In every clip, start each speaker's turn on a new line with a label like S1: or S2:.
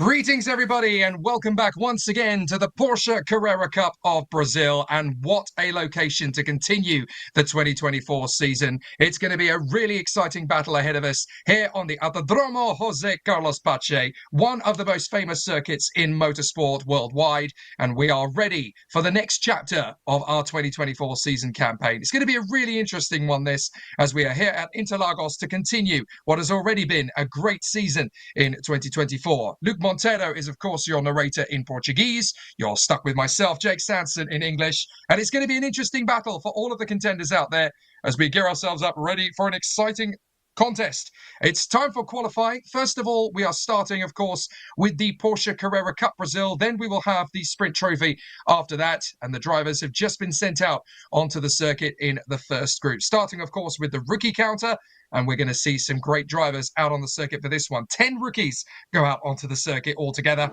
S1: Greetings, everybody, and welcome back once again to the Porsche Carrera Cup of Brazil. And what a location to continue the 2024 season. It's going to be a really exciting battle ahead of us here on the Autódromo José Carlos Pache, one of the most famous circuits in motorsport worldwide. And we are ready for the next chapter of our 2024 season campaign. It's going to be a really interesting one, this, as we are here at Interlagos to continue what has already been a great season in 2024. Luc Monteiro is, of course, your narrator in Portuguese. You're stuck with myself, Jake Sanson, in English. And it's going to be an interesting battle for all of the contenders out there as we gear ourselves up ready for an exciting contest. It's time for qualifying. First of all, we are starting, of course, with the Porsche Carrera Cup Brazil. Then we will have the Sprint Trophy after that. And the drivers have just been sent out onto the circuit in the first group. Starting, of course, with the rookie counter. And we're going to see some great drivers out on the circuit for this one. 10 rookies go out onto the circuit altogether.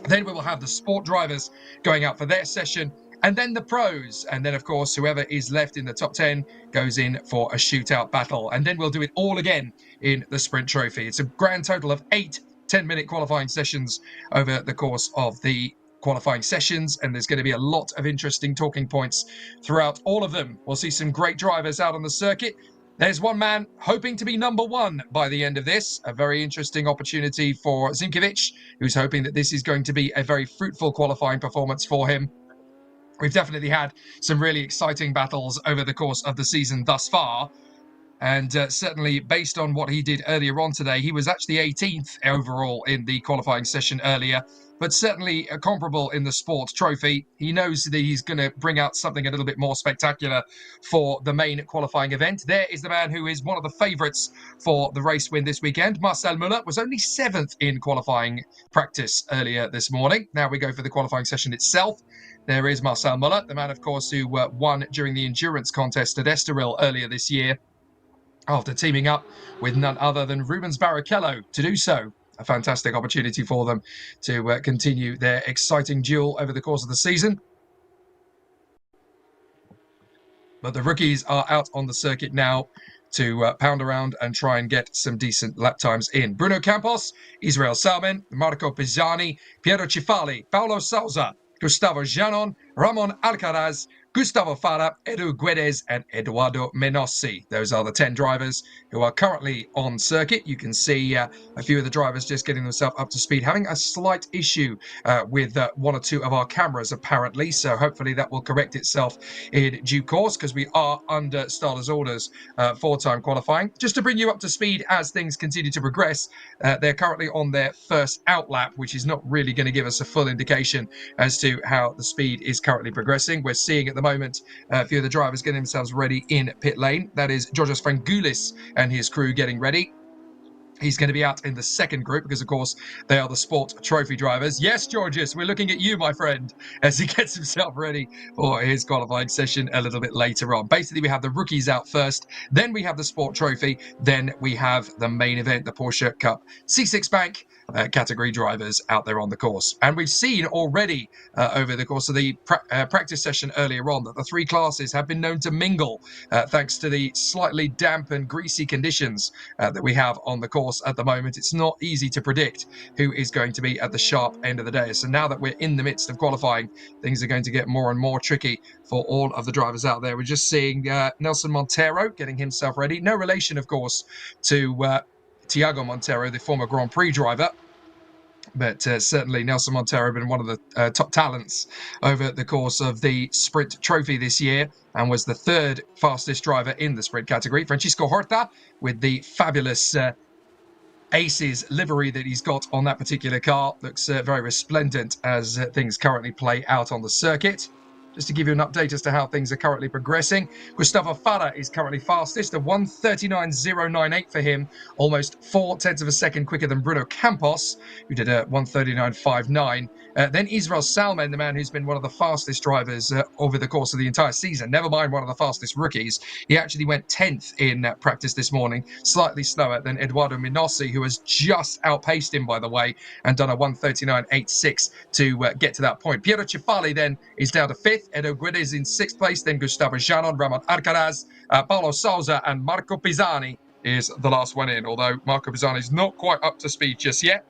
S1: Then we will have the sport drivers going out for their session. And then the pros. And then, of course, whoever is left in the top 10 goes in for a shootout battle. And then we'll do it all again in the Sprint Trophy. It's a grand total of 8 10-minute qualifying sessions over the course of the qualifying sessions, and there's going to be a lot of interesting talking points throughout all of them. We'll see some great drivers out on the circuit. There's one man hoping to be number one by the end of this. A very interesting opportunity for Zinkovic, who's hoping that this is going to be a very fruitful qualifying performance for him. We've definitely had some really exciting battles over the course of the season thus far. And certainly based on what he did earlier on today, he was actually 18th overall in the qualifying session earlier, but certainly comparable in the sports trophy. He knows that he's going to bring out something a little bit more spectacular for the main qualifying event. There is the man who is one of the favourites for the race win this weekend. Marcel Müller was only 7th in qualifying practice earlier this morning. Now we go for the qualifying session itself. There is Marcel Müller, the man, of course, who won during the endurance contest at Estoril earlier this year, after teaming up with none other than Rubens Barrichello to do so. A fantastic opportunity for them to continue their exciting duel over the course of the season. But the rookies are out on the circuit now to pound around and try and get some decent lap times in. Bruno Campos, Israel Salmen, Marco Pisani, Piero Cifali, Paulo Sousa, Gustavo Janon, Ramon Alcaraz, Gustavo Fara, Edu Guedes, and Eduardo Menossi. Those are the 10 drivers who are currently on circuit. You can see a few of the drivers just getting themselves up to speed, having a slight issue with one or two of our cameras, apparently. So hopefully that will correct itself in due course, because we are under starters' orders for time qualifying. Just to bring you up to speed as things continue to progress, they're currently on their first out lap, which is not really going to give us a full indication as to how the speed is currently progressing. We're seeing at the moment a few of the drivers getting themselves ready in pit lane. That is Georgios Frangoulis and his crew getting ready. He's going to be out in the second group because, of course, they are the sport trophy drivers. Yes, Georgios, we're looking at you, my friend, as he gets himself ready for his qualifying session a little bit later on. Basically, we have the rookies out first, then we have the sport trophy, then we have the main event, the Porsche Cup C6 Bank category drivers out there on the course. And we've seen already over the course of the practice session earlier on that the three classes have been known to mingle thanks to the slightly damp and greasy conditions that we have on the course at the moment. It's not easy to predict who is going to be at the sharp end of the day. So now that we're in the midst of qualifying, things are going to get more and more tricky for all of the drivers out there. We're just seeing Nelson Monteiro getting himself ready. No relation, of course, to Tiago Monteiro, the former Grand Prix driver. But certainly Nelson Monteiro has been one of the top talents over the course of the Sprint Trophy this year and was the third fastest driver in the Sprint category. Francisco Horta, with the fabulous Aces livery that he's got on that particular car, looks very resplendent as things currently play out on the circuit. Just to give you an update as to how things are currently progressing, Gustavo Fara is currently fastest, a 1:39.098 for him, almost 0.4 of a second quicker than Bruno Campos, who did a 1:39.59. Then Israel Salmen, the man who's been one of the fastest drivers over the course of the entire season, never mind one of the fastest rookies. He actually went 10th in practice this morning, slightly slower than Eduardo Menossi, who has just outpaced him, by the way, and done a 1:39.86 to get to that point. Piero Cifali then is down to 5th. Edu Guedes in 6th place, then Gustavo Janon, Ramon Alcaraz, Paulo Sousa, and Marco Pisani is the last one in, although Marco Pisani is not quite up to speed just yet.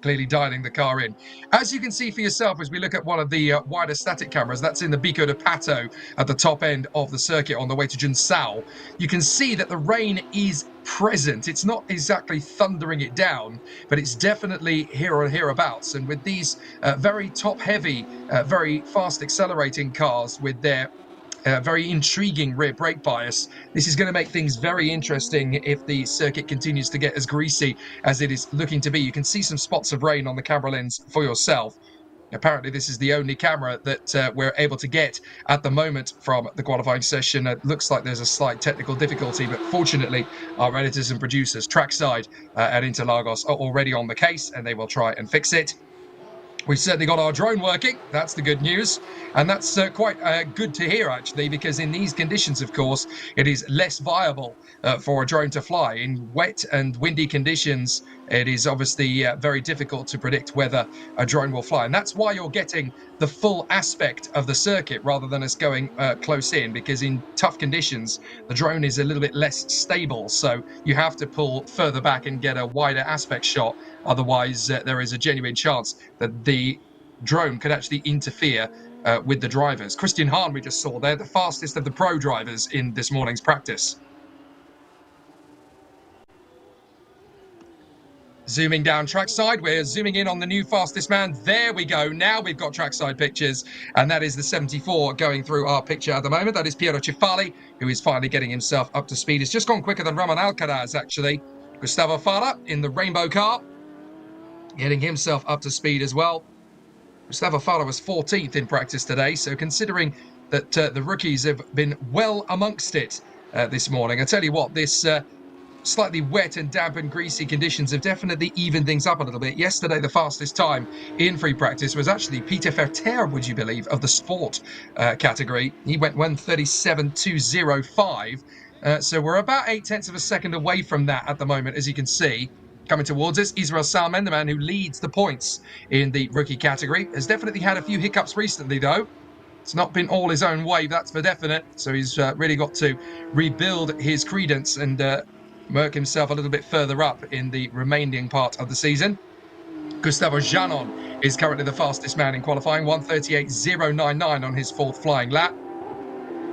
S1: clearly dialing the car in. As you can see for yourself, as we look at one of the wider static cameras, that's in the Bico de Pato at the top end of the circuit on the way to Junsao, you can see that the rain is present. It's not exactly thundering it down, but it's definitely here or hereabouts. And with these very top-heavy, very fast accelerating cars with their very intriguing rear brake bias, this is going to make things very interesting if the circuit continues to get as greasy as it is looking to be. You can see some spots of rain on the camera lens for yourself. Apparently, this is the only camera that we're able to get at the moment from the qualifying session. It looks like there's a slight technical difficulty, but fortunately, our editors and producers trackside at Interlagos are already on the case, and they will try and fix it. We've certainly got our drone working. That's the good news. And that's quite good to hear, actually, because in these conditions, of course, it is less viable for a drone to fly. In wet and windy conditions, it is obviously very difficult to predict whether a drone will fly. And that's why you're getting the full aspect of the circuit rather than us going close in, because in tough conditions, the drone is a little bit less stable. So you have to pull further back and get a wider aspect shot. Otherwise, there is a genuine chance that the drone could actually interfere with the drivers. Christian Hahn, we just saw there, the fastest of the pro drivers in this morning's practice. Zooming down trackside, we're zooming in on the new fastest man. There we go. Now we've got trackside pictures, and that is the 74 going through our picture at the moment. That is Piero Cifali, who is finally getting himself up to speed. It's just gone quicker than Ramon Alcaraz, actually. Gustavo Fara in the rainbow car, getting himself up to speed as well. Gustavo Fara was 14th in practice today, so considering that the rookies have been well amongst it this morning, I tell you what, this slightly wet and damp and greasy conditions have definitely evened things up a little bit. Yesterday, the fastest time in free practice was actually Peter Verter, would you believe, of the sport category. He went 1:37.205. So we're about 0.8 of a second away from that at the moment, as you can see. Coming towards us, Israel Salman, the man who leads the points in the rookie category, has definitely had a few hiccups recently, though. It's not been all his own way, that's for definite. So he's really got to rebuild his credence and work himself a little bit further up in the remaining part of the season. Gustavo Janon is currently the fastest man in qualifying, 1:38.099 on his fourth flying lap.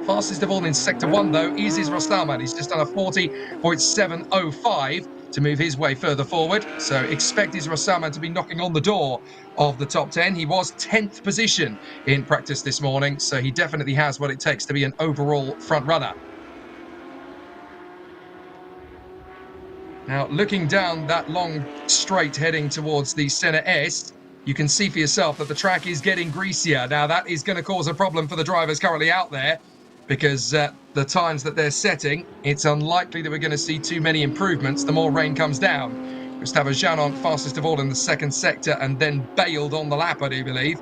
S1: Fastest of all in Sector 1, though, is Israel Salman. He's just done a 40.705 to move his way further forward. So expect Israel Salman to be knocking on the door of the top 10. He was 10th position in practice this morning, so he definitely has what it takes to be an overall front runner. Now, looking down that long straight heading towards the Sena Est, you can see for yourself that the track is getting greasier. Now, that is going to cause a problem for the drivers currently out there, because the times that they're setting, it's unlikely that we're going to see too many improvements the more rain comes down. Gustavo Janon, fastest of all in the second sector, and then bailed on the lap, I do believe.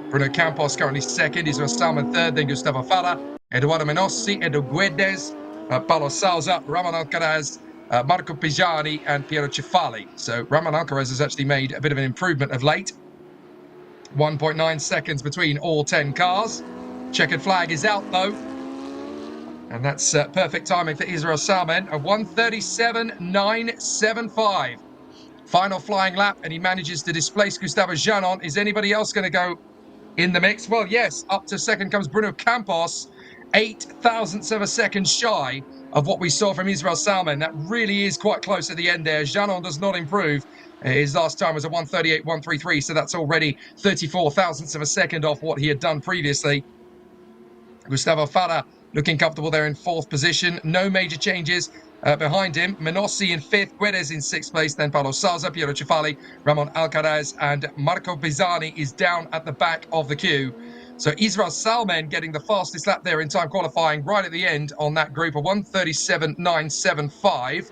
S1: Bruno Campos currently second, Israel Salman third, then Gustavo Fara, Eduardo Menossi, Edu Guedes, Paulo Sousa, Ramon Alcaraz, Marco Pisani, and Piero Cifali. So Ramon Alcaraz has actually made a bit of an improvement of late. 1.9 seconds between all 10 cars. Checkered flag is out, though. And that's perfect timing for Israel Salman, a 1:37.975. Final flying lap, and he manages to displace Gustavo Janon. Is anybody else going to go in the mix? Well, yes, up to second comes Bruno Campos, 0.8 of a second shy of what we saw from Israel Salman. That really is quite close at the end there. Janon does not improve. His last time was a 1:38.133, so that's already 34 thousandths of a second off what he had done previously. Gustavo Fara looking comfortable there in fourth position. No major changes behind him. Menossi in fifth, Guedes in sixth place, then Paulo Sousa, Piero Cifali, Ramon Alcaraz, and Marco Pisani is down at the back of the queue. So Israel Salman getting the fastest lap there in time qualifying right at the end on that group, a 1:37.975.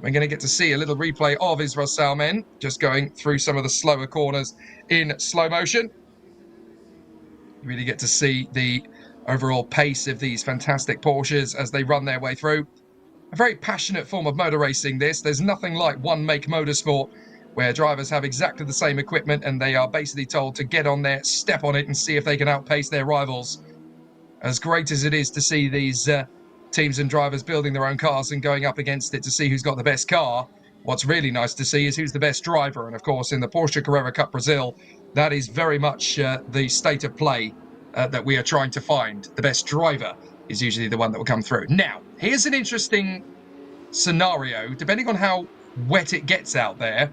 S1: We're going to get to see a little replay of Israel Salman just going through some of the slower corners in slow motion. You really get to see the overall pace of these fantastic Porsches as they run their way through. A very passionate form of motor racing, this. There's nothing like one-make motorsport where drivers have exactly the same equipment and they are basically told to get on there, step on it, and see if they can outpace their rivals. As great as it is to see these teams and drivers building their own cars and going up against it to see who's got the best car, what's really nice to see is who's the best driver. And of course, in the Porsche Carrera Cup Brazil, that is very much the state of play that we are trying to find. The best driver is usually the one that will come through. Now, here's an interesting scenario. Depending on how wet it gets out there,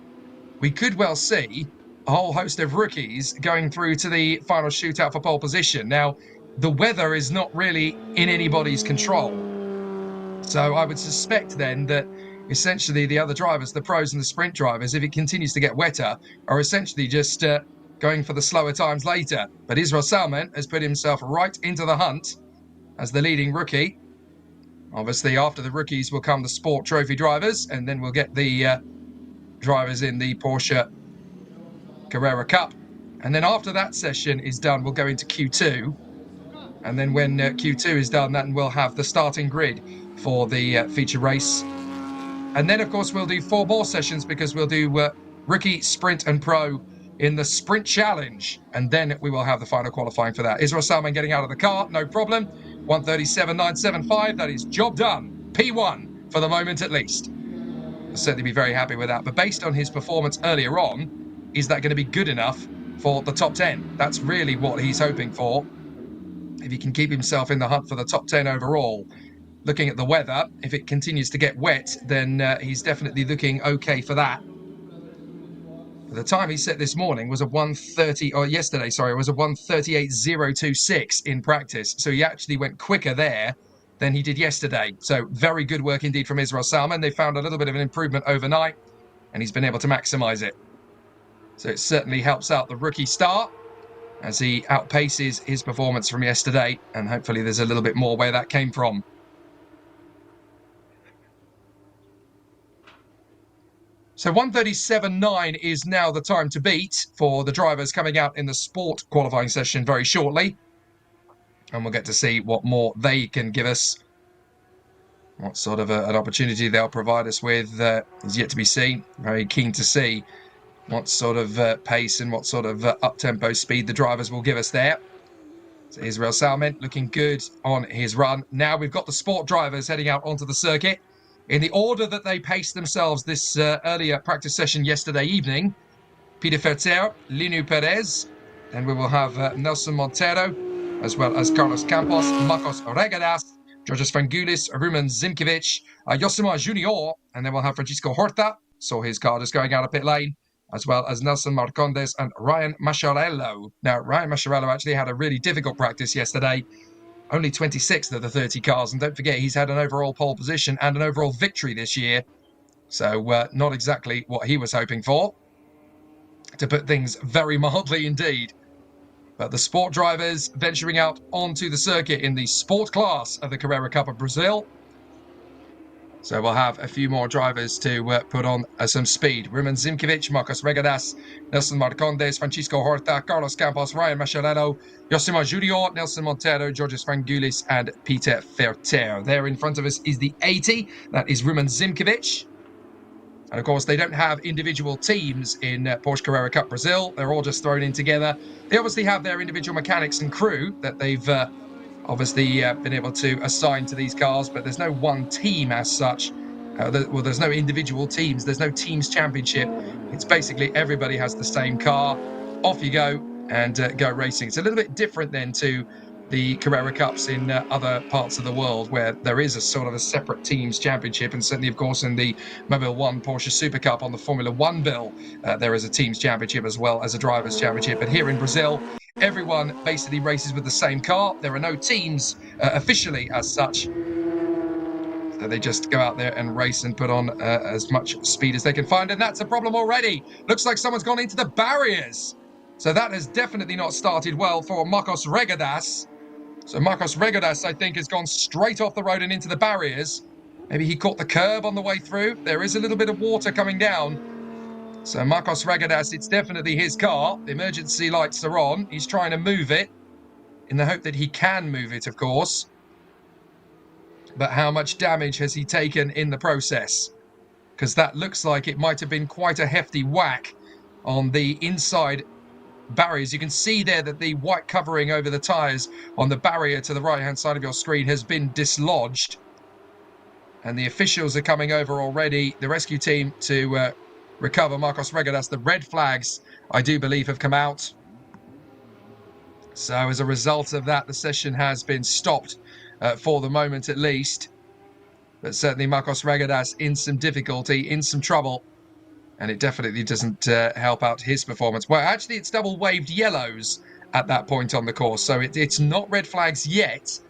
S1: we could well see a whole host of rookies going through to the final shootout for pole position. Now, the weather is not really in anybody's control. So I would suspect then that essentially the other drivers, the pros and the sprint drivers, if it continues to get wetter, are essentially just going for the slower times later. But Israel Salman has put himself right into the hunt as the leading rookie. Obviously, after the rookies will come the Sport Trophy drivers, and then we'll get the drivers in the Porsche Carrera Cup. And then after that session is done, we'll go into Q2. And then when Q2 is done, then we'll have the starting grid for the feature race. And then, of course, we'll do 4 more sessions because we'll do rookie, sprint and pro in the sprint challenge. And then we will have the final qualifying for that. Israel Salman getting out of the car, no problem. 1:37.975, that is job done. P1 for the moment at least. I'll certainly be very happy with that. But based on his performance earlier on, is that going to be good enough for the top 10? That's really what he's hoping for. If he can keep himself in the hunt for the top 10 overall. Looking at the weather, if it continues to get wet, then he's definitely looking okay for that. The time he set this morning was a 1:30, or yesterday, sorry, it was a 1:38.026 in practice. So he actually went quicker there than he did yesterday. So very good work indeed from Israel Salman. They found a little bit of an improvement overnight, and he's been able to maximise it. So it certainly helps out the rookie start as he outpaces his performance from yesterday, and hopefully there's a little bit more where that came from. So 1:37.9 is now the time to beat for the drivers coming out in the sport qualifying session very shortly. And we'll get to see what more they can give us. What sort of an opportunity they'll provide us with is yet to be seen. Very keen to see what sort of pace and what sort of up-tempo speed the drivers will give us there. So Israel Salman looking good on his run. Now we've got the sport drivers heading out onto the circuit in the order that they paced themselves this earlier practice session yesterday evening. Peter Ferter, Linu Perez, then we will have Nelson Monteiro, as well as Carlos Campos, Marcos Regadas, Georges Frangulis, Rumen Zimkiewicz, Josimar Junior, and then we'll have Francisco Horta, so his car is going out of pit lane, as well as Nelson Marcondes and Ryan Mascherello. Now, Ryan Mascherello actually had a really difficult practice yesterday. Only 26th of the 30 cars, and don't forget he's had an overall pole position and an overall victory this year. So not exactly what he was hoping for, to put things very mildly indeed. But the sport drivers venturing out onto the circuit in the sport class of the Carrera Cup of Brazil. So we'll have a few more drivers to put on some speed. Rumen Zimkiewicz, Marcos Regadas, Nelson Marcondes, Francisco Horta, Carlos Campos, Ryan Mascherello, Josimar Junior, Nelson Monteiro, Georges Frangulis, and Peter Ferter. There in front of us is the 80. That is Rumen Zimkiewicz. And of course, they don't have individual teams in Porsche Carrera Cup Brazil. They're all just thrown in together. They obviously have their individual mechanics and crew that they've obviously been able to assign to these cars, but there's no one team as such. Well, there's no individual teams. There's no teams championship. It's basically everybody has the same car. Off you go and go racing. It's a little bit different then to the Carrera Cups in other parts of the world, where there is a sort of a separate teams championship, and certainly, of course, in the Mobile One Porsche Super Cup on the Formula One bill, there is a teams championship as well as a drivers championship. But here in Brazil, everyone basically races with the same car. There are no teams officially as such. So they just go out there and race and put on as much speed as they can find. And that's a problem already. Looks like someone's gone into the barriers. So that has definitely not started well for Marcos Regadas. So Marcos Regadas, I think, has gone straight off the road and into the barriers. Maybe he caught the curb on the way through. There is a little bit of water coming down. So Marcos Regadas, it's definitely his car. The emergency lights are on. He's trying to move it in the hope that he can move it, of course. But how much damage has he taken in the process? Because that looks like it might have been quite a hefty whack on the inside barriers. You can see there that the white covering over the tyres on the barrier to the right-hand side of your screen has been dislodged. And the officials are coming over already. The rescue team to recover Marcos Regadas. The red flags, I do believe, have come out. So as a result of that, the session has been stopped for the moment at least. But certainly Marcos Regadas in some difficulty, in some trouble. And it definitely doesn't help out his performance. Well, actually, it's double waved yellows at that point on the course. So it's not red flags yet.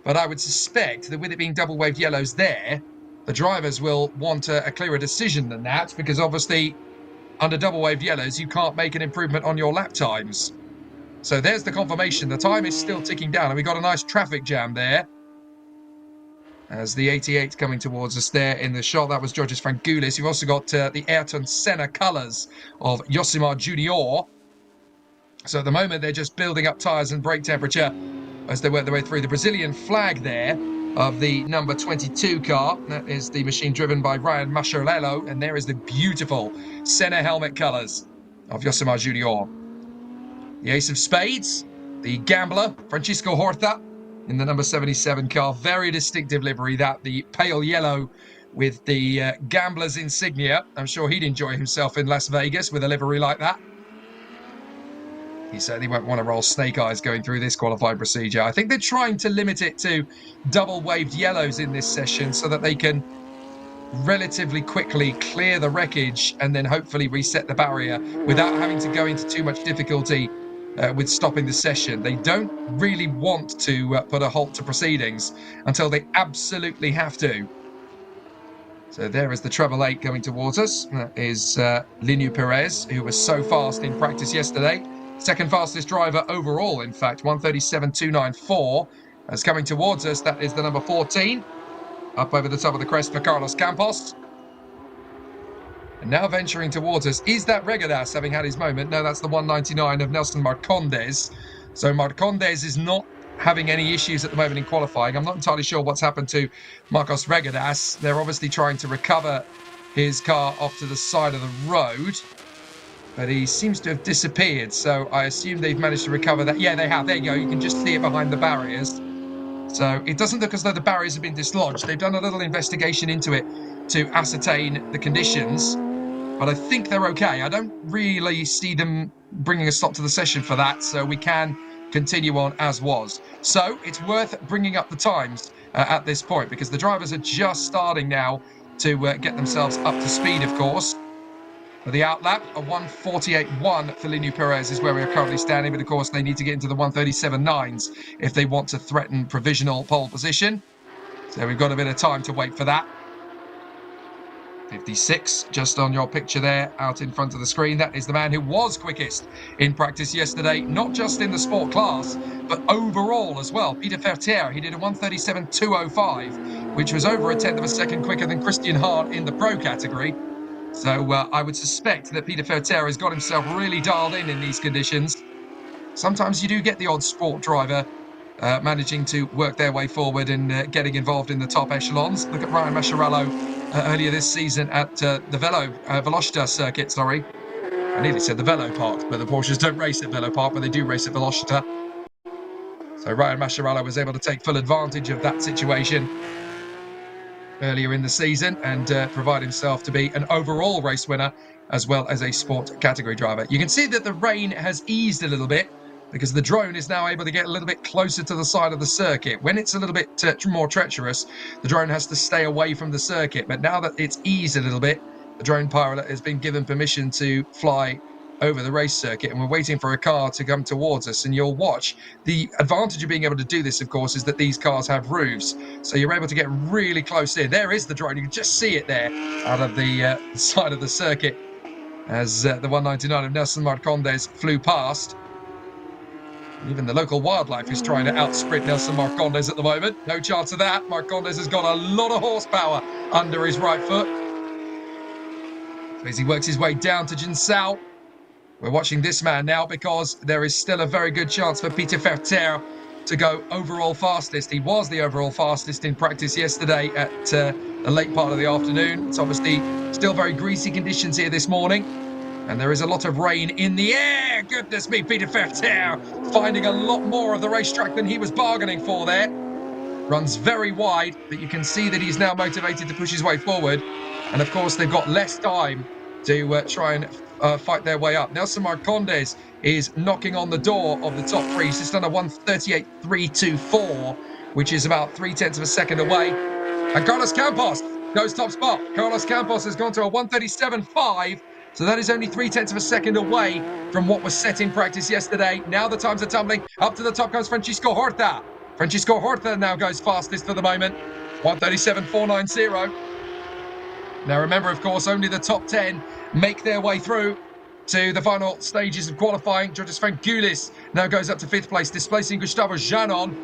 S1: But I would suspect that with it being double waved yellows there, the drivers will want a clearer decision than that. Because obviously, under double waved yellows, you can't make an improvement on your lap times. So there's the confirmation. The time is still ticking down. And we got a nice traffic jam there. As the 88 coming towards us there in the shot, that was Georges Frangoulis. You've also got the Ayrton Senna colours of Yosimar Junior. So at the moment, they're just building up tyres and brake temperature as they work their way through. The Brazilian flag there of the number 22 car. That is the machine driven by Ryan Mascherlello. And there is the beautiful Senna helmet colours of Yosimar Junior. The ace of spades, the gambler, Francisco Horta, in the number 77 car. Very distinctive livery, that, the pale yellow with the gambler's insignia. I'm sure he'd enjoy himself in Las Vegas with a livery like that. He certainly won't want to roll snake eyes going through this qualifying procedure. I think they're trying to limit it to double waved yellows in this session so that they can relatively quickly clear the wreckage and then hopefully reset the barrier without having to go into too much difficulty with stopping the session. They don't really want to put a halt to proceedings until they absolutely have to. So there is the treble 8 coming towards us. That is Linu Perez, who was so fast in practice yesterday. Second fastest driver overall, in fact, 1:37.294. As coming towards us, that is the number 14. Up over the top of the crest for Carlos Campos. And now venturing towards us, is that Regadas having had his moment? No, that's the 199 of Nelson Marcondes. So Marcondes is not having any issues at the moment in qualifying. I'm not entirely sure what's happened to Marcos Regadas. They're obviously trying to recover his car off to the side of the road. But he seems to have disappeared. So I assume they've managed to recover that. Yeah, they have. There you go. You can just see it behind the barriers. So it doesn't look as though the barriers have been dislodged. They've done a little investigation into it to ascertain the conditions. But I think they're okay. I don't really see them bringing a stop to the session for that. So we can continue on as was. So it's worth bringing up the times at this point because the drivers are just starting now to get themselves up to speed, of course. For the outlap, a 1:48.1 for Linu Perez is where we are currently standing. But, of course, they need to get into the 1:37.9s if they want to threaten provisional pole position. So we've got a bit of time to wait for that. 56, just on your picture there, out in front of the screen. That is the man who was quickest in practice yesterday, not just in the sport class, but overall as well. Peter Ferter, he did a 1:37.205, which was over a tenth of a second quicker than Christian Hart in the pro category. So I would suspect that Peter Ferter has got himself really dialed in these conditions. Sometimes you do get the odd sport driver managing to work their way forward and getting involved in the top echelons. Look at Ryan Mascherlello earlier this season at the Velocita circuit, sorry. I nearly said the Velo Park, but the Porsches don't race at Velo Park, but they do race at Velocita. So Ryan Mascherlello was able to take full advantage of that situation earlier in the season and provide himself to be an overall race winner as well as a sport category driver. You can see that the rain has eased a little bit because the drone is now able to get a little bit closer to the side of the circuit. When it's a little bit more treacherous, the drone has to stay away from the circuit. But now that it's eased a little bit, the drone pilot has been given permission to fly over the race circuit, and we're waiting for a car to come towards us. And you'll watch. The advantage of being able to do this, of course, is that these cars have roofs, so you're able to get really close in. There is the drone. You can just see it there out of the side of the circuit as the 199 of Nelson Marcondes flew past. Even the local wildlife is trying to outsprint Nelson Marcondes at the moment. No chance of that. Marcondes has got a lot of horsepower under his right foot. So as he works his way down to Jinsao, we're watching this man now because there is still a very good chance for Peter Ferter to go overall fastest. He was the overall fastest in practice yesterday at the late part of the afternoon. It's obviously still very greasy conditions here this morning. And there is a lot of rain in the air. Goodness me, Peter Ferter finding a lot more of the racetrack than he was bargaining for there. runs very wide, but you can see that he's now motivated to push his way forward. And of course, they've got less time to try and fight their way up. Nelson Marcondes is knocking on the door of the top three. He's just done a 1:38.324, which is about 0.3 of a second away. And Carlos Campos goes top spot. Carlos Campos has gone to a 1:37.5. So that is only 0.3 of a second away from what was set in practice yesterday. Now the times are tumbling. Up to the top comes Francisco Horta. Francisco Horta now goes fastest for the moment. 1:37.490. Now remember, of course, only the top 10 make their way through to the final stages of qualifying. Georges Frangoulis now goes up to 5th place, displacing Gustavo Janon.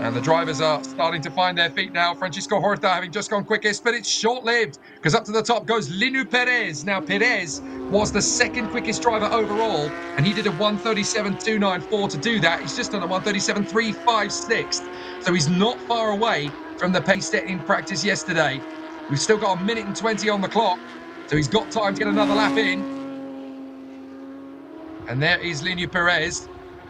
S1: And the drivers are starting to find their feet now. Francisco Horta having just gone quickest, but it's short-lived because up to the top goes Linu Perez. Now, Perez was the second quickest driver overall, and he did a 1:37.294 to do that. He's just done a 1:37.356. So he's not far away from the pace set in practice yesterday. We've still got 1 minute and 20 on the clock, so he's got time to get another lap in. And there is Linu Perez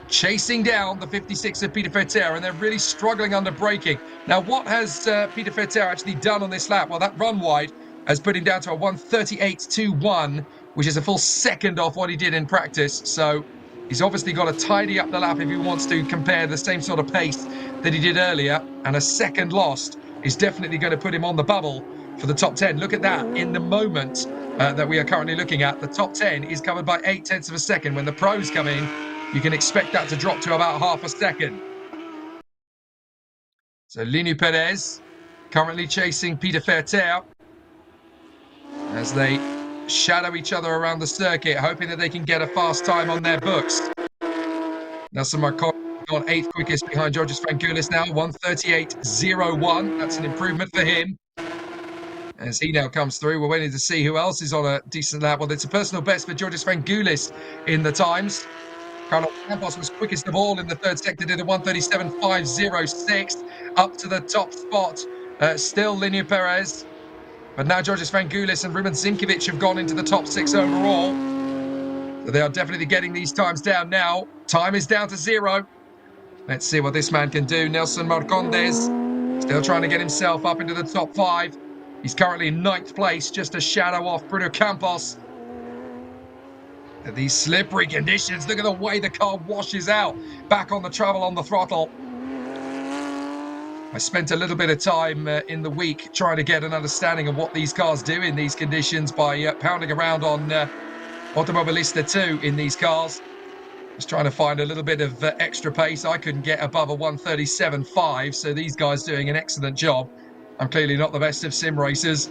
S1: chasing down the 56 of Peter Ferter, and they're really struggling under braking. Now, what has Peter Ferter actually done on this lap? Well, that run wide has put him down to a 1:38.21, which is a full second off what he did in practice. So he's obviously got to tidy up the lap if he wants to compare the same sort of pace that he did earlier. And a second lost is definitely going to put him on the bubble for the top 10. Look at that. In the moment that we are currently looking at, the top 10 is covered by 0.8 of a second. When the pros come in, you can expect that to drop to about half a second. So Linu Perez currently chasing Peter Ferter as they shadow each other around the circuit, hoping that they can get a fast time on their books. Nelson Marcondes on 8th quickest behind Georges Frangoulis now, 1:38.01. That's an improvement for him as he now comes through. We're waiting to see who else is on a decent lap. Well, it's a personal best for Georges Frangoulis in the times. Carlos Campos was quickest of all in the third sector, did a 1:37.506. Up to the top spot, still Linu Perez. But now Georges Frangoulis and Ruben Zinkovic have gone into the top 6 overall. So they are definitely getting these times down now. Time is down to 0. Let's see what this man can do. Nelson Marcondes still trying to get himself up into the top 5. He's currently in 9th place, just a shadow off Bruno Campos. These slippery conditions, look at the way the car washes out. Back on the travel on the throttle. I spent a little bit of time in the week trying to get an understanding of what these cars do in these conditions by pounding around on Automobilista 2 in these cars. Just trying to find a little bit of extra pace. I couldn't get above a 1:37.5, so these guys doing an excellent job. I'm clearly not the best of sim racers.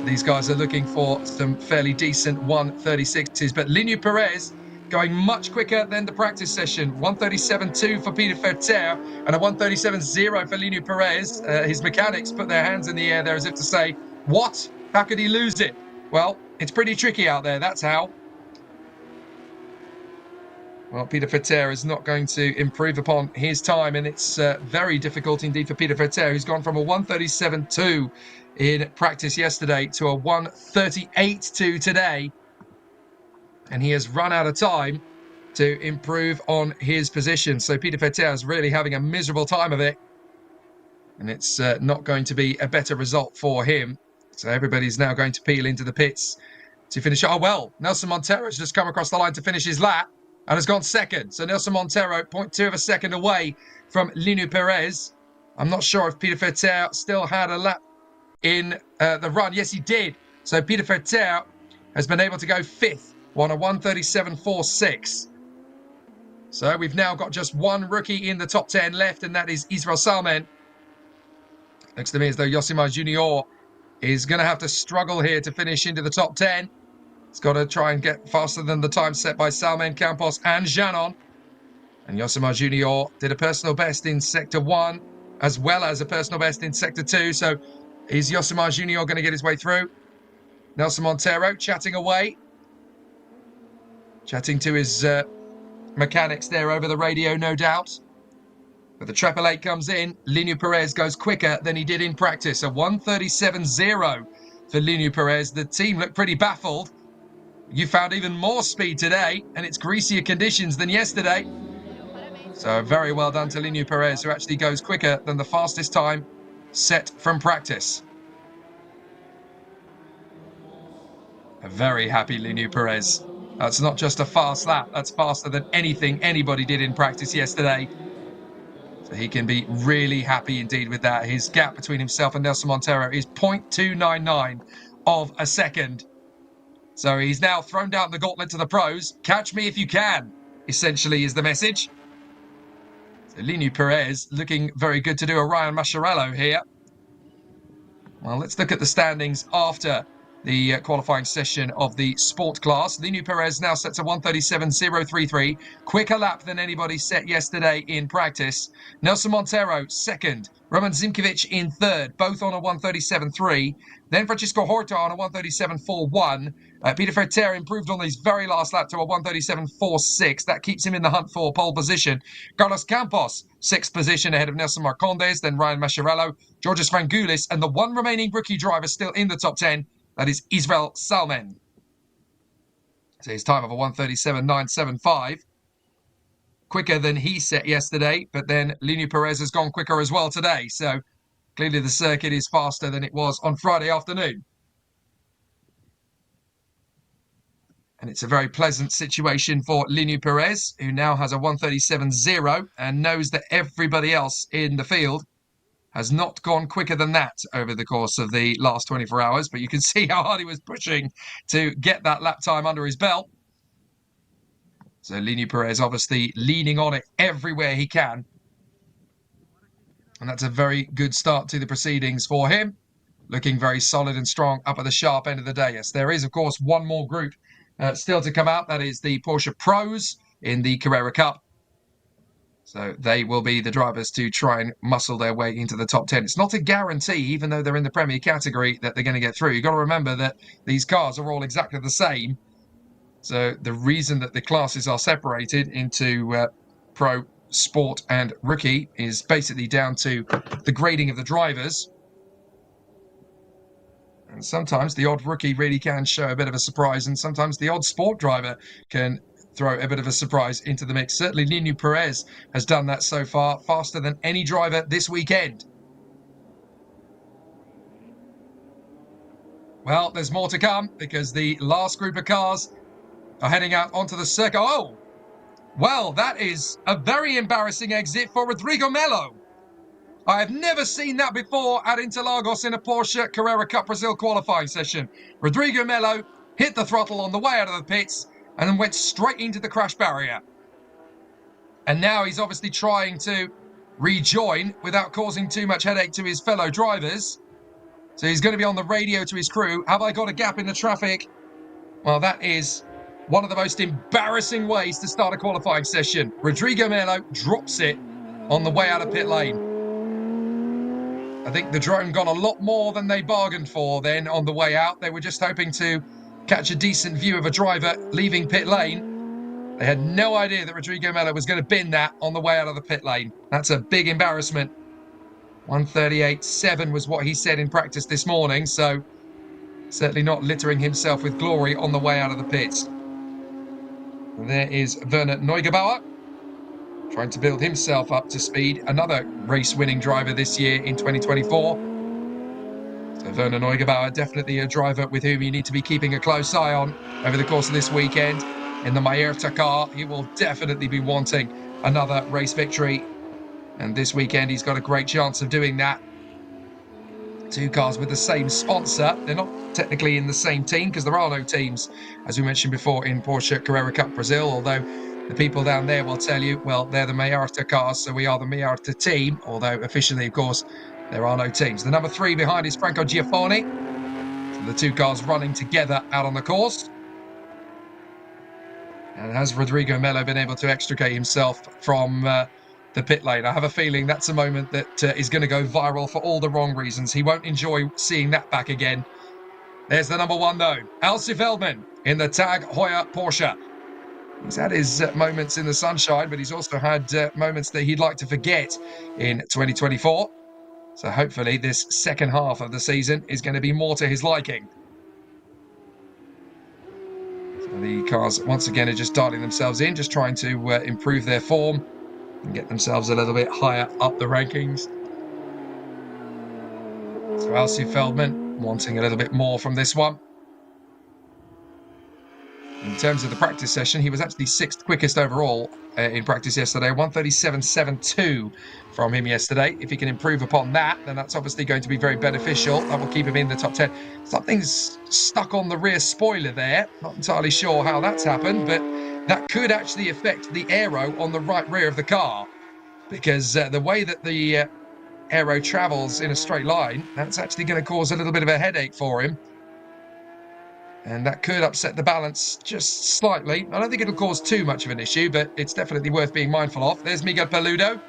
S1: These guys are looking for some fairly decent 1:36s, but Linu Perez going much quicker than the practice session. 1:37.2 for Peter Ferter and a 1:37.0 for Linu Perez. His mechanics put their hands in the air there as if to say, what? How could he lose it? Well, it's pretty tricky out there, that's how. Well, Peter Ferter is not going to improve upon his time, and it's very difficult indeed for Peter Ferter, who's gone from a 1:37.2 in practice yesterday to a 1:38.2 today. And he has run out of time to improve on his position. So Peter Ferter is really having a miserable time of it. And it's not going to be a better result for him. So everybody's now going to peel into the pits to finish. Oh, well, Nelson Monteiro has just come across the line to finish his lap and has gone second. So Nelson Monteiro, 0.2 of a second away from Linu Perez. I'm not sure if Peter Ferter still had a lap in the run. Yes, he did. So Peter Ferter has been able to go 5th on a 1:37.46. So we've now got just one rookie in the top 10 left, and that is Israel Salmen. Looks to me as though Yosimar Junior is going to have to struggle here to finish into the top 10. He's got to try and get faster than the time set by Salmen, Campos and Janon. And Yosimar Junior did a personal best in Sector 1 as well as a personal best in Sector 2. So is Yosimar Junior going to get his way through? Nelson Monteiro chatting away. Chatting to his mechanics there over the radio, no doubt. But the Triple 8 comes in. Linu Perez goes quicker than he did in practice. A 1:37.0 for Linu Perez. The team looked pretty baffled. You found even more speed today, and it's greasier conditions than yesterday. So very well done to Luc Perez, who actually goes quicker than the fastest time set from practice. A very happy Luc Perez. That's not just a fast lap, that's faster than anything anybody did in practice yesterday. So he can be really happy indeed with that. His gap between himself and Nelson Monteiro is 0.299 of a second. So he's now thrown down the gauntlet to the pros. Catch me if you can, essentially, is the message. So Luc Perez looking very good to do a Ryan Mascherello here. Well, let's look at the standings after the qualifying session of the sport class. Luc Perez now sets a 1:37.033, quicker lap than anybody set yesterday in practice. Nelson Monteiro second, Roman Zimkovic in third, both on a 1:37.3. Then Francisco Horta on a 1:37.41. Peter Ferter improved on his very last lap to a 1:37.46. That keeps him in the hunt for pole position. Carlos Campos, sixth position ahead of Nelson Marcondes, then Ryan Mascherello, Georges Frangoulis, and the one remaining rookie driver still in the top 10. That is Israel Salmen. So his time of a 1:37.975. Quicker than he set yesterday, but then Luc Perez has gone quicker as well today. So clearly the circuit is faster than it was on Friday afternoon. And it's a very pleasant situation for Luc Perez, who now has a 1:37.0 and knows that everybody else in the field has not gone quicker than that over the course of the last 24 hours. But you can see how hard he was pushing to get that lap time under his belt. So Luc Perez obviously leaning on it everywhere he can. And that's a very good start to the proceedings for him. Looking very solid and strong up at the sharp end of the day. Yes, there is, of course, one more group still to come out. That is the Porsche Pros in the Carrera Cup. So they will be the drivers to try and muscle their way into the top 10. It's not a guarantee, even though they're in the Premier category, that they're going to get through. You've got to remember that these cars are all exactly the same. So the reason that the classes are separated into Pro, Sport and Rookie is basically down to the grading of the drivers. And sometimes the odd rookie really can show a bit of a surprise, and sometimes the odd sport driver can throw a bit of a surprise into the mix. Certainly Luc Perez has done that so far, faster than any driver this weekend. Well, there's more to come because the last group of cars are heading out onto the circuit. Oh, well, that is a very embarrassing exit for Rodrigo Melo. I have never seen that before at Interlagos in a Porsche Carrera Cup Brazil qualifying session. Rodrigo Melo hit the throttle on the way out of the pits and then went straight into the crash barrier. And now he's obviously trying to rejoin without causing too much headache to his fellow drivers. So he's going to be on the radio to his crew. Have I got a gap in the traffic? Well, that is one of the most embarrassing ways to start a qualifying session. Rodrigo Melo drops it on the way out of pit lane. I think the drone got a lot more than they bargained for then on the way out. They were just hoping to catch a decent view of a driver leaving pit lane. They had no idea that Rodrigo Melo was going to bin that on the way out of the pit lane. That's a big embarrassment. 1:38.7 was what he said in practice this morning, so certainly not littering himself with glory on the way out of the pits. And there is Werner Neugebauer, trying to build himself up to speed. Another race-winning driver this year in 2024. So Werner Neugebauer, definitely a driver with whom you need to be keeping a close eye on over the course of this weekend. In the Maior car, he will definitely be wanting another race victory. And this weekend, he's got a great chance of doing that. Two cars with the same sponsor. They're not technically in the same team because there are no teams, as we mentioned before, in Porsche Carrera Cup Brazil, although the people down there will tell you, well, they're the Maior cars, so we are the Maior team, although officially, of course, there are no teams. The number 3 behind is Franco Giaffoni. So the two cars running together out on the course. And has Rodrigo Melo been able to extricate himself from the pit lane? I have a feeling that's a moment that is going to go viral for all the wrong reasons. He won't enjoy seeing that back again. There's the number 1, though. Alcy Feldman in the Tag Heuer Porsche. He's had his moments in the sunshine, but he's also had moments that he'd like to forget in 2024. So hopefully this second half of the season is going to be more to his liking. So the cars, once again, are just dialing themselves in, just trying to improve their form and get themselves a little bit higher up the rankings. So Alcy Feldman wanting a little bit more from this one. In terms of the practice session, he was actually 6th quickest overall in practice yesterday. 1:37.72 from him yesterday. If he can improve upon that, then that's obviously going to be very beneficial. That will keep him in the top 10. Something's stuck on the rear spoiler there. Not entirely sure how that's happened, but that could actually affect the aero on the right rear of the car, because the way that the aero travels in a straight line, that's actually going to cause a little bit of a headache for him. And that could upset the balance just slightly. I don't think it'll cause too much of an issue, but it's definitely worth being mindful of. There's Miguel Paludo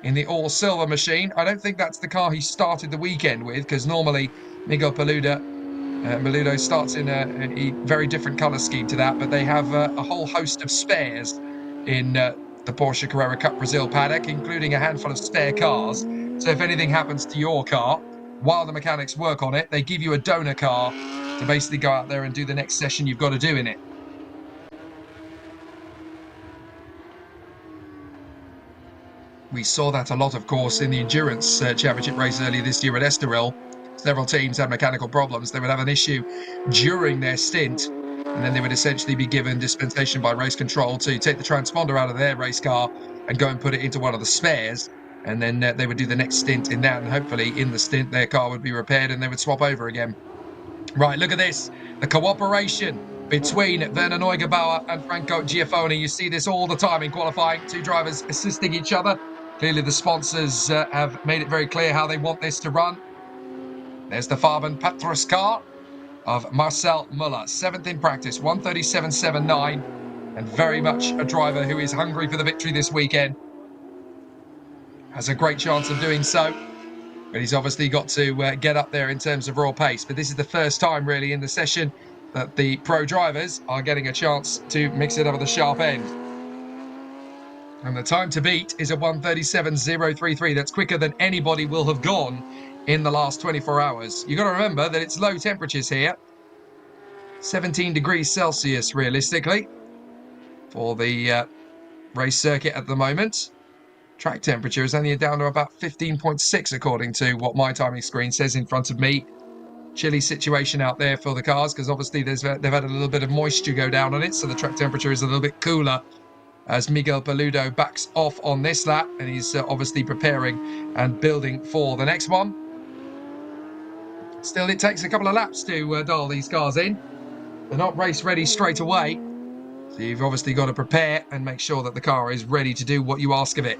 S1: in the all-silver machine. I don't think that's the car he started the weekend with, because normally Miguel Paludo starts in a very different colour scheme to that, but they have a whole host of spares in the Porsche Carrera Cup Brazil paddock, including a handful of spare cars. So if anything happens to your car, while the mechanics work on it, they give you a donor car to basically go out there and do the next session you've got to do in it. We saw that a lot, of course, in the Endurance Championship race earlier this year at Estoril. Several teams had mechanical problems. They would have an issue during their stint, and then they would essentially be given dispensation by race control to take the transponder out of their race car and go and put it into one of the spares. And then they would do the next stint in that, and hopefully in the stint their car would be repaired and they would swap over again. Right, look at this. The cooperation between Werner Neugebauer and Franco Giaffoni. You see this all the time in qualifying. Two drivers assisting each other. Clearly the sponsors have made it very clear how they want this to run. There's the Farben Patras car of Marcel Muller. 7th in practice, 1:37.79. And very much a driver who is hungry for the victory this weekend. Has a great chance of doing so. But he's obviously got to get up there in terms of raw pace. But this is the first time, really, in the session that the pro drivers are getting a chance to mix it up at the sharp end. And the time to beat is a 1:37.033. That's quicker than anybody will have gone in the last 24 hours. You've got to remember that it's low temperatures here. 17 degrees Celsius, realistically, for the race circuit at the moment. Track temperature is only down to about 15.6 according to what my timing screen says in front of me. Chilly situation out there for the cars, because obviously they've had a little bit of moisture go down on it, so the track temperature is a little bit cooler as Miguel Paludo backs off on this lap, and he's obviously preparing and building for the next one. Still, it takes a couple of laps to dial these cars in. They're not race ready straight away, so you've obviously got to prepare and make sure that the car is ready to do what you ask of it.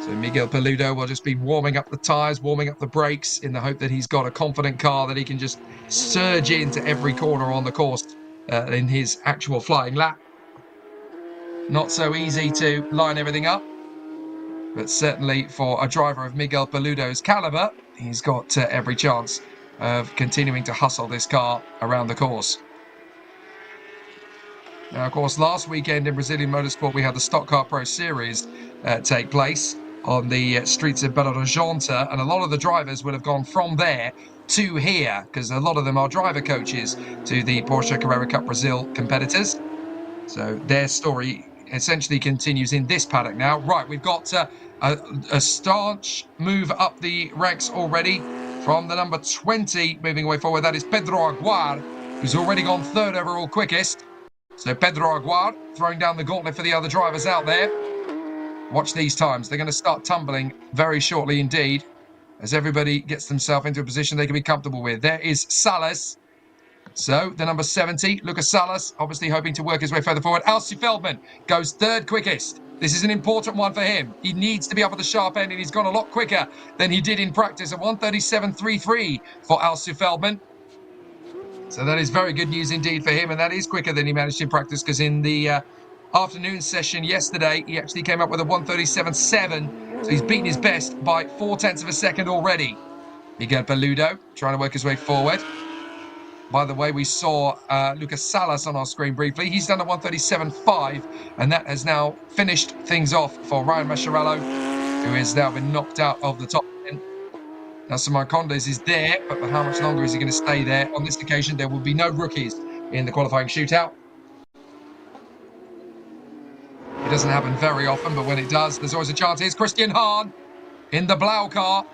S1: So Miguel Paludo will just be warming up the tyres, warming up the brakes, in the hope that he's got a confident car that he can just surge into every corner on the course in his actual flying lap. Not so easy to line everything up, but certainly for a driver of Miguel Paludo's calibre, he's got every chance of continuing to hustle this car around the course. Now, of course, last weekend in Brazilian motorsport, we had the Stock Car Pro Series take place on the streets of Belo Horizonte, and a lot of the drivers would have gone from there to here, because a lot of them are driver coaches to the Porsche Carrera Cup Brazil competitors. So their story essentially continues in this paddock now. Right, we've got a staunch move up the ranks already from the number 20 moving away forward. That is Pedro Aguar, who's already gone 3rd overall quickest. So Pedro Aguar throwing down the gauntlet for the other drivers out there. Watch these times. They're going to start tumbling very shortly indeed, as everybody gets themselves into a position they can be comfortable with. There is Salas. So the number 70, Lucas Salas, obviously hoping to work his way further forward. Alcy Feldman goes 3rd quickest. This is an important one for him. He needs to be up at the sharp end, and he's gone a lot quicker than he did in practice at 1:37.33 for Alcy Feldman. So that is very good news indeed for him, and that is quicker than he managed in practice, because in the afternoon session yesterday, he actually came up with a 1:37.7, so he's beaten his best by 0.4 of a second already. Miguel Paludo trying to work his way forward. By the way, we saw Lucas Salas on our screen briefly. He's done a 1:37.5, and that has now finished things off for Ryan Mascherello, who has now been knocked out of the top 10. Now, Simon Condes is there, but for how much longer is he going to stay there? On this occasion, there will be no rookies in the qualifying shootout. doesn't happen very often, but when it does, there's always a chance. Here's Christian Hahn in the Blau car.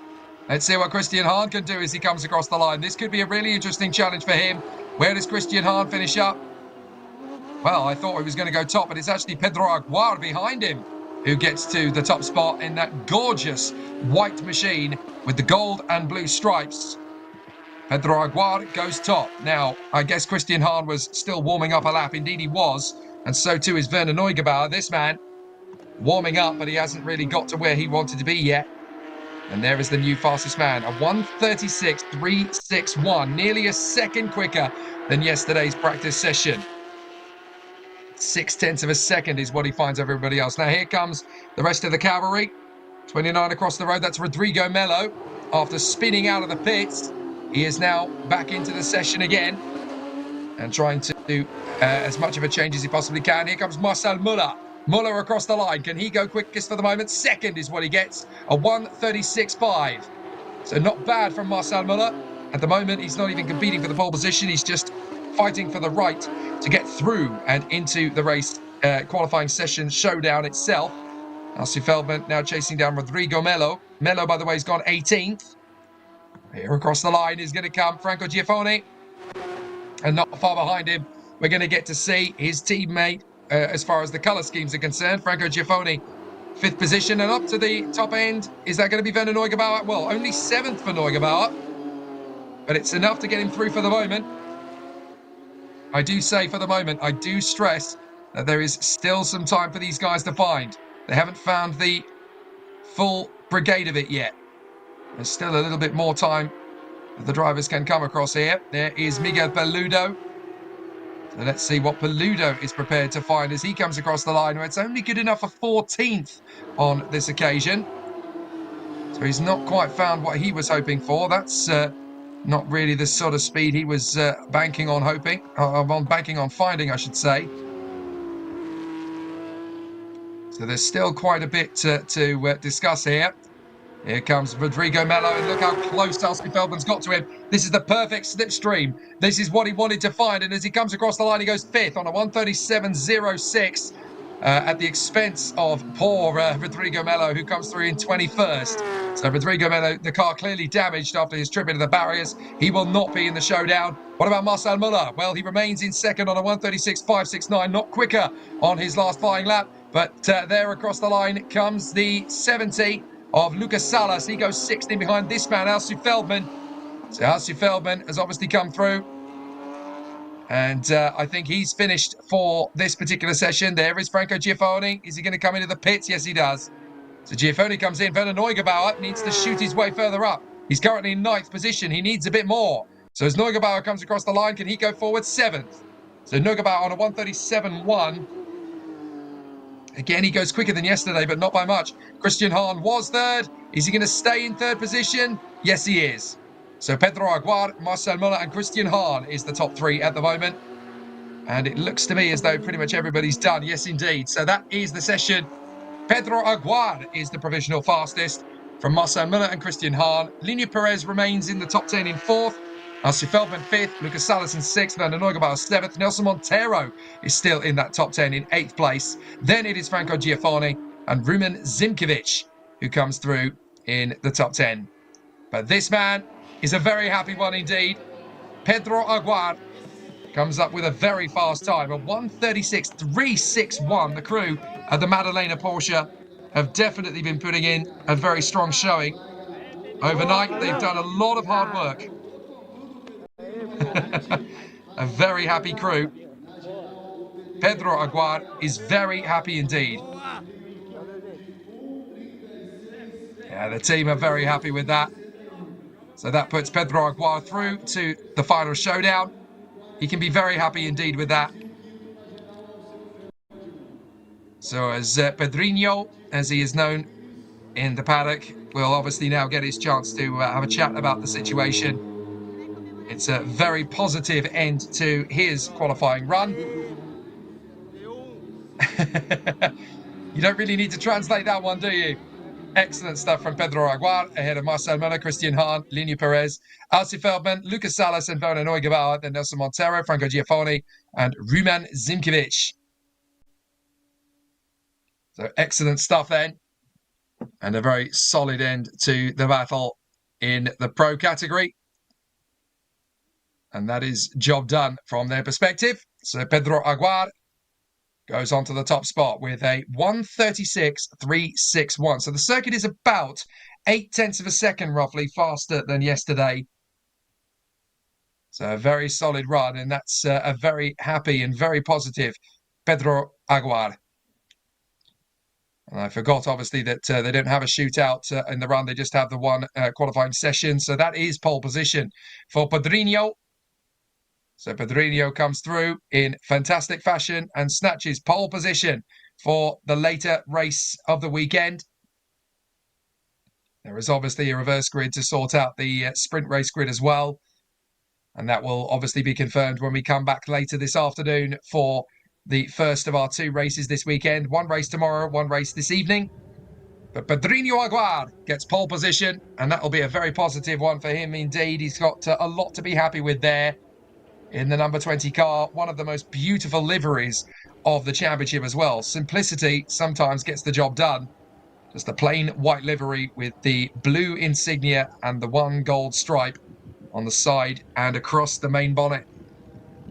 S1: Let's see what Christian Hahn can do as he comes across the line. This could be a really interesting challenge for him. Where does Christian Hahn finish up? Well, I thought he was going to go top, but it's actually Pedro Aguar behind him who gets to the top spot in that gorgeous white machine with the gold and blue stripes. Pedro Aguar goes top. Now, I guess Christian Hahn was still warming up a lap. Indeed, he was. And so too is Werner Neugebauer. This man warming up, but he hasn't really got to where he wanted to be yet. And there is the new fastest man, a 1:36.361, nearly a second quicker than yesterday's practice session. 0.6 of a second is what he finds everybody else. Now here comes the rest of the cavalry. 29 across the road, that's Rodrigo Melo. After spinning out of the pits, he is now back into the session again and trying to do as much of a change as he possibly can. Here comes Marcel Muller. Muller across the line. Can he go quickest for the moment? Second is what he gets. A 1:36.5. So not bad from Marcel Muller. At the moment, he's not even competing for the pole position. He's just fighting for the right to get through and into the race qualifying session showdown itself. Alcy Feldman now chasing down Rodrigo Melo. Melo, by the way, has gone 18th. Here across the line is going to come Franco Giaffoni. And not far behind him, we're going to get to see his teammate as far as the colour schemes are concerned. Franco Giaffoni, 5th position, and up to the top end. Is that going to be Werner Neugebauer? Well, only 7th for Neugebauer, but it's enough to get him through for the moment. I do say for the moment, I do stress that there is still some time for these guys to find. They haven't found the full brigade of it yet. There's still a little bit more time that the drivers can come across here. There is Miguel Peludo. So let's see what Peludo is prepared to find as he comes across the line, where it's only good enough for 14th on this occasion. So he's not quite found what he was hoping for. That's not really the sort of speed he was banking on finding, I should say. So there's still quite a bit to discuss here. Here comes Rodrigo Melo, and look how close Alcy Feldman's got to him. This is the perfect slipstream. This is what he wanted to find, and as he comes across the line, he goes 5th on a 1:37.06 at the expense of poor Rodrigo Melo, who comes through in 21st. So Rodrigo Melo, the car clearly damaged after his trip into the barriers. He will not be in the showdown. What about Marcel Muller? Well, he remains in second on a 1:36.569, not quicker on his last flying lap, but there across the line comes the 70 of Lucas Salas. He goes 6th in behind this man, Alcy Feldman. So Alcy Feldman has obviously come through. And I think he's finished for this particular session. There is Franco Giaffoni. Is he going to come into the pits? Yes, he does. So Giaffoni comes in. Werner Neugebauer needs to shoot his way further up. He's currently in 9th position. He needs a bit more. So as Neugebauer comes across the line, can he go forward? 7th. So Neugebauer on a 1:37.1. Again, he goes quicker than yesterday, but not by much. Christian Hahn was 3rd. Is he going to stay in 3rd position? Yes, he is. So Pedro Aguar, Marcel Muller and Christian Hahn is the top 3 at the moment. And it looks to me as though pretty much everybody's done. Yes, indeed. So that is the session. Pedro Aguar is the provisional fastest from Marcel Muller and Christian Hahn. Lineu Perez remains in the top 10 in 4th. Alcy Feldman 5th, Lucas Salas in 6th, Werner Neugebauer 7th. Nelson Montero is still in that top 10 in 8th place. Then it is Franco Giaffoni and Rumen Zimkovic who comes through in the top 10. But this man is a very happy one indeed. Pedro Aguar comes up with a very fast time, a 1:36.361. The crew at the Madalena Porsche have definitely been putting in a very strong showing. Overnight, they've done a lot of hard work. A very happy crew. Pedro Aguar is very happy indeed. Yeah, the team are very happy with that. So that puts Pedro Aguar through to the final showdown. He can be very happy indeed with that. So as Pedrinho, as he is known in the paddock, will obviously now get his chance to have a chat about the situation. It's a very positive end to his qualifying run. You don't really need to translate that one, do you? Excellent stuff from Pedro Aguar ahead of Marcel Muller, Christian Hahn, Lineu Perez, Alcy Feldman, Lucas Salas and Werner Neugebauer, then Nelson Montero, Franco Giaffoni and Rumen Zimkovic. So excellent stuff then. And a very solid end to the battle in the pro category. And that is job done from their perspective. So Pedro Aguar goes on to the top spot with a 1:36.361. So the circuit is about 0.8 of a second roughly faster than yesterday. So a very solid run, and that's a very happy and very positive Pedro Aguar. And I forgot, obviously, that they don't have a shootout in the run. They just have the one qualifying session. So that is pole position for Pedrinho. So Pedrinho comes through in fantastic fashion and snatches pole position for the later race of the weekend. There is obviously a reverse grid to sort out the sprint race grid as well. And that will obviously be confirmed when we come back later this afternoon for the first of our 2 races this weekend. 1 race tomorrow, 1 race this evening. But Pedrinho Aguar gets pole position, and that will be a very positive one for him indeed. He's got a lot to be happy with there in the number 20 car. One of the most beautiful liveries of the championship as well. Simplicity sometimes gets the job done. Just a plain white livery with the blue insignia and the 1 gold stripe on the side and across the main bonnet.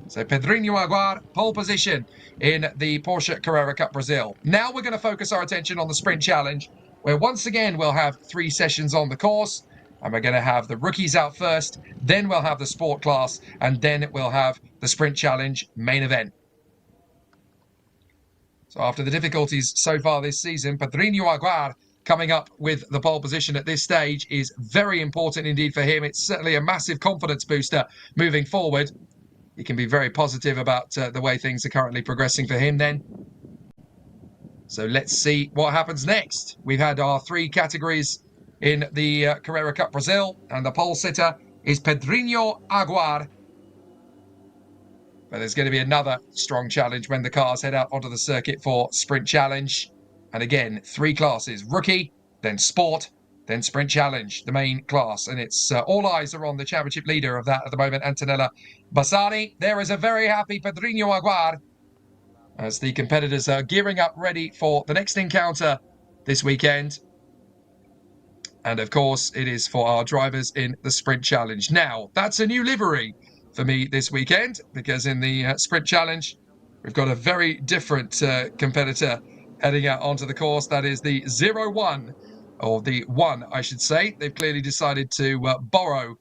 S1: So Pedrinho Aguar, pole position in the Porsche Carrera Cup Brazil. Now we're going to focus our attention on the Sprint Challenge, where once again we'll have 3 sessions on the course. And we're going to have the rookies out first, then we'll have the sport class, and then we'll have the Sprint Challenge main event. So after the difficulties so far this season, Pedrinho Aguar coming up with the pole position at this stage is very important indeed for him. It's certainly a massive confidence booster moving forward. He can be very positive about the way things are currently progressing for him then. So let's see what happens next. We've had our 3 categories in the Carrera Cup Brazil, and the pole sitter is Pedrinho Aguar. But there's going to be another strong challenge when the cars head out onto the circuit for Sprint Challenge. And again, 3 classes: rookie, then sport, then Sprint Challenge, the main class. And it's all eyes are on the championship leader of that at the moment, Antonella Bassani. There is a very happy Pedrinho Aguar as the competitors are gearing up ready for the next encounter this weekend. And of course, it is for our drivers in the Sprint Challenge. Now, that's a new livery for me this weekend, because in the Sprint Challenge, we've got a very different competitor heading out onto the course. That is the 01, or the 1, I should say. They've clearly decided to borrow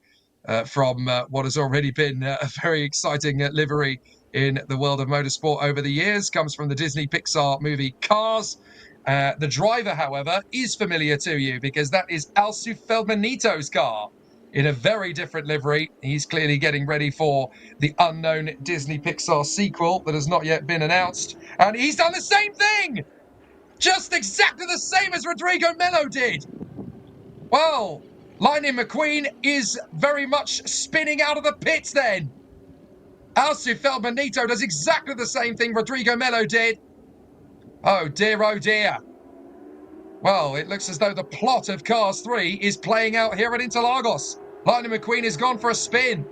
S1: from what has already been a very exciting livery in the world of motorsport over the years. Comes from the Disney Pixar movie Cars. The driver, however, is familiar to you because that is Alcio Feldmanito's car in a very different livery. He's clearly getting ready for the unknown Disney Pixar sequel that has not yet been announced. And he's done the same thing! Just exactly the same as Rodrigo Melo did! Well, Lightning McQueen is very much spinning out of the pits then. Alcio Feldmanito does exactly the same thing Rodrigo Melo did. Oh dear, oh dear. Well, it looks as though the plot of Cars 3 is playing out here at Interlagos. Lightning McQueen has gone for a spin.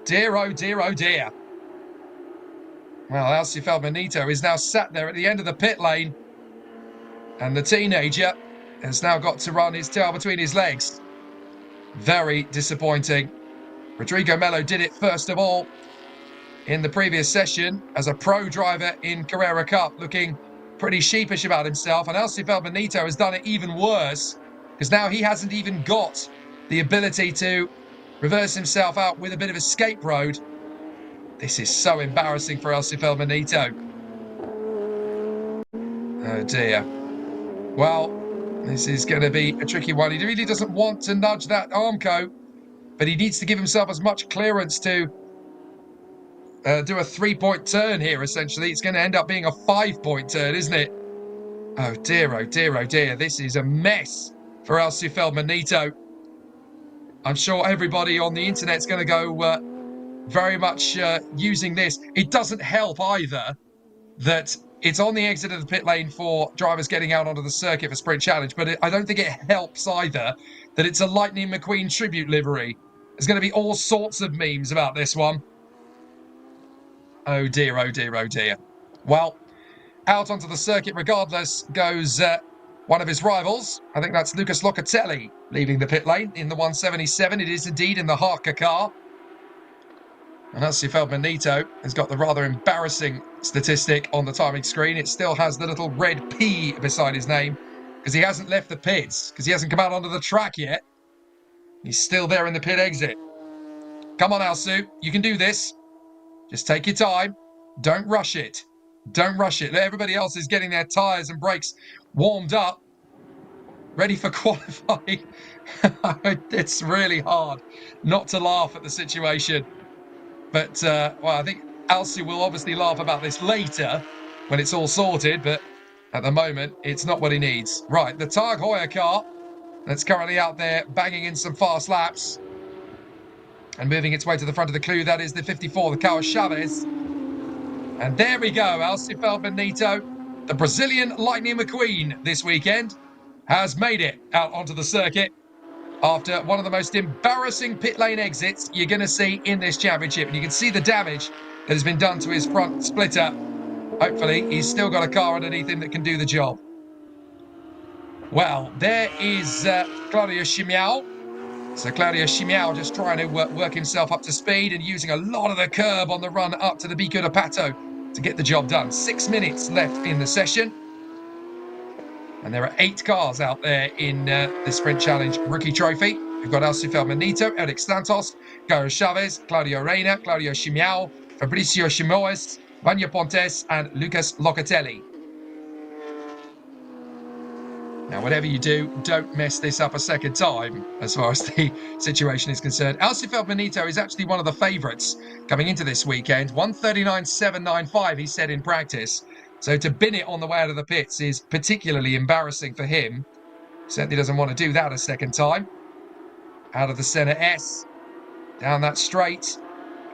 S1: Dear, oh dear, oh dear. Well, Alcio Feldmanito is now sat there at the end of the pit lane. And the teenager has now got to run his tail between his legs. Very disappointing. Rodrigo Melo did it first of all in the previous session as a pro driver in Carrera Cup, looking pretty sheepish about himself. And Alcio Feldmanito has done it even worse, because now he hasn't even got the ability to reverse himself out with a bit of escape road. This is so embarrassing for Alcio Feldmanito. Oh dear. Well, this is going to be a tricky one. He really doesn't want to nudge that Armco, but he needs to give himself as much clearance to do a 3-point turn here, essentially. It's going to end up being a 5-point turn, isn't it? Oh dear, oh dear, oh dear. This is a mess for Alcio Feldmanito. I'm sure everybody on the internet's going to go very much using this. It doesn't help either that it's on the exit of the pit lane for drivers getting out onto the circuit for Sprint Challenge, but I don't think it helps either that it's a Lightning McQueen tribute livery. There's going to be all sorts of memes about this one. Oh dear, oh dear, oh dear. Well, out onto the circuit regardless goes one of his rivals. I think that's Lucas Locatelli leaving the pit lane in the 177. It is indeed in the Harker car. And Alcy Feldman-Neto has got the rather embarrassing statistic on the timing screen. It still has the little red P beside his name because he hasn't left the pits, because he hasn't come out onto the track yet. He's still there in the pit exit. Come on, Alcy, you can do this. Just take your time. Don't rush it. Don't rush it. Everybody else is getting their tyres and brakes warmed up, ready for qualifying. It's really hard not to laugh at the situation. But, well, I think Alcy will obviously laugh about this later when it's all sorted, but at the moment, it's not what he needs. Right, the Tag Heuer car that's currently out there banging in some fast laps and moving its way to the front of the clue. That is the 54, the Carros Chavez. And there we go, Alcy Feldman-Neto, the Brazilian Lightning McQueen this weekend, has made it out onto the circuit after one of the most embarrassing pit lane exits you're going to see in this championship. And you can see the damage that has been done to his front splitter. Hopefully, he's still got a car underneath him that can do the job. Well, there is Claudio Chimiao. So Claudio Chimiao just trying to work himself up to speed and using a lot of the curb on the run up to the Bico de Pato to get the job done. 6 minutes left in the session. And there are 8 cars out there in the Sprint Challenge Rookie Trophy. We've got Alcy Feldman-Neto, Eric Santos, Carlos Chavez, Claudio Reina, Claudio Chimiao, Fabricio Chimoes, Vanya Pontes, and Lucas Locatelli. Now, whatever you do, don't mess this up a second time, as far as the situation is concerned. Alcy Feldman-Neto is actually one of the favourites coming into this weekend. 1:39.795, he said in practice. So to bin it on the way out of the pits is particularly embarrassing for him. Certainly doesn't want to do that a second time. Out of the centre S, down that straight,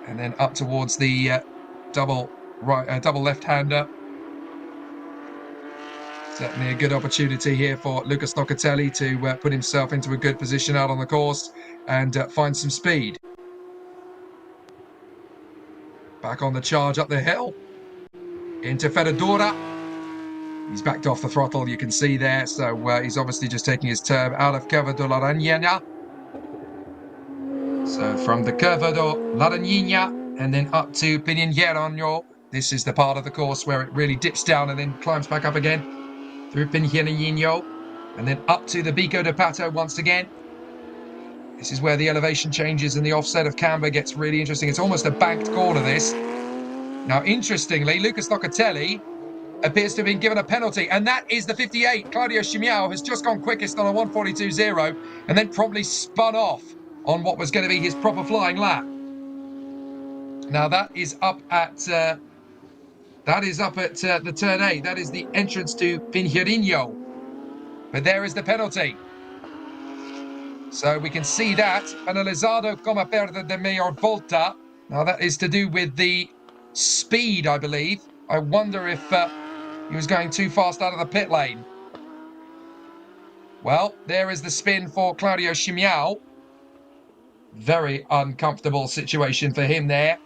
S1: and then up towards the double left-hander. Certainly a good opportunity here for Lucas Locatelli to put himself into a good position out on the course and find some speed. Back on the charge up the hill. Into Ferradura. He's backed off the throttle, you can see there. So he's obviously just taking his turn out of Curva de Laranjinha. So from the Curva de Laranjinha and then up to Pinheiro. This is the part of the course where it really dips down and then climbs back up again. Through Pinheiro. And then up to the Bico de Pato once again. This is where the elevation changes and the offset of camber gets really interesting. It's almost a banked corner, this. Now, interestingly, Lucas Locatelli appears to have been given a penalty, and that is the 58. Claudio Chimiao has just gone quickest on a 1:42.0 and then promptly spun off on what was going to be his proper flying lap. Now, that is up at the turn 8. That is the entrance to Pinheirinho. But there is the penalty. So we can see that. Penalizado como perda de maior volta. Now, that is to do with the speed, I believe. I wonder if he was going too fast out of the pit lane. Well, there is the spin for Claudio Chimiao. Very uncomfortable situation for him there.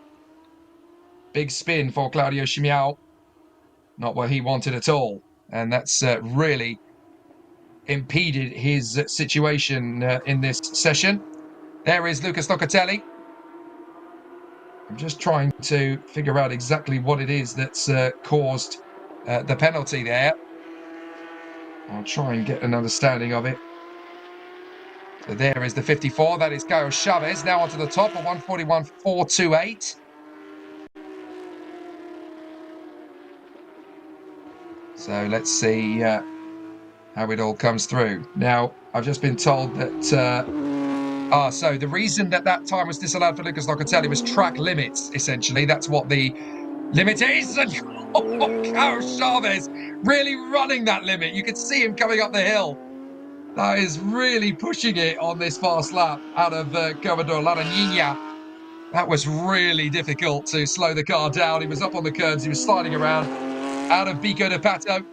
S1: Big spin for Claudio Chimiao. Not what he wanted at all. And that's really impeded his situation in this session. There is Lucas Locatelli. I'm just trying to figure out exactly what it is that's caused the penalty there. I'll try and get an understanding of it. So there is the 54. That is Carlos Chavez. Now onto the top of 1:41.428. So let's see how it all comes through. Now, I've just been told that... so the reason that time was disallowed for Lucas Locatelli was track limits, essentially. That's what the limit is. And Carlos Chavez really running that limit. You could see him coming up the hill. That is really pushing it on this fast lap out of Curva de Laranjinha. That was really difficult to slow the car down. He was up on the curbs. He was sliding around. Out of Bico de Pato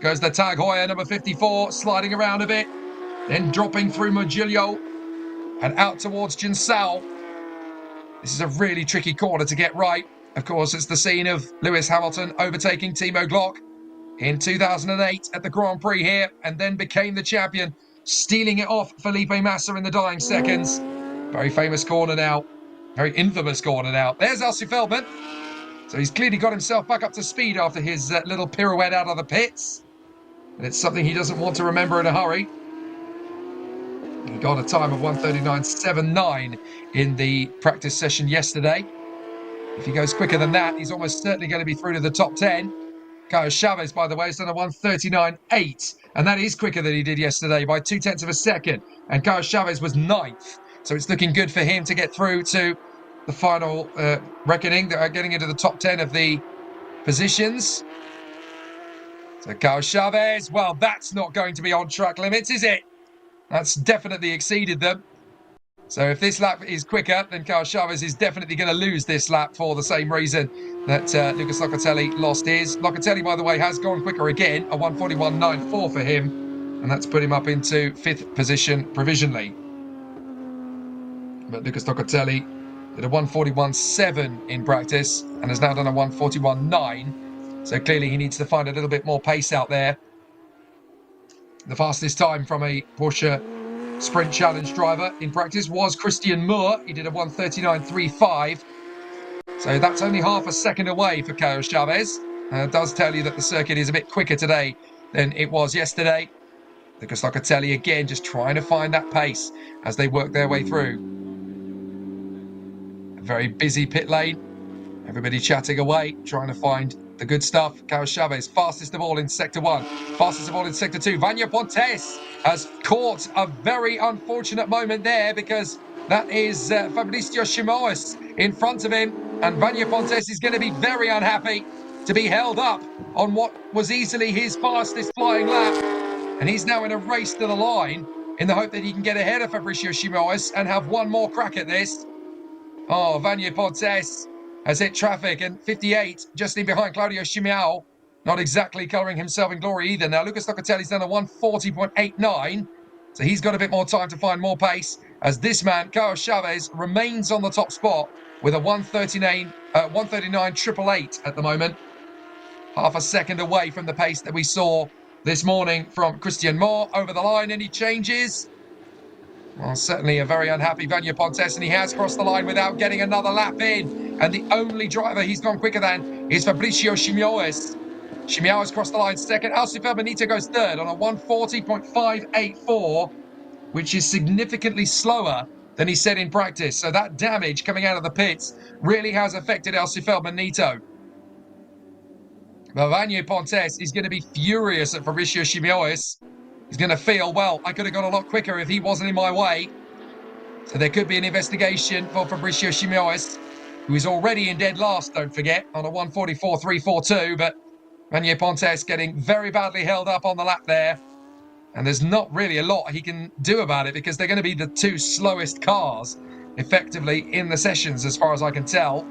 S1: goes the Tag Heuer number 54, sliding around a bit. Then dropping through Mugilio and out towards Jinsao. This is a really tricky corner to get right. Of course, it's the scene of Lewis Hamilton overtaking Timo Glock in 2008 at the Grand Prix here, and then became the champion, stealing it off Felipe Massa in the dying seconds. Very famous corner now. Very infamous corner now. There's Elsie Feldman. So he's clearly got himself back up to speed after his little pirouette out of the pits. And it's something he doesn't want to remember in a hurry. He got a time of 1:39.79 in the practice session yesterday. If he goes quicker than that, he's almost certainly going to be through to the top 10. Carlos Chavez, by the way, has done a 1:39.8, and that is quicker than he did yesterday by 0.2 of a second. And Carlos Chavez was 9th, so it's looking good for him to get through to the final reckoning. They're getting into the top 10 of the positions. So Carlos Chavez, well, that's not going to be on track limits, is it? That's definitely exceeded them. So if this lap is quicker, then Carlos Chavez is definitely going to lose this lap for the same reason that Lucas Locatelli lost his. Locatelli, by the way, has gone quicker again, a 1:41.94 for him, and that's put him up into 5th position provisionally. But Lucas Locatelli did a 1:41.7 in practice and has now done a 1:41.9, so clearly he needs to find a little bit more pace out there. The fastest time from a Porsche Sprint Challenge driver in practice was Christian Moore. He did a 1:39.35. So that's only half a second away for Carlos Chavez. It does tell you that the circuit is a bit quicker today than it was yesterday. Lucas Locatelli again just trying to find that pace as they work their way through. A very busy pit lane. Everybody chatting away, trying to find the good stuff. Carlos Chavez, fastest of all in Sector 1. Fastest of all in Sector 2. Vanya Pontes has caught a very unfortunate moment there because that is Fabricio Chimoes in front of him. And Vanya Pontes is going to be very unhappy to be held up on what was easily his fastest flying lap. And he's now in a race to the line in the hope that he can get ahead of Fabricio Chimoes and have one more crack at this. Oh, Vanya Pontes has hit traffic, and 58 just in behind Claudio Chimiao. Not exactly colouring himself in glory either. Now, Lucas Locatelli's done a 1:40.89, so he's got a bit more time to find more pace, as this man, Carlos Chavez, remains on the top spot with a 1:39.888 at the moment. Half a second away from the pace that we saw this morning from Christian Moore. Over the line, any changes? Well, certainly a very unhappy Vanya Pontes, and he has crossed the line without getting another lap in. And the only driver he's gone quicker than is Fabricio Chimoes. Chimiao has crossed the line second. Alcifer Benito goes third on a 1:40.584, which is significantly slower than he said in practice. So that damage coming out of the pits really has affected Alcifer Benito. But Vanya Pontes is going to be furious at Fabricio Chimoes. He's going to feel, well, I could have gone a lot quicker if he wasn't in my way. So there could be an investigation for Fabricio Chimoes, who is already in dead last, don't forget, on a 1:44.342. But Vanya Pontes getting very badly held up on the lap there. And there's not really a lot he can do about it because they're going to be the two slowest cars, effectively, in the sessions, as far as I can tell.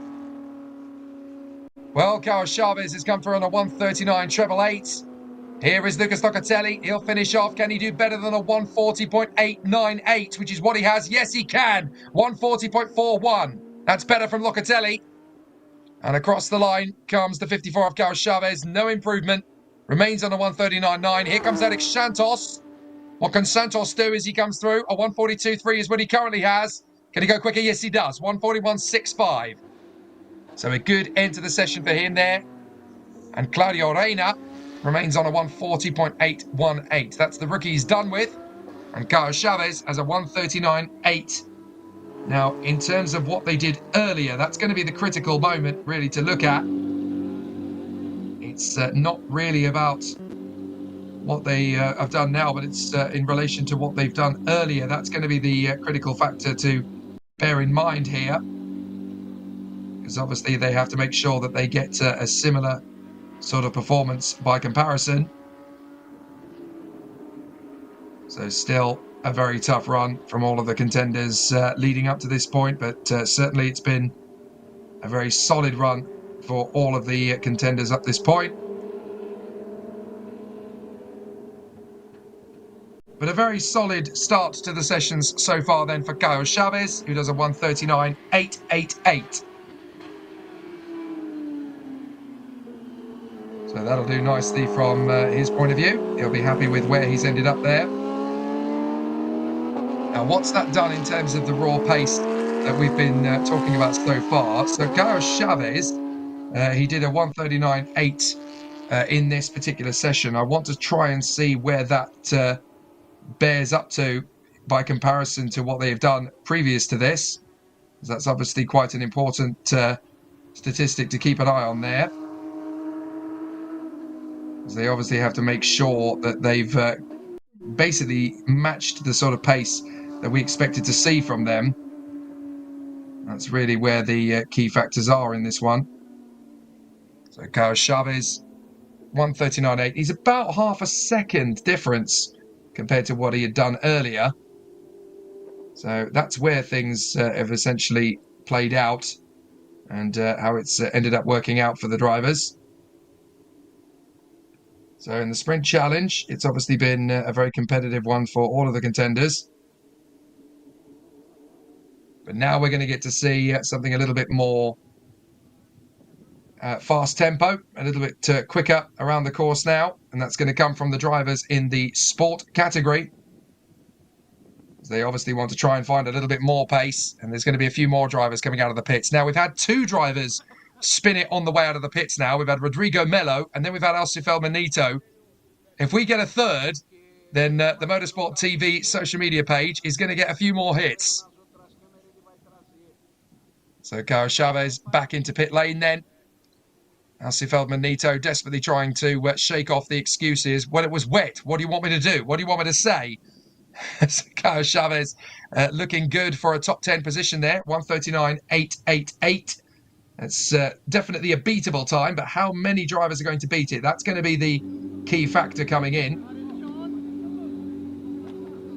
S1: Well, Carlos Chavez has come through on a 1:39.888. Here is Lucas Locatelli. He'll finish off. Can he do better than a 1:40.898, which is what he has? Yes, he can. 1:40.41. That's better from Locatelli. And across the line comes the 54 of Carlos Chavez. No improvement. Remains on a 1:39.9. Here comes Alex Santos. What can Santos do as he comes through? A 1:42.3 is what he currently has. Can he go quicker? Yes, he does. 1:41.65. So a good end to the session for him there. And Claudio Reina remains on a 1:40.818. That's the rookie he's done with. And Carlos Chavez has a 1:39.8. Now, in terms of what they did earlier, that's going to be the critical moment, really, to look at. It's not really about what they have done now, but it's in relation to what they've done earlier. That's going to be the critical factor to bear in mind here. Because obviously they have to make sure that they get a similar sort of performance by comparison. So still a very tough run from all of the contenders leading up to this point, but certainly it's been a very solid run for all of the contenders up this point. But a very solid start to the sessions so far then for Carlos Chavez, who does a 1:39.888. So that'll do nicely from his point of view. He'll be happy with where he's ended up there. Now, what's that done in terms of the raw pace that we've been talking about so far? So Carlos Chavez, he did a 1:39.8 in this particular session. I want to try and see where that bears up to by comparison to what they have done previous to this. That's obviously quite an important statistic to keep an eye on there. They obviously have to make sure that they've basically matched the sort of pace that we expected to see from them. That's really where the key factors are in this one. So Carlos Chavez, 1:39.8. He's about half a second difference compared to what he had done earlier. So that's where things have essentially played out and how it's ended up working out for the drivers. So in the sprint challenge, it's obviously been a very competitive one for all of the contenders. But now we're going to get to see something a little bit more fast tempo, a little bit quicker around the course now. And that's going to come from the drivers in the sport category. They obviously want to try and find a little bit more pace. And there's going to be a few more drivers coming out of the pits. Now, we've had two drivers spin it on the way out of the pits now. We've had Rodrigo Melo, and then we've had Alcifel Manito. If we get a third, then the Motorsport TV social media page is going to get a few more hits. So Carlos Chavez back into pit lane then. Alcifel Manito desperately trying to shake off the excuses. Well, it was wet. What do you want me to do? What do you want me to say? So Carlos Chavez looking good for a top 10 position there. 1:39.888. It's definitely a beatable time, but how many drivers are going to beat it? That's going to be the key factor coming in.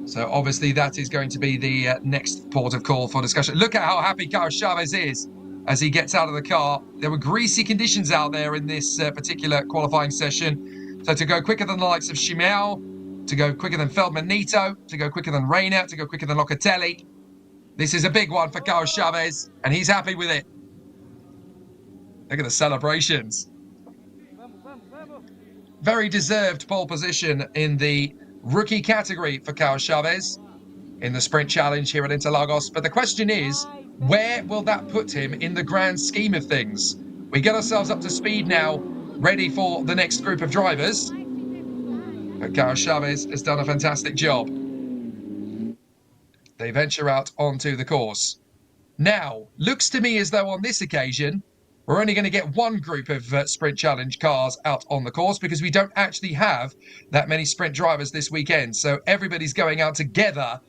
S1: So obviously that is going to be the next port of call for discussion. Look at how happy Carlos Chavez is as he gets out of the car. There were greasy conditions out there in this particular qualifying session. So to go quicker than the likes of Shimao, to go quicker than Feldman Nito, to go quicker than Reina, to go quicker than Locatelli. This is a big one for Carlos Chavez, and he's happy with it. Look at the celebrations. Very deserved pole position in the rookie category for Carlos Chavez in the sprint challenge here at Interlagos. But the question is, where will that put him in the grand scheme of things? We get ourselves up to speed now, ready for the next group of drivers. But Carlos Chavez has done a fantastic job. They venture out onto the course. Now, looks to me as though on this occasion, we're only going to get one group of sprint challenge cars out on the course because we don't actually have that many sprint drivers this weekend. So everybody's going out together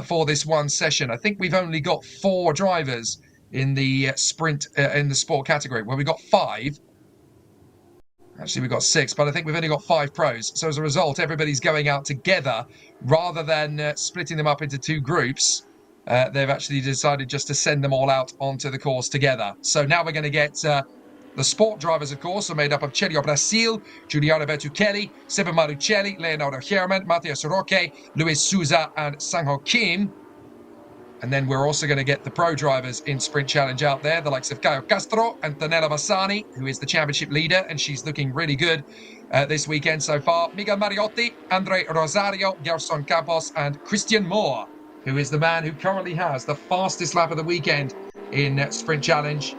S1: for this one session. I think we've only got 4 drivers in the sprint, in the sport category. Well, we've got 5. Actually, we've got 6, but I think we've only got 5 pros. So as a result, everybody's going out together rather than splitting them up into 2 groups. They've actually decided just to send them all out onto the course together. So now we're going to get the sport drivers, of course, are made up of Celio Brasil, Giuliano Bertuchelli, Seba Maruccelli, Leonardo Herman, Matthias Roque, Luis Souza, and Sang-Ho Kim. And then we're also going to get the pro drivers in sprint challenge out there, the likes of Caio Castro, Antonella Bassani, who is the championship leader, and she's looking really good this weekend so far. Miguel Mariotti, Andre Rosario, Gerson Campos, and Christian Moore, who is the man who currently has the fastest lap of the weekend in sprint challenge.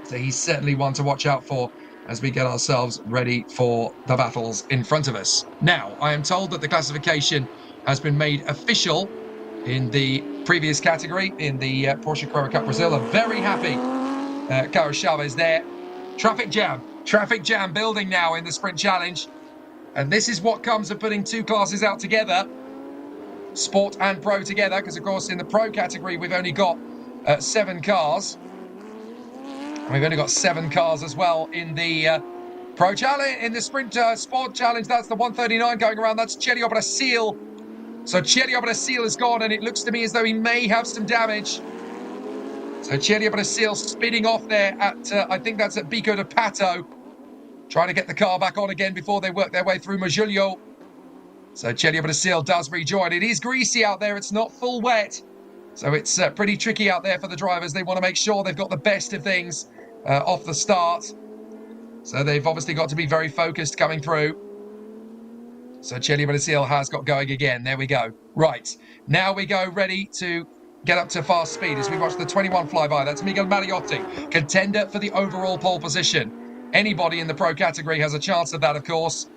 S1: So he's certainly one to watch out for as we get ourselves ready for the battles in front of us. Now, I am told that the classification has been made official in the previous category, in the Porsche Cup Brazil. I'm very happy Carlos Chavez there. Traffic jam building now in the sprint challenge. And this is what comes of putting 2 classes out together. Sport and pro together, because of course in the pro category we've only got 7 cars, and we've only got 7 cars as well in the pro challenge. In the sprint sport challenge, that's the 1:39 going around. That's Celio Brasil. So Celio Brasil is gone, and it looks to me as though he may have some damage. So Celio Brasil spinning off there at I think that's at Bico de Pato, trying to get the car back on again before they work their way through Majulio. So Celio Brasil does rejoin. It is greasy out there. It's not full wet. So it's pretty tricky out there for the drivers. They want to make sure they've got the best of things off the start. So they've obviously got to be very focused coming through. So Celio Brasil has got going again. There we go. Right. Now we go ready to get up to fast speed as we watch the 21 flyby. That's Miguel Mariotti, contender for the overall pole position. Anybody in the pro category has a chance of that, of course.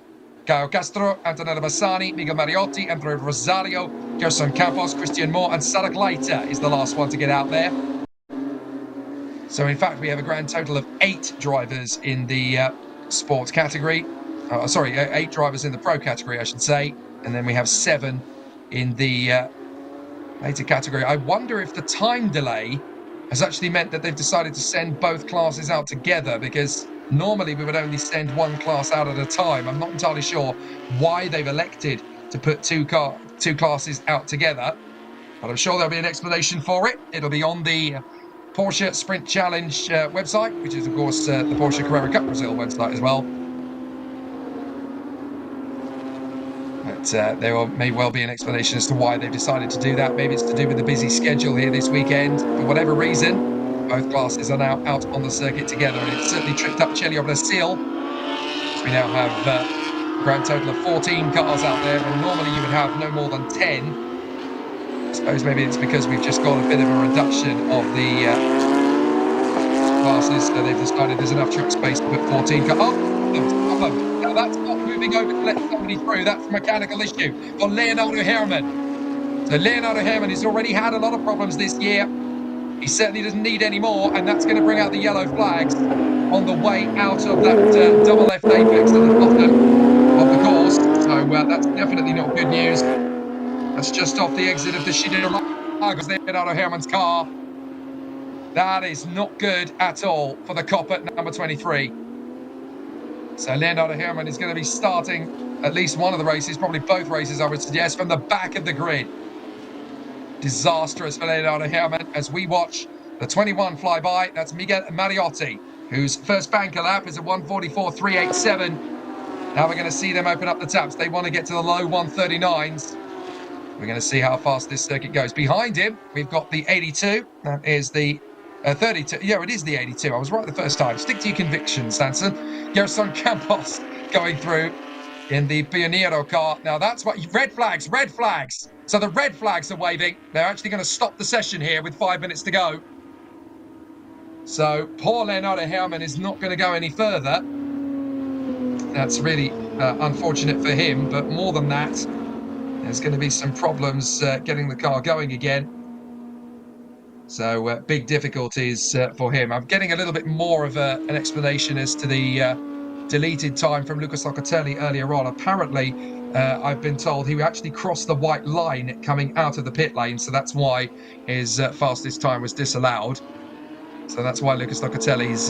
S1: Caio Castro, Antonella Bassani, Miguel Mariotti, Andrea Rosario, Gerson Campos, Christian Moore, and Sarah Leiter is the last one to get out there. So, in fact, we have a grand total of 8 drivers in the sports category. 8 drivers in the pro category, I should say. And then we have 7 in the later category. I wonder if the time delay has actually meant that they've decided to send both classes out together, because normally we would only send one class out at a time. I'm not entirely sure why they've elected to put two classes out together, but I'm sure there'll be an explanation for it. It'll be on the Porsche Sprint Challenge website, which is, of course, the Porsche Carrera Cup Brazil website as well. But there may well be an explanation as to why they've decided to do that. Maybe it's to do with the busy schedule here this weekend. For whatever reason, both classes are now out on the circuit together, and it's certainly tripped up Celio Brasil. So we now have a grand total of 14 cars out there, and normally you would have no more than 10. I suppose maybe it's because we've just got a bit of a reduction of the classes, so they've decided there's enough track space to put 14 cars. Oh, now that's not moving over to let somebody through. That's a mechanical issue for Leonardo Herrmann. So Leonardo Herrmann has already had a lot of problems this year. He certainly doesn't need any more, and that's going to bring out the yellow flags on the way out of that double left apex at the bottom of the course. So that's definitely not good news. That's just off the exit of the Interlagos, Leonardo Herrmann's car. That is not good at all for the cop at number 23. So Leonardo Herrmann is going to be starting at least one of the races, probably both races, I would suggest, from the back of the grid. Disastrous for Leonardo Herrmann as we watch the 21 flyby. That's Miguel Mariotti, whose first banker lap is a 1:44.387. Now we're going to see them open up the taps. They want to get to the low 1:39s. We're going to see how fast this circuit goes. Behind him, we've got the 82. That is the 32. Yeah, it is the 82. I was right the first time. Stick to your convictions, Sanson. Gerson Campos going through in the Pionero car. Now that's what... Red flags, red flags. So the red flags are waving. They're actually going to stop the session here with 5 minutes to go. So poor Leonardo Herrmann is not going to go any further. That's really unfortunate for him. But more than that, there's going to be some problems getting the car going again. So big difficulties for him. I'm getting a little bit more of an explanation as to the deleted time from Lucas Locatelli earlier on. Apparently, I've been told he actually crossed the white line coming out of the pit lane, so that's why his fastest time was disallowed. So that's why Lucas Locatelli's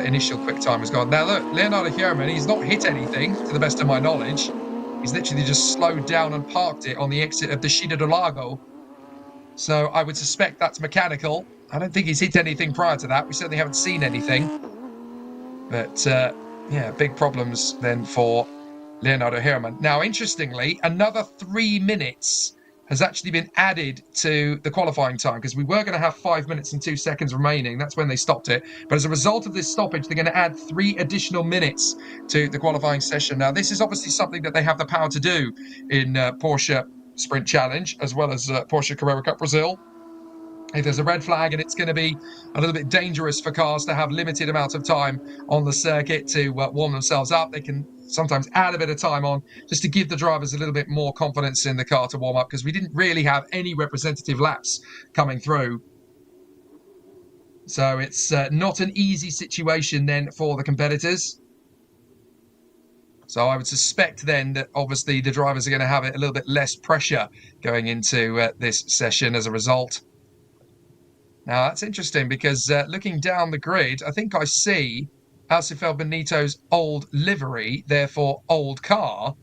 S1: initial quick time was gone. Now look, Leonardo Herrmann, he's not hit anything, to the best of my knowledge. He's literally just slowed down and parked it on the exit of the China do Lago. So I would suspect that's mechanical. I don't think he's hit anything prior to that. We certainly haven't seen anything. But, yeah, big problems then for Leonardo Herrmann. Now, interestingly, another 3 minutes has actually been added to the qualifying time, because we were going to have 5 minutes and 2 seconds remaining. That's when they stopped it. But as a result of this stoppage, they're going to add 3 additional minutes to the qualifying session. Now, this is obviously something that they have the power to do in Porsche Sprint Challenge, as well as Porsche Carrera Cup Brazil. If there's a red flag and it's going to be a little bit dangerous for cars to have limited amount of time on the circuit to warm themselves up, they can sometimes add a bit of time on just to give the drivers a little bit more confidence in the car to warm up, because we didn't really have any representative laps coming through. So it's not an easy situation then for the competitors. So I would suspect then that obviously the drivers are going to have a little bit less pressure going into this session as a result. Now, that's interesting because looking down the grid, I think I see Alcifel Benito's old livery, therefore old car,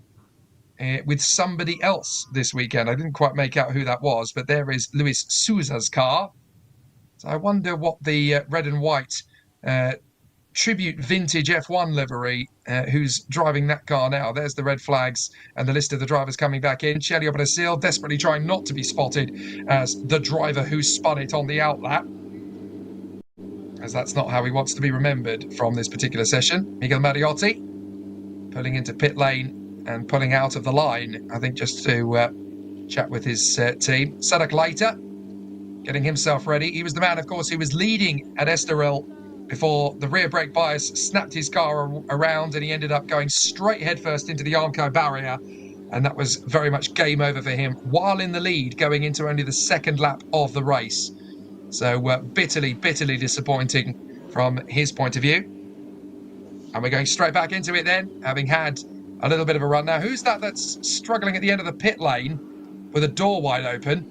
S1: with somebody else this weekend. I didn't quite make out who that was, but there is Luis Souza's car. So I wonder what the red and white tribute vintage F1 livery, who's driving that car now. There's the red flags and the list of the drivers coming back in. Celio Brasil desperately trying not to be spotted as the driver who spun it on the outlap. as that's not how he wants to be remembered from this particular session. Miguel Mariotti pulling into pit lane and pulling out of the line, I think, just to chat with his team. Sadok Leiter getting himself ready. He was the man, of course, who was leading at Estoril before the rear brake bias snapped his car around and he ended up going straight headfirst into the Armco barrier. And that was very much game over for him while in the lead going into only the second lap of the race. So bitterly disappointing from his point of view. And we're going straight back into it then, having had a little bit of a run. Now, who's that's struggling at the end of the pit lane with a door wide open?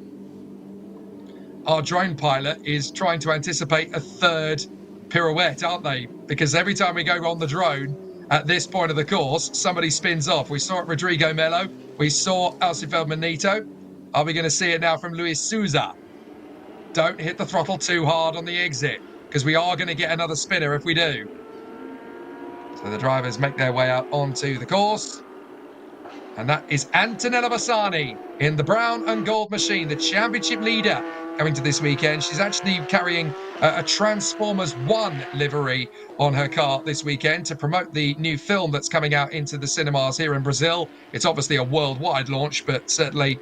S1: Our drone pilot is trying to anticipate a third pirouette, aren't they? Because every time we go on the drone at this point of the course, somebody spins off. We saw it Rodrigo Melo. We saw Alcifeld Manito. Are we going to see it now from Luis Souza? Don't hit the throttle too hard on the exit, because we are going to get another spinner if we do. So the drivers make their way out onto the course. And that is Antonella Bassani in the brown and gold machine, the championship leader coming to this weekend. She's actually carrying a Transformers 1 livery on her car this weekend to promote the new film that's coming out into the cinemas here in Brazil. It's obviously a worldwide launch, but certainly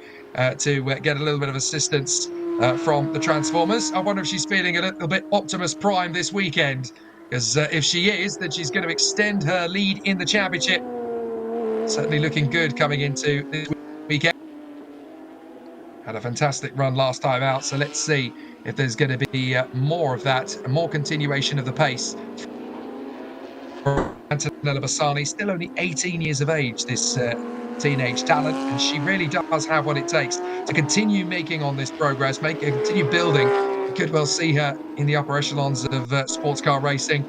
S1: to get a little bit of assistance from the Transformers. I wonder if she's feeling a little bit Optimus Prime this weekend, because if she is, then she's going to extend her lead in the championship. Certainly looking good coming into this weekend. Had a fantastic run last time out, so let's see if there's going to be more of that, more continuation of the pace. Antonella Bassani, still only 18 years of age, this teenage talent, and she really does have what it takes to continue making on this progress, continue building. You could well see her in the upper echelons of sports car racing,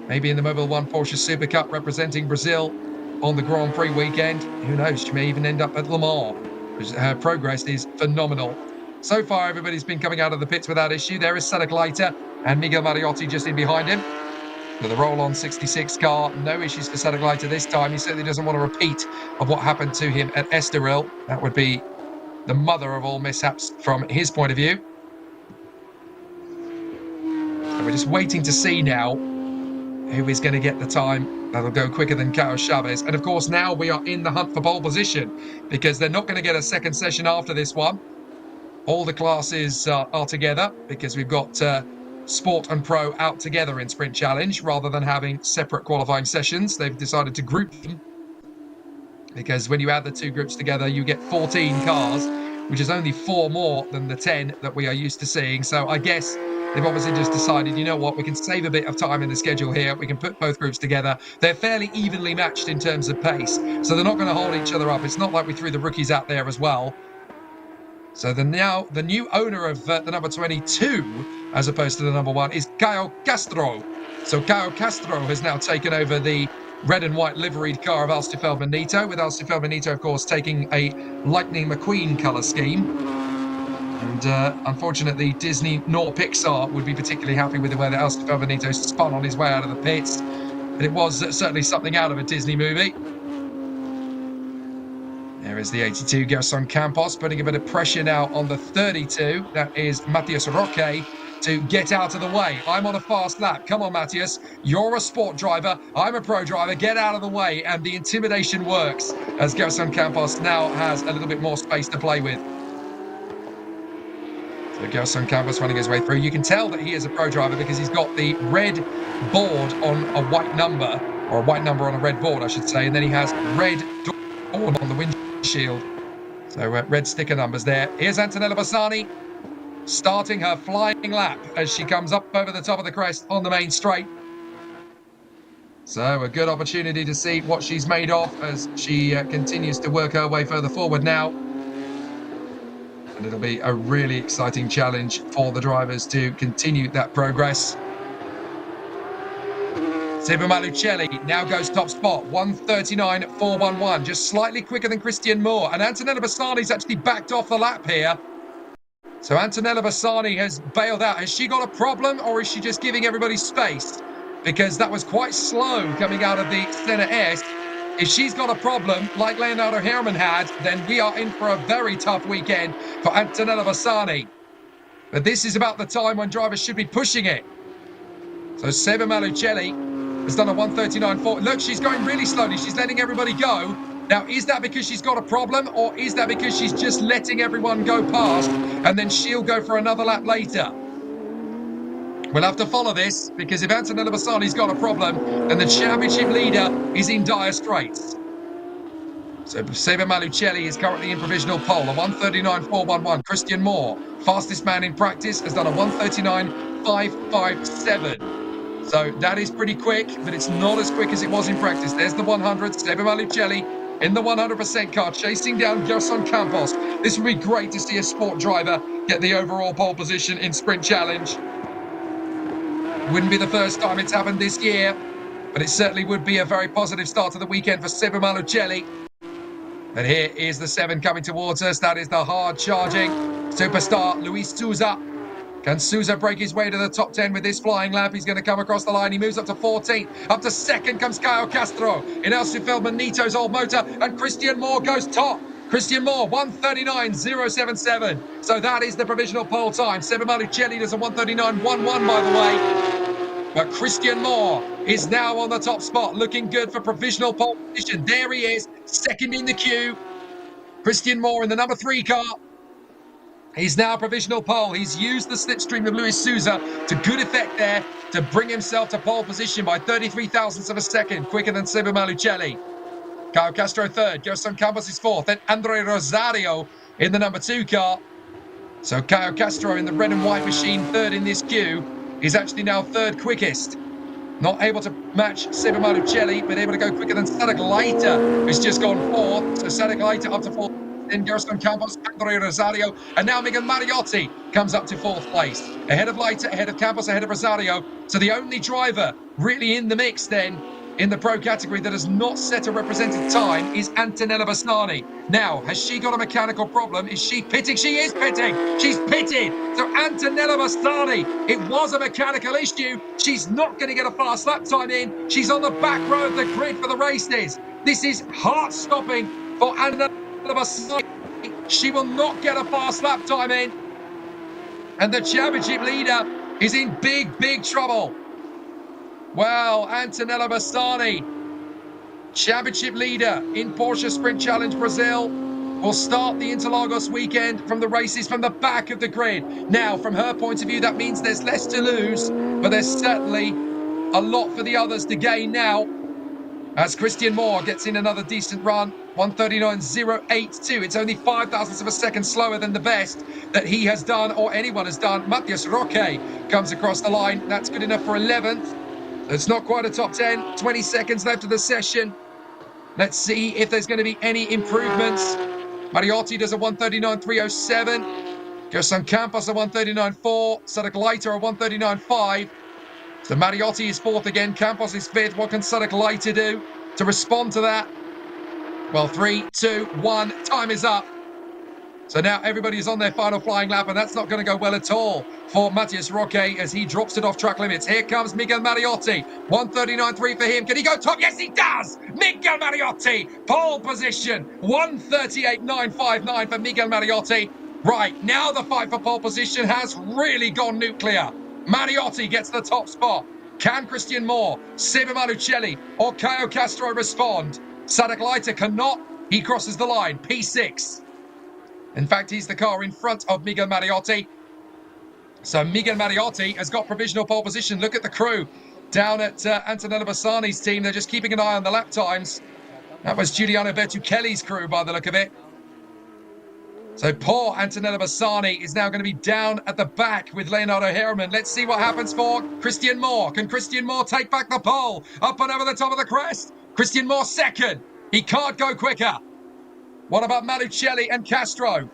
S1: maybe in the Mobile One Porsche Super Cup representing Brazil on the Grand Prix weekend. Who knows, she may even end up at Le Mans. Her progress is phenomenal. So far, everybody's been coming out of the pits without issue. There is Sadok Leiter and Miguel Mariotti just in behind him. With a roll-on 66 car, no issues for Sadok Leiter this time. He certainly doesn't want a repeat of what happened to him at Estoril. That would be the mother of all mishaps from his point of view. And we're just waiting to see now who is going to get the time that'll go quicker than Carlos Chavez. And of course, now we are in the hunt for pole position, because they're not going to get a second session after this one. All the classes are together, because we've got Sport and Pro out together in Sprint Challenge rather than having separate qualifying sessions. They've decided to group them, because when you add the two groups together, you get 14 cars, which is only 4 more than the 10 that we are used to seeing. So I guess they've obviously just decided, you know what, we can save a bit of time in the schedule here. We can put both groups together. They're fairly evenly matched in terms of pace, so they're not going to hold each other up. It's not like we threw the rookies out there as well. So the new owner of the number 22, as opposed to the number 1, is Caio Castro. So Caio Castro has now taken over the red and white liveried car of Alcifeld Manito, with Alcifeld Manito, of course, taking a Lightning McQueen colour scheme. And unfortunately, Disney nor Pixar would be particularly happy with the way that Alcifeld Manito spun on his way out of the pits. But it was certainly something out of a Disney movie. There is the 82, Gerson Campos, putting a bit of pressure now on the 32. That is Matthias Roque to get out of the way. I'm on a fast lap. Come on, Matthias. You're a sport driver. I'm a pro driver. Get out of the way. And the intimidation works, as Gerson Campos now has a little bit more space to play with. So Gerson Campos running his way through. You can tell that he is a pro driver because he's got the red board on a white number, or a white number on a red board, I should say. And then he has red dawn on the windshield. So red sticker numbers there. Here's Antonella Bassani starting her flying lap as she comes up over the top of the crest on the main straight. So a good opportunity to see what she's made of as she continues to work her way further forward now. And it'll be a really exciting challenge for the drivers to continue that progress. Seba Malucelli now goes top spot, 1:39.411, just slightly quicker than Christian Moore. And Antonella Bassani's actually backed off the lap here. So Antonella Bassani has bailed out. Has she got a problem, or is she just giving everybody space? Because that was quite slow coming out of the Senna S. If she's got a problem, like Leonardo Herman had, then we are in for a very tough weekend for Antonella Bassani. But this is about the time when drivers should be pushing it. So Seba Malucelli has done a 1:39.4. Look, she's going really slowly. She's letting everybody go. Now, is that because she's got a problem, or is that because she's just letting everyone go past and then she'll go for another lap later? We'll have to follow this, because if Antonella Bassani's got a problem, then the championship leader is in dire straits. So Seba Malucelli is currently in provisional pole, a 1:39.411. Christian Moore, fastest man in practice, has done a 1:39.557. So that is pretty quick, but it's not as quick as it was in practice. There's the 100, Seba Malucelli in the 100% car, chasing down Gerson Campos. This would be great to see a sport driver get the overall pole position in Sprint Challenge. Wouldn't be the first time it's happened this year, but it certainly would be a very positive start to the weekend for Seba Malucelli. And here is the 7 coming towards us. That is the hard-charging superstar, Luis Souza. Can Souza break his way to the top 10 with this flying lap? He's going to come across the line. He moves up to 14th. Up to 2nd comes Caio Castro in Elsie Feldman-Nito's old motor. And Christian Moore goes top. Christian Moore, 1:39.077. So that is the provisional pole time. Seba Malucelli does a 1:39.11, by the way. But Christian Moore is now on the top spot, looking good for provisional pole position. There he is, second in the queue. Christian Moore in the number 3 car. He's now provisional pole. He's used the slipstream of Luis Souza to good effect there to bring himself to pole position by 33 thousandths of a second, quicker than Seba Malucelli. Caio Castro 3rd, Gerson Campos is 4th, then Andre Rosario in the number 2 car. So Caio Castro in the red and white machine, 3rd in this queue. He's actually now 3rd quickest. Not able to match Seba Malucelli, but able to go quicker than Sadek Leiter, who's just gone 4th. So Sadek Leiter up to 4th. Then Gerson Campos, Andre Rosario, and now Miguel Mariotti comes up to 4th place. Ahead of Leiter, ahead of Campos, ahead of Rosario. So the only driver really in the mix then in the pro category that has not set a represented time is Antonella Bassani. Now, has she got a mechanical problem? Is she pitting? She is pitting. She's pitted. So Antonella Bassani, it was a mechanical issue. She's not going to get a fast lap time in. She's on the back row of the grid for the races. This is heart-stopping for Antonella Bassani. She will not get a fast lap time in. And the championship leader is in big, big trouble. Well, Antonella Bassani, championship leader in Porsche Sprint Challenge Brazil, will start the Interlagos weekend from the races from the back of the grid. Now, from her point of view, that means there's less to lose, but there's certainly a lot for the others to gain now. As Christian Moore gets in another decent run, 1:39.082. It's only 5 thousandths of a second slower than the best that he has done or anyone has done. Matthias Roque comes across the line. That's good enough for 11th. It's not quite a top 10. 20 seconds left of the session. Let's see if there's going to be any improvements. Mariotti does a 1:39.307. Gerson Campos a 1:39.4. Sadek Leiter a 1:39.5. So Mariotti is 4th again. Campos is 5th. What can Sadek Leiter do to respond to that? Well, 3, 2, 1. Time is up. So now everybody is on their final flying lap, and that's not going to go well at all for Matthias Roque as he drops it off track limits. Here comes Miguel Mariotti. 1:39.3 for him. Can he go top? Yes, he does! Miguel Mariotti, pole position. 1:38.959 for Miguel Mariotti. Right, now the fight for pole position has really gone nuclear. Mariotti gets the top spot. Can Christian Moore, Seba Malucelli, or Caio Castro respond? Sadek Leiter cannot. He crosses the line. P6. In fact, he's the car in front of Miguel Mariotti. So Miguel Mariotti has got provisional pole position. Look at the crew down at Antonella Bassani's team. They're just keeping an eye on the lap times. That was Giuliano Bertuccelli's crew by the look of it. So poor Antonella Bassani is now going to be down at the back with Leonardo Herrmann. Let's see what happens for Christian Moore. Can Christian Moore take back the pole? Up and over the top of the crest. Christian Moore 2nd. He can't go quicker. What about Malucelli and Castro?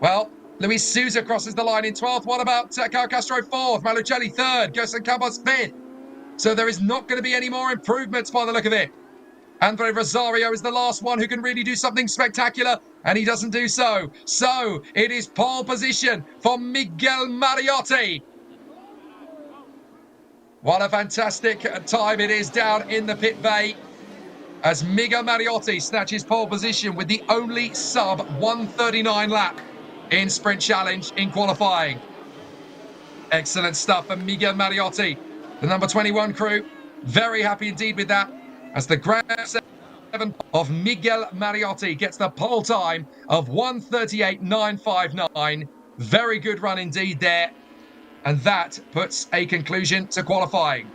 S1: Well, Luis Souza crosses the line in 12th. What about Caio Castro 4th? Malucelli 3rd. Gerson Campos 5th. So there is not going to be any more improvements by the look of it. Andre Rosario is the last one who can really do something spectacular, and he doesn't do so. So it is pole position for Miguel Mariotti. What a fantastic time it is down in the pit bay as Miguel Mariotti snatches pole position with the only sub 1:39 lap in Sprint Challenge in qualifying. Excellent stuff for Miguel Mariotti. The number 21 crew, very happy indeed with that, as the Grand 7 of Miguel Mariotti gets the pole time of 1:38.959. Very good run indeed there. And that puts a conclusion to qualifying.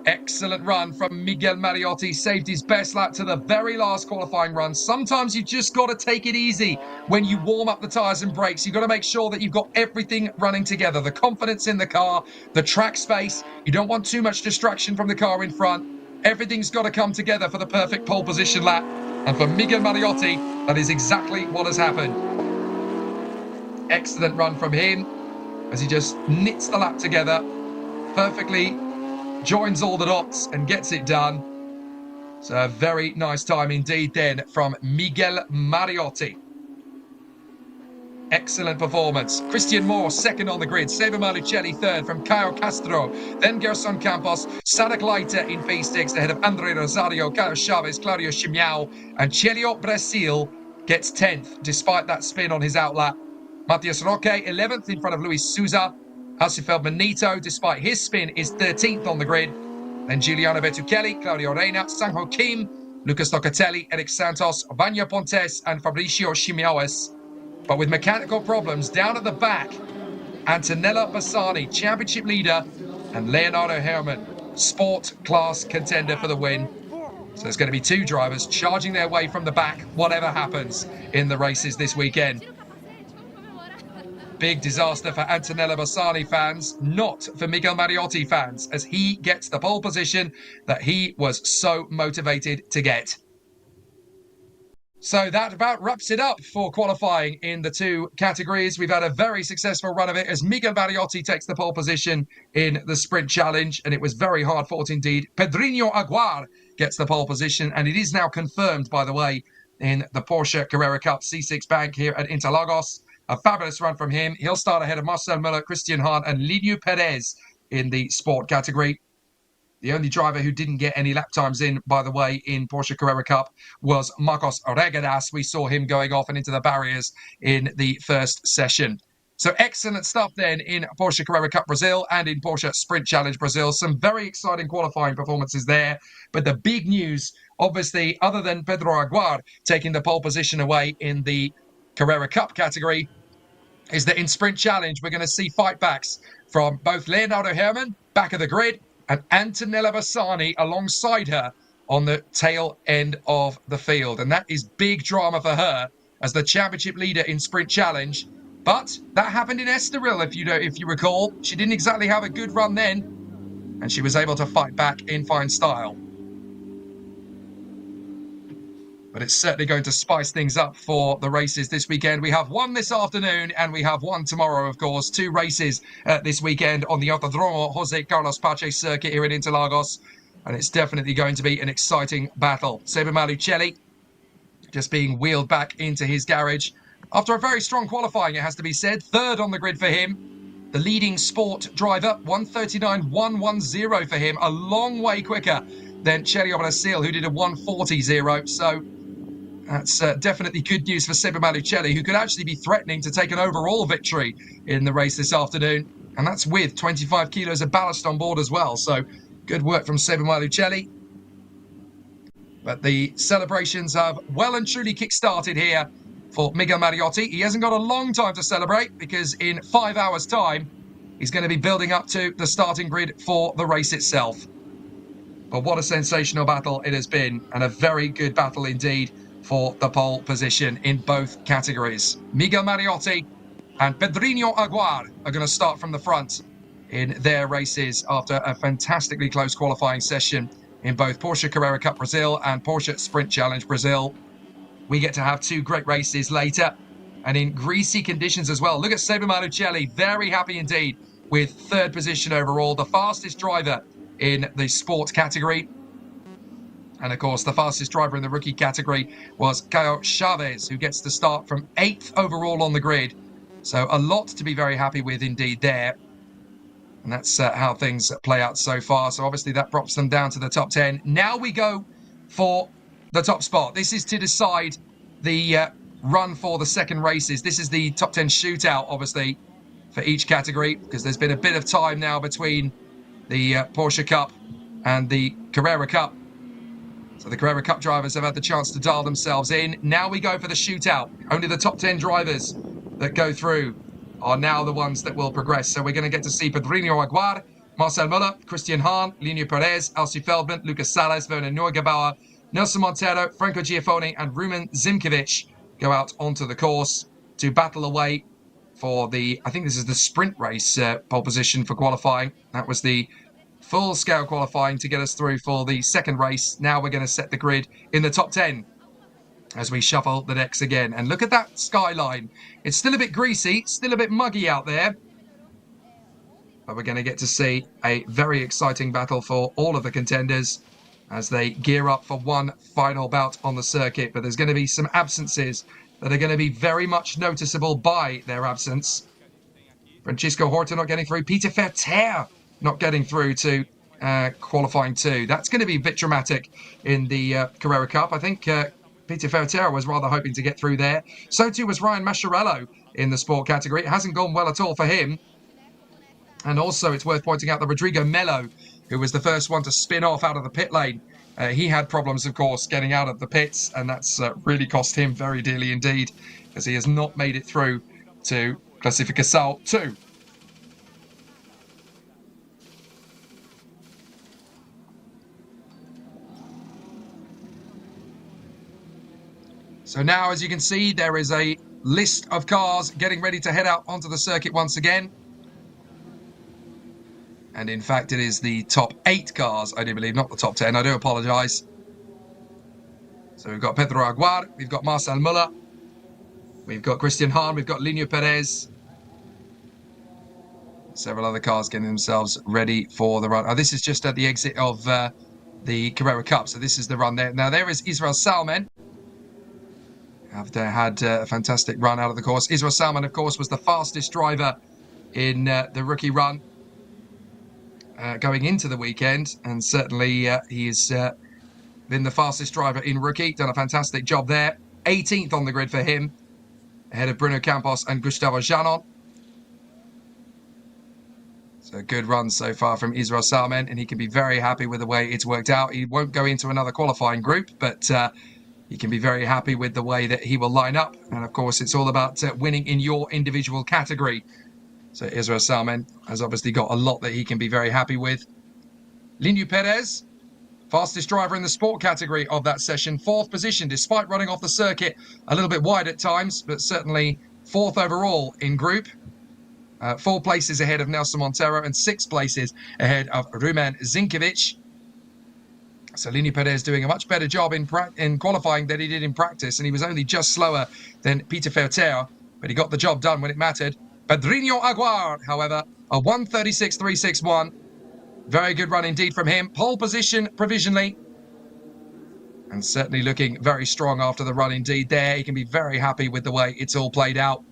S1: Excellent run from Miguel Mariotti, saved his best lap to the very last qualifying run. Sometimes you've just got to take it easy when you warm up the tyres and brakes. You've got to make sure that you've got everything running together. The confidence in the car, the track space. You don't want too much distraction from the car in front. Everything's got to come together for the perfect pole position lap. And for Miguel Mariotti, that is exactly what has happened. Excellent run from him as he just knits the lap together perfectly, joins all the dots and gets it done. So a very nice time indeed then from Miguel Mariotti. Excellent performance. Christian Moore second on the grid, Seba Malucelli third from Caio Castro, then Gerson Campos, Sadak Leiter in P6 ahead of Andre Rosario, Caio Chavez, Claudio Chimiao, and Celio Brasil gets 10th despite that spin on his outlap. Matias Roque 11th in front of Luis Souza. Hasselfeld Benito, despite his spin, is 13th on the grid. Then Giuliano Bertuccelli, Claudio Reina, Sangho Kim, Lucas Locatelli, Eric Santos, Vanya Pontes, and Fabricio Chimiaoes. But with mechanical problems down at the back, Antonella Bassani, championship leader, and Leonardo Herrmann, sport class contender for the win. So there's going to be two drivers charging their way from the back, whatever happens in the races this weekend. Big disaster for Antonella Bassani fans, not for Miguel Mariotti fans, as he gets the pole position that he was so motivated to get. So that about wraps it up for qualifying in the two categories. We've had a very successful run of it as Miguel Mariotti takes the pole position in the sprint challenge, and it was very hard fought indeed. Pedrinho Aguar gets the pole position, and it is now confirmed, by the way, in the Porsche Carrera Cup C6 bank here at Interlagos. A fabulous run from him. He'll start ahead of Marcel Müller, Christian Hahn, and Lineu Perez in the sport category. The only driver who didn't get any lap times in, by the way, in Porsche Carrera Cup was Marcos Regadas. We saw him going off and into the barriers in the first session. So excellent stuff then in Porsche Carrera Cup Brazil and in Porsche Sprint Challenge Brazil. Some very exciting qualifying performances there. But the big news, obviously, other than Pedro Aguar taking the pole position away in the Carrera Cup category, is that in Sprint Challenge, we're going to see fightbacks from both Leonardo Herrmann, back of the grid, and Antonella Bassani alongside her on the tail end of the field. And that is big drama for her as the championship leader in Sprint Challenge. But that happened in Estoril, if you recall. She didn't exactly have a good run then, and she was able to fight back in fine style. But it's certainly going to spice things up for the races this weekend. We have one this afternoon and we have one tomorrow, of course. Two races this weekend on the Autódromo José Carlos Pache circuit here in Interlagos. And it's definitely going to be an exciting battle. Seba Malucelli just being wheeled back into his garage. After a very strong qualifying, it has to be said. Third on the grid for him. The leading sport driver, 1:39.110 for him. A long way quicker than Celio Brasil, who did a 1:40.0. So that's definitely good news for Seba Malucelli, who could actually be threatening to take an overall victory in the race this afternoon. And that's with 25 kilos of ballast on board as well. So good work from Seba Malucelli. But the celebrations have well and truly kick-started here for Miguel Mariotti. He hasn't got a long time to celebrate because in 5 hours' time, he's going to be building up to the starting grid for the race itself. But what a sensational battle it has been, and a very good battle indeed for the pole position in both categories. Miguel Mariotti and Pedrinho Aguar are going to start from the front in their races after a fantastically close qualifying session in both Porsche Carrera Cup Brazil and Porsche Sprint Challenge Brazil. We get to have two great races later and in greasy conditions as well. Look at Seba Malucelli, very happy indeed with third position overall, the fastest driver in the sport category. And of course, the fastest driver in the rookie category was Caio Chavez, who gets to start from 8th overall on the grid. So a lot to be very happy with indeed there. And that's how things play out so far. So obviously that drops them down to the top 10. Now we go for the top spot. This is to decide the run for the second races. This is the top 10 shootout, obviously, for each category, because there's been a bit of time now between the Porsche Cup and the Carrera Cup. So the Carrera Cup drivers have had the chance to dial themselves in. Now we go for the shootout. Only the top 10 drivers that go through are now the ones that will progress. So we're going to get to see Pedrinho Aguar, Marcel Muller, Christian Hahn, Linio Perez, Alcy Feldman, Lucas Salas, Werner Neugebauer, Nelson Montero, Franco Giafoni and Rumen Zimkovic go out onto the course to battle away for the, I think this is the sprint race pole position for qualifying. That was the full-scale qualifying to get us through for the second race. Now we're going to set the grid in the top 10 as we shuffle the decks again. And look at that skyline. It's still a bit greasy, still a bit muggy out there. But we're going to get to see a very exciting battle for all of the contenders as they gear up for one final bout on the circuit. But there's going to be some absences that are going to be very much noticeable by their absence. Francisco Horta not getting through. Peter Verter not getting through to qualifying 2. That's going to be a bit dramatic in the Carrera Cup. I think Peter Verter was rather hoping to get through there. So too was Ryan Mascherello in the sport category. It hasn't gone well at all for him. And also it's worth pointing out that Rodrigo Melo, who was the first one to spin off out of the pit lane, he had problems, of course, getting out of the pits. And that's really cost him very dearly indeed, as he has not made it through to Classificação 2. So now, as you can see, there is a list of cars getting ready to head out onto the circuit once again. And in fact, it is the top 8 cars, I do believe, not the top 10. I do apologise. So we've got Pedro Aguar, we've got Marcel Muller, we've got Christian Hahn, we've got Linio Perez. Several other cars getting themselves ready for the run. Oh, this is just at the exit of the Carrera Cup. So this is the run there. Now, there is Israel Salman. After had a fantastic run out of the course. Israel Salman, of course, was the fastest driver in the rookie run going into the weekend. And certainly he's been the fastest driver in rookie. Done a fantastic job there. 18th on the grid for him, ahead of Bruno Campos and Gustavo Janon. So good run so far from Israel Salman, and he can be very happy with the way it's worked out. He won't go into another qualifying group, but you can be very happy with the way that he will line up. And of course, it's all about winning in your individual category. So Israel Salman has obviously got a lot that he can be very happy with. Linio Perez, fastest driver in the sport category of that session. 4th position, despite running off the circuit a little bit wide at times, but certainly 4th overall in group. 4 places ahead of Nelson Montero and 6 places ahead of Rumen Zimkovic. So Linio Perez doing a much better job in qualifying than he did in practice, and he was only just slower than Peter Verter, but he got the job done when it mattered. Pedrinho Aguar, however, a 1:36.361. Very good run indeed from him. Pole position provisionally, and certainly looking very strong after the run indeed there. He can be very happy with the way it's all played out.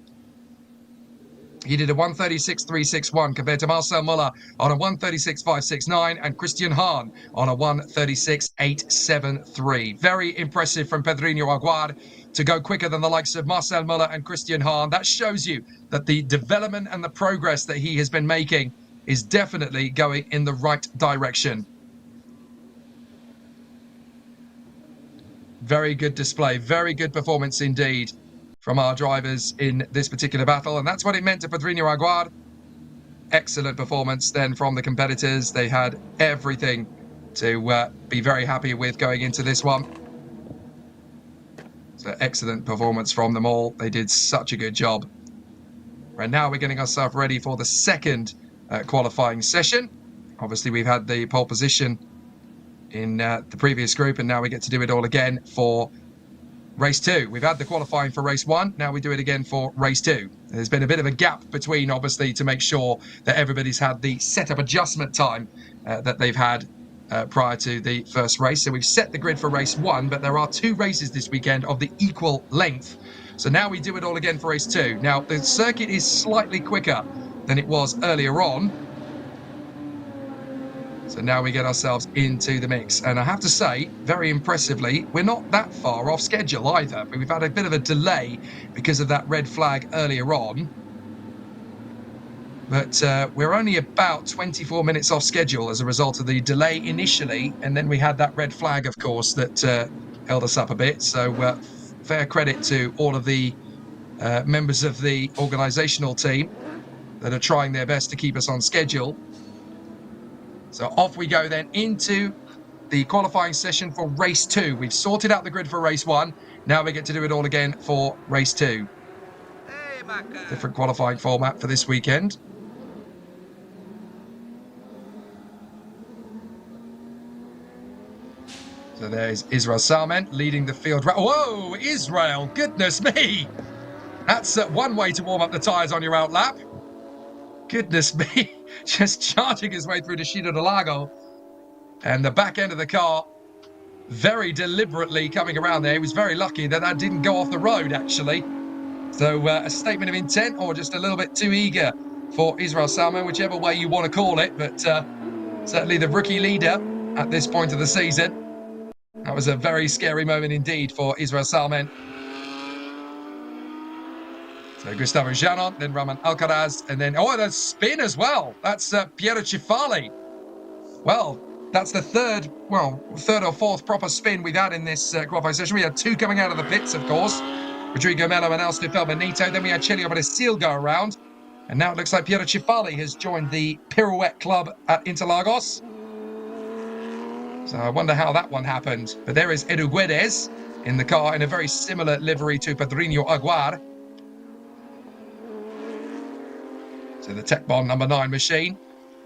S1: He did a 1:36.361 compared to Marcel Muller on a 1:36.569 and Christian Hahn on a 1:36.873. Very impressive from Pedrinho Aguar to go quicker than the likes of Marcel Muller and Christian Hahn. That shows you that the development and the progress that he has been making is definitely going in the right direction. Very good display, very good performance indeed from our drivers in this particular battle, and that's what it meant to Pedrinho Aguar. Excellent performance then from the competitors. They had everything to be very happy with going into this one. So excellent performance from them all. They did such a good job. Right now we're getting ourselves ready for the second qualifying session. Obviously we've had the pole position in the previous group, and now we get to do it all again for Race 2. We've had the qualifying for Race 1. Now we do it again for Race 2. There's been a bit of a gap between, obviously, to make sure that everybody's had the setup adjustment time that they've had prior to the first race. So we've set the grid for Race 1, but there are 2 races this weekend of the equal length. So now we do it all again for Race 2. Now, the circuit is slightly quicker than it was earlier on. So now we get ourselves into the mix. And I have to say, very impressively, we're not that far off schedule either. We've had a bit of a delay because of that red flag earlier on. but we're only about 24 minutes off schedule as a result of the delay initially, and then we had that red flag, of course, that held us up a bit. So fair credit to all of the members of the organisational team that are trying their best to keep us on schedule. So off we go then into the qualifying session for race 2. We've sorted out the grid for race 1. Now we get to do it all again for race 2. Different qualifying format for this weekend. So there's Israel Salmen leading the field. Whoa, Israel, goodness me. That's one way to warm up the tyres on your out lap. Goodness me, just charging his way through the Chino de Lago. And the back end of the car, very deliberately coming around there. He was very lucky that that didn't go off the road, actually. So a statement of intent, or just a little bit too eager for Israel Salmen, whichever way you want to call it. But certainly the rookie leader at this point of the season. That was a very scary moment indeed for Israel Salmen. So Gustavo Janon, then Roman Alcaraz, and then, and a spin as well. That's Piero Cifali. Well, that's the third or fourth proper spin we've had in this qualifying session. We had 2 coming out of the pits, of course. Rodrigo Melo and Alstefel Benito. Then we had Celio Brasil go around. And now it looks like Piero Cifali has joined the Pirouette Club at Interlagos. So I wonder how that one happened. But there is Edu Guedes in the car in a very similar livery to Padrinho Aguar. So the Tech Bond number 9 machine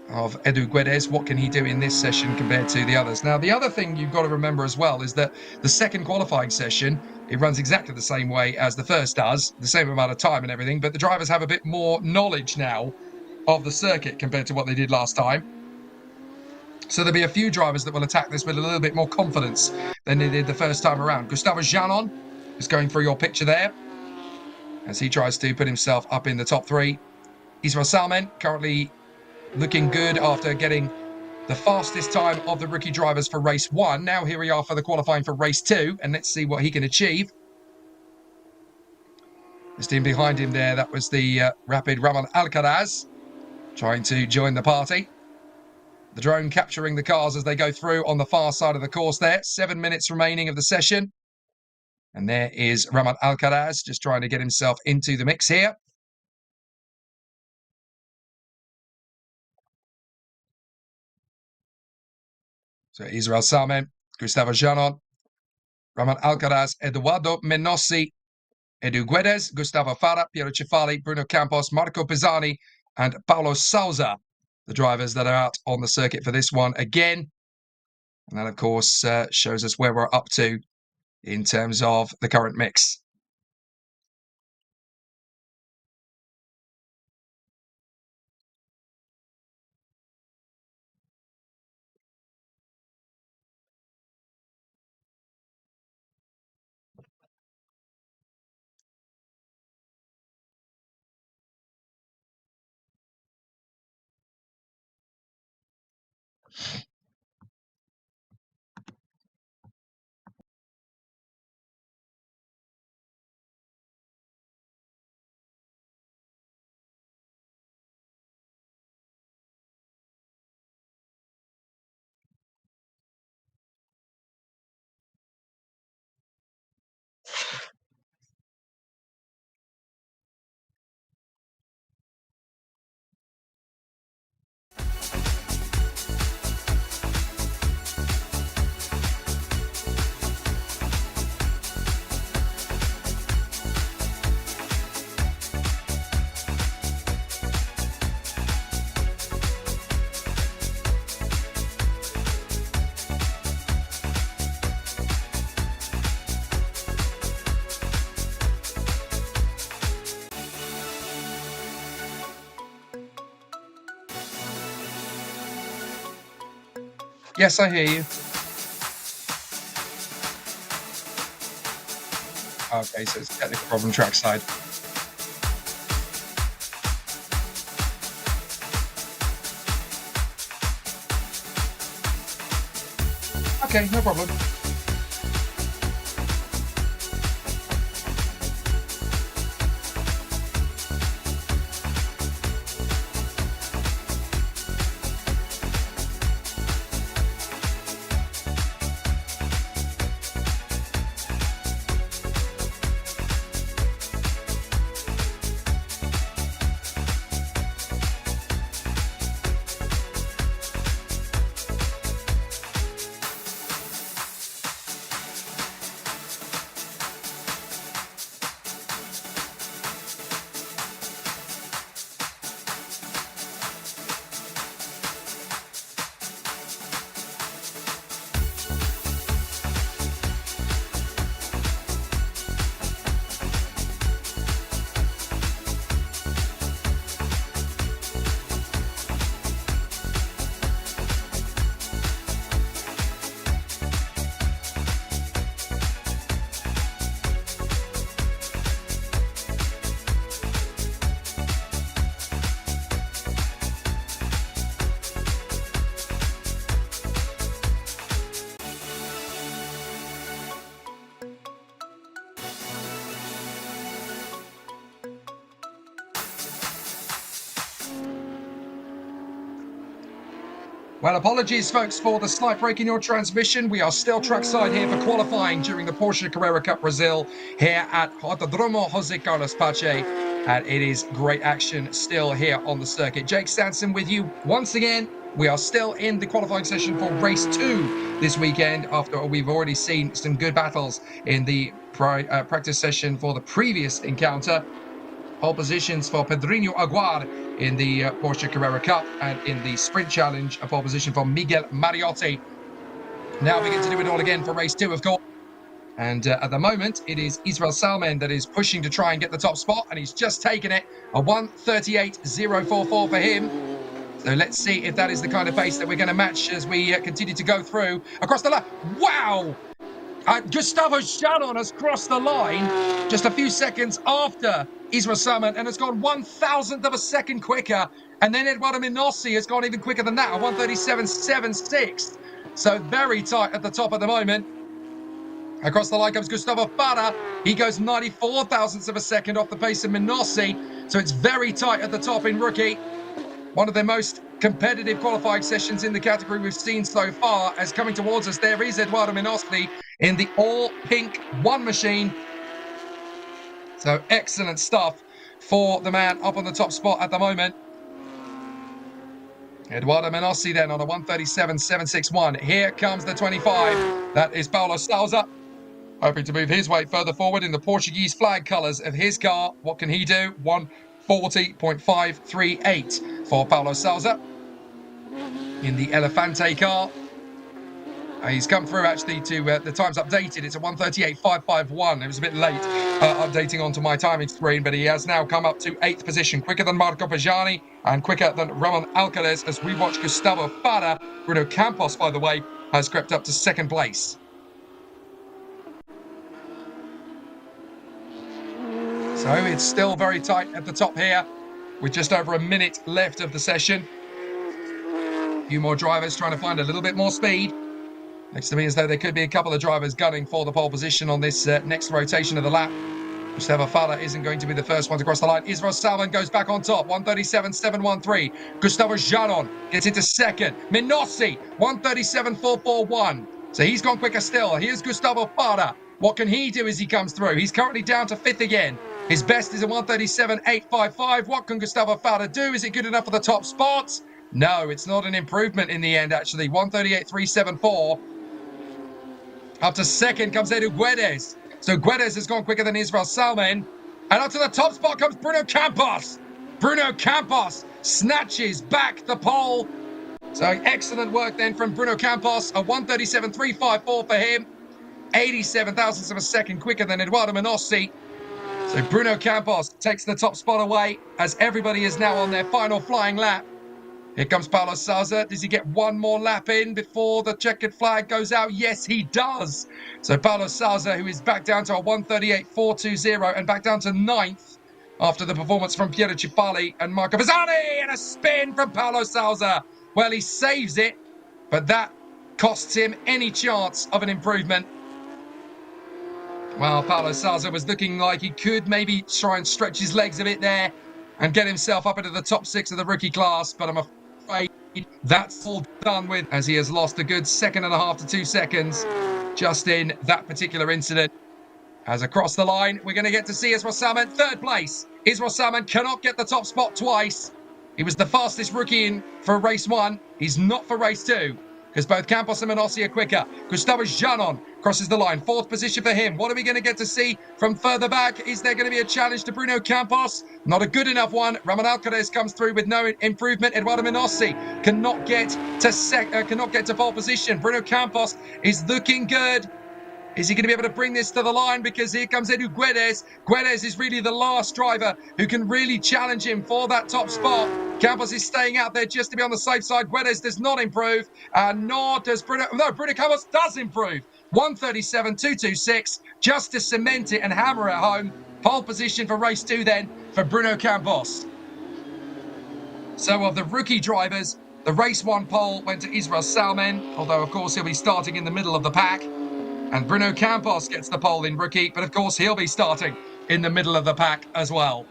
S1: of Edu Guedes. What can he do in this session compared to the others? Now, the other thing you've got to remember as well is that the second qualifying session, it runs exactly the same way as the first does, the same amount of time and everything, but the drivers have a bit more knowledge now of the circuit compared to what they did last time. So there'll be a few drivers that will attack this with a little bit more confidence than they did the first time around. Gustavo Janon is going through your picture there as he tries to put himself up in the top 3. Israel Salmen currently looking good after getting the fastest time of the rookie drivers for race 1. Now here we are for the qualifying for race 2, and let's see what he can achieve. Just in behind him there, that was the rapid Ramon Alcaraz trying to join the party. The drone capturing the cars as they go through on the far side of the course there. 7 minutes remaining of the session. And there is Ramon Alcaraz just trying to get himself into the mix here. So Israel Salmen, Gustavo Janon, Ramon Alcaraz, Eduardo Menossi, Edu Guedes, Gustavo Farah, Piero Cifali, Bruno Campos, Marco Pisani, and Paulo Sousa, the drivers that are out on the circuit for this one again. And that, of course, shows us where we're up to in terms of the current mix. Yes, I hear you. Okay, so it's a technical problem trackside. Okay, no problem. Well, apologies, folks, for the slight break in your transmission. We are still trackside here for qualifying during the Porsche Carrera Cup Brazil here at Autódromo José Carlos Pache. And it is great action still here on the circuit. Jake Stanson with you once again. We are still in the qualifying session for race 2 this weekend after we've already seen some good battles in the practice session for the previous encounter. Pole positions for Pedrinho Aguar in the Porsche Carrera Cup, and in the Sprint Challenge, a pole position for Miguel Mariotti. Now we get to do it all again for race 2, of course. And at the moment, it is Israel Salmen that is pushing to try and get the top spot, and he's just taken it. A 1:38.044 for him. So let's see if that is the kind of pace that we're going to match as we continue to go through across the line. Wow! Gustavo Janon has crossed the line just a few seconds after Israel Salmen and has gone 1,000th of a second quicker. And then Eduardo Minossi has gone even quicker than that, a 1:37.76. So very tight at the top at the moment. Across the line comes Gustavo Fara. He goes 94 thousandths of a second off the pace of Minossi. So it's very tight at the top in rookie. One of the most competitive qualifying sessions in the category we've seen so far. As coming towards us, there is Eduardo Minossi in the all-pink one machine. So excellent stuff for the man up on the top spot at the moment. Eduardo Minossi then on a 1:37.761. Here comes the 25. That is Paulo Sousa, hoping to move his way further forward in the Portuguese flag colours of his car. What can he do? 1:40.538 for Paulo Sousa in the Elefante car. He's come through actually to the time's updated. It's a 1:38.551. It was a bit late updating onto my timing screen, but he has now come up to 8th position, quicker than Marco Pagani and quicker than Ramon Alcaraz as we watch Gustavo Fara. Bruno Campos, by the way, has crept up to 2nd place. So it's still very tight at the top here with just over a minute left of the session. A few more drivers trying to find a little bit more speed. Looks to me as though there could be a couple of drivers gunning for the pole position on this next rotation of the lap. Gustavo Fara isn't going to be the first one to cross the line. Israel Salmen goes back on top, 1:37.713. Gustavo Janon gets into 2nd. Minossi, 1:37.441. So he's gone quicker still. Here's Gustavo Fara. What can he do as he comes through? He's currently down to 5th again. His best is a 1:37.855. What can Gustavo Fara do? Is it good enough for the top spots? No, it's not an improvement in the end, actually. 1:38.374. Up to 2nd comes Edu Guedes. So Guedes has gone quicker than Israel Salmen. And up to the top spot comes Bruno Campos. Bruno Campos snatches back the pole. So excellent work then from Bruno Campos. A 1:37.354 for him. 87 thousandths of a second quicker than Eduardo Minossi. So Bruno Campos takes the top spot away as everybody is now on their final flying lap. Here comes Paulo Sousa. Does he get one more lap in before the checkered flag goes out? Yes, he does. So Paulo Sousa, who is back down to a 1:38.420 and back down to 9th after the performance from Piero Cifali and Marco Pisani, and a spin from Paulo Sousa. Well, he saves it, but that costs him any chance of an improvement. Well, Paulo Sousa was looking like he could maybe try and stretch his legs a bit there and get himself up into the top 6 of the rookie class, but I'm afraid that's all done with as he has lost a good 1.5 to 2 seconds just in that particular incident. As across the line, we're going to get to see Israel Salmen 3rd place. Israel Salmen cannot get the top spot twice. He was the fastest rookie in for race 1. He's not for race 2. Because both Campos and Minossi are quicker. Gustavo Janon crosses the line. 4th position for him. What are we going to get to see from further back? Is there going to be a challenge to Bruno Campos? Not a good enough one. Ramon Alcaraz comes through with no improvement. Eduardo Minossi cannot get to pole position. Bruno Campos is looking good. Is he going to be able to bring this to the line? Because here comes Edu Guedes. Guedes is really the last driver who can really challenge him for that top spot. Campos is staying out there just to be on the safe side. Guedes does not improve. Nor does Bruno. No, Bruno Campos does improve. 1:37.226 just to cement it and hammer it home. Pole position for race 2 then for Bruno Campos. So of the rookie drivers, the race 1 pole went to Israel Salmen, although of course he'll be starting in the middle of the pack. And Bruno Campos gets the pole in rookie, but of course he'll be starting in the middle of the pack as well.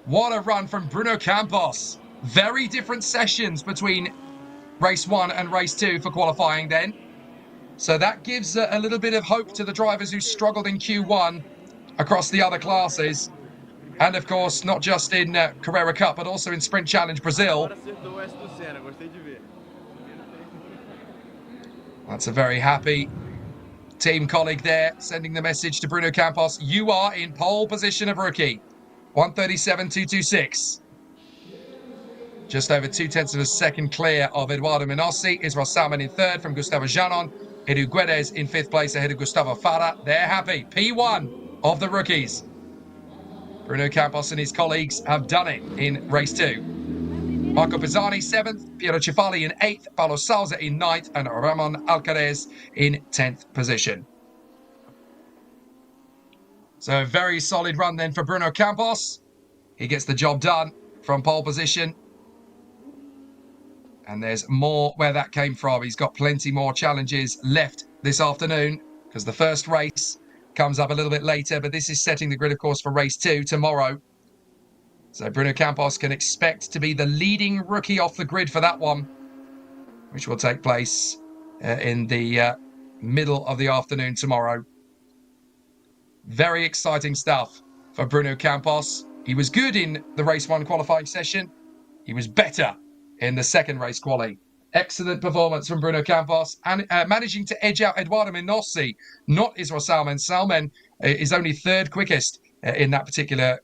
S1: What a run from Bruno Campos. Very different sessions between race 1 and race 2 for qualifying then. So that gives a little bit of hope to the drivers who struggled in Q1 across the other classes. And of course, not just in Carrera Cup, but also in Sprint Challenge Brazil. That's a very happy team colleague there, sending the message to Bruno Campos. You are in pole position of rookie. 1:37.226. Just over 0.2 of a second clear of Eduardo Menossi. Israel Salmon in third from Gustavo Janon. Edu Guedes in fifth place ahead of Gustavo Fara. They're happy. P1 of the rookies. Bruno Campos and his colleagues have done it in race 2. Marco Pisani 7th, Piero Cifali in 8th, Paulo Salza in 9th, and Ramon Alcaraz in 10th position. So a very solid run then for Bruno Campos. He gets the job done from pole position. And there's more where that came from. He's got plenty more challenges left this afternoon because the first race comes up a little bit later, but this is setting the grid, of course, for race 2 tomorrow. So Bruno Campos can expect to be the leading rookie off the grid for that one, which will take place in the middle of the afternoon tomorrow. Very exciting stuff for Bruno Campos. He was good in the race 1 qualifying session. He was better in the second race quali. Excellent performance from Bruno Campos and managing to edge out Eduardo Menossi, not Israel Salmon. Salmon is only third quickest in that particular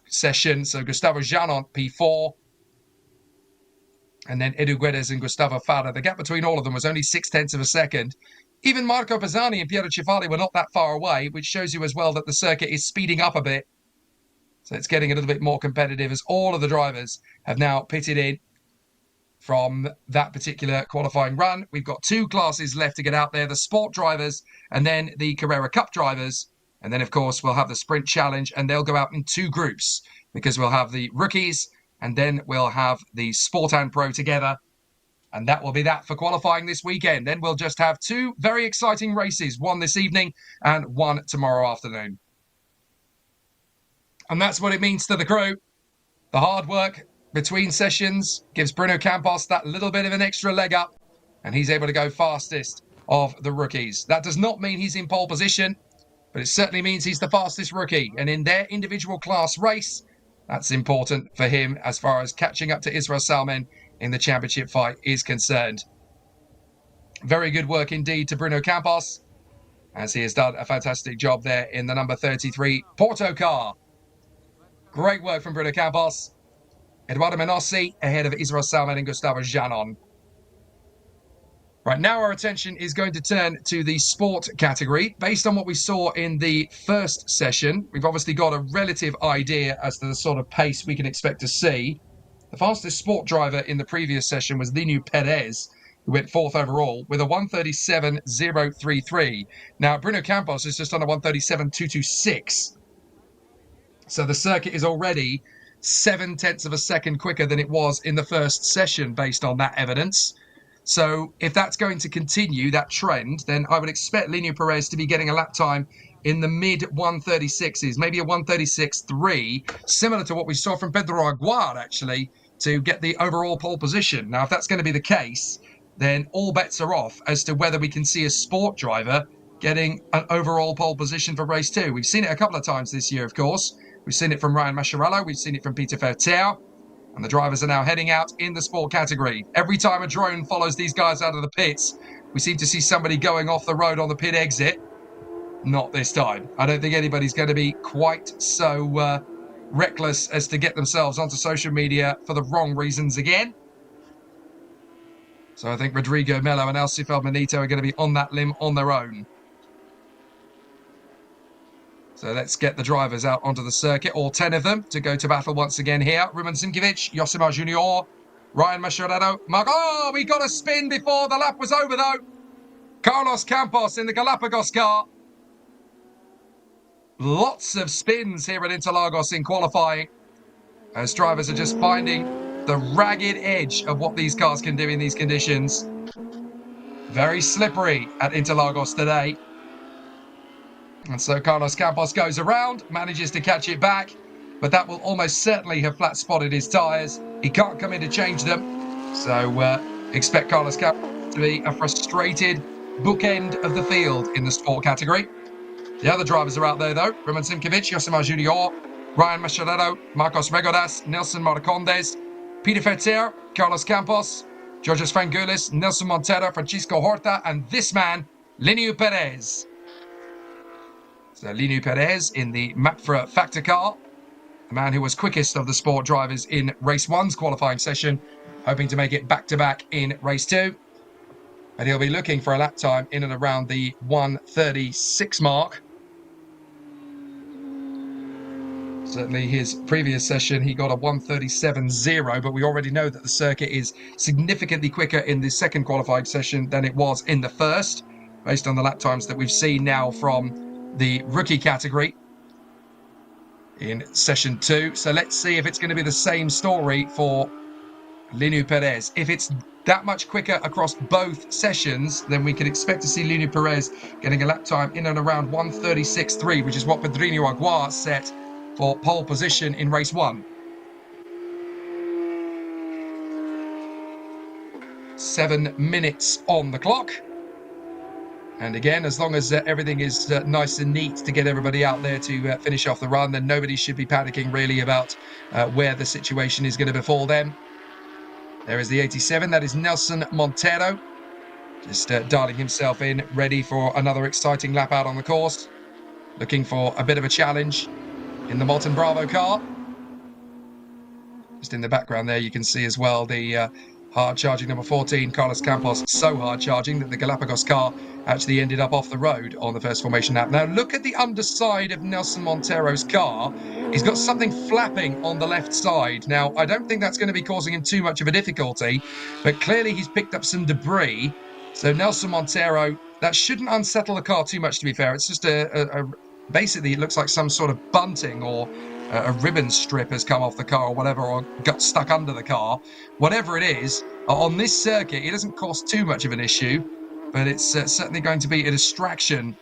S1: session. So Gustavo Janon, P4. And then Edu Guedes and Gustavo Fara. The gap between all of them was only 0.6 of a second. Even Marco Pisani and Piero Cifali were not that far away, which shows you as well that the circuit is speeding up a bit. So it's getting a little bit more competitive as all of the drivers have now pitted in from that particular qualifying run. We've got 2 classes left to get out there, the sport drivers and then the Carrera Cup drivers. And then, of course, we'll have the Sprint Challenge, and they'll go out in 2 groups because we'll have the rookies and then we'll have the Sport and Pro together. And that will be that for qualifying this weekend. Then we'll just have 2 very exciting races, one this evening and one tomorrow afternoon. And that's what it means to the crew. The hard work between sessions gives Bruno Campos that little bit of an extra leg up, and he's able to go fastest of the rookies. That does not mean he's in pole position, but it certainly means he's the fastest rookie. And in their individual class race, that's important for him as far as catching up to Israel Salmon in the championship fight is concerned. Very good work indeed to Bruno Campos, as he has done a fantastic job there in the number 33 Porto car. Great work from Bruno Campos. Eduardo Menossi ahead of Israel Salmon and Gustavo Janon. Right, now our attention is going to turn to the sport category. Based on what we saw in the first session, we've obviously got a relative idea as to the sort of pace we can expect to see. The fastest sport driver in the previous session was Linu Perez, who went 4th overall with a 1:37.033. Now, Bruno Campos is just on a 1:37.226. So the circuit is already 0.7 of a second quicker than it was in the first session based on that evidence. So if that's going to continue, that trend, then I would expect Linu Perez to be getting a lap time in the mid 1:36s, maybe a 1:36.3, similar to what we saw from Pedro Aguar, actually, to get the overall pole position. Now, if that's going to be the case, then all bets are off as to whether we can see a sport driver getting an overall pole position for race 2. We've seen it a couple of times this year, of course. We've seen it from Ryan Mascherello. We've seen it from Peter Fertau. And the drivers are now heading out in the sport category. Every time a drone follows these guys out of the pits, we seem to see somebody going off the road on the pit exit. Not this time. I don't think anybody's going to be quite so reckless as to get themselves onto social media for the wrong reasons again. So I think Rodrigo Melo and Alcifel Benito are going to be on that limb on their own. So let's get the drivers out onto the circuit, all 10 of them, to go to battle once again here. Ruben Simkovic, Josimar Junior, Ryan Mascherano, Mark. Oh, we got a spin before the lap was over, though. Carlos Campos in the Galapagos car. Lots of spins here at Interlagos in qualifying, as drivers are just finding the ragged edge of what these cars can do in these conditions. Very slippery at Interlagos today. And so Carlos Campos goes around, manages to catch it back, but that will almost certainly have flat spotted his tyres. He can't come in to change them. So expect Carlos Campos to be a frustrated bookend of the field in the sport category. The other drivers are out there, though. Roman Simkovic, Josimar Junior, Ryan Machado, Marcos Regodas, Nelson Marcondes, Peter Fertier, Carlos Campos, Georges Frangoulis, Nelson Monteiro, Francisco Horta, and this man, Leniu Perez. So Leniu Perez in the Mapfre Factor car, the man who was quickest of the sport drivers in race 1's qualifying session, hoping to make it back-to-back in race 2. And he'll be looking for a lap time in and around the 1:36 mark. Certainly his previous session, he got a 1:37.0, but we already know that the circuit is significantly quicker in the second qualifying session than it was in the first, based on the lap times that we've seen now from the rookie category in session 2. So let's see if it's going to be the same story for Leniu Perez. If it's that much quicker across both sessions, then we can expect to see Leniu Perez getting a lap time in and around 1:36.3, which is what Pedrinho Aguar set for pole position in race 1. 7 minutes on the clock. And again, as long as everything is nice and neat to get everybody out there to finish off the run, then nobody should be panicking really about where the situation is going to befall them. There is the 87, that is Nelson Monteiro, just darting himself in, ready for another exciting lap out on the course, looking for a bit of a challenge in the Molten Bravo car. Just in the background there, you can see as well the hard-charging number 14, Carlos Campos, so hard-charging that the Galapagos car actually ended up off the road on the first formation lap. Now, look at the underside of Nelson Monteiro's car. He's got something flapping on the left side. Now, I don't think that's going to be causing him too much of a difficulty, but clearly he's picked up some debris. So Nelson Monteiro, that shouldn't unsettle the car too much, to be fair. It's just basically, it looks like some sort of bunting or a ribbon strip has come off the car or whatever, or got stuck under the car. Whatever it is, on this circuit, it doesn't cause too much of an issue, but it's certainly going to be a distraction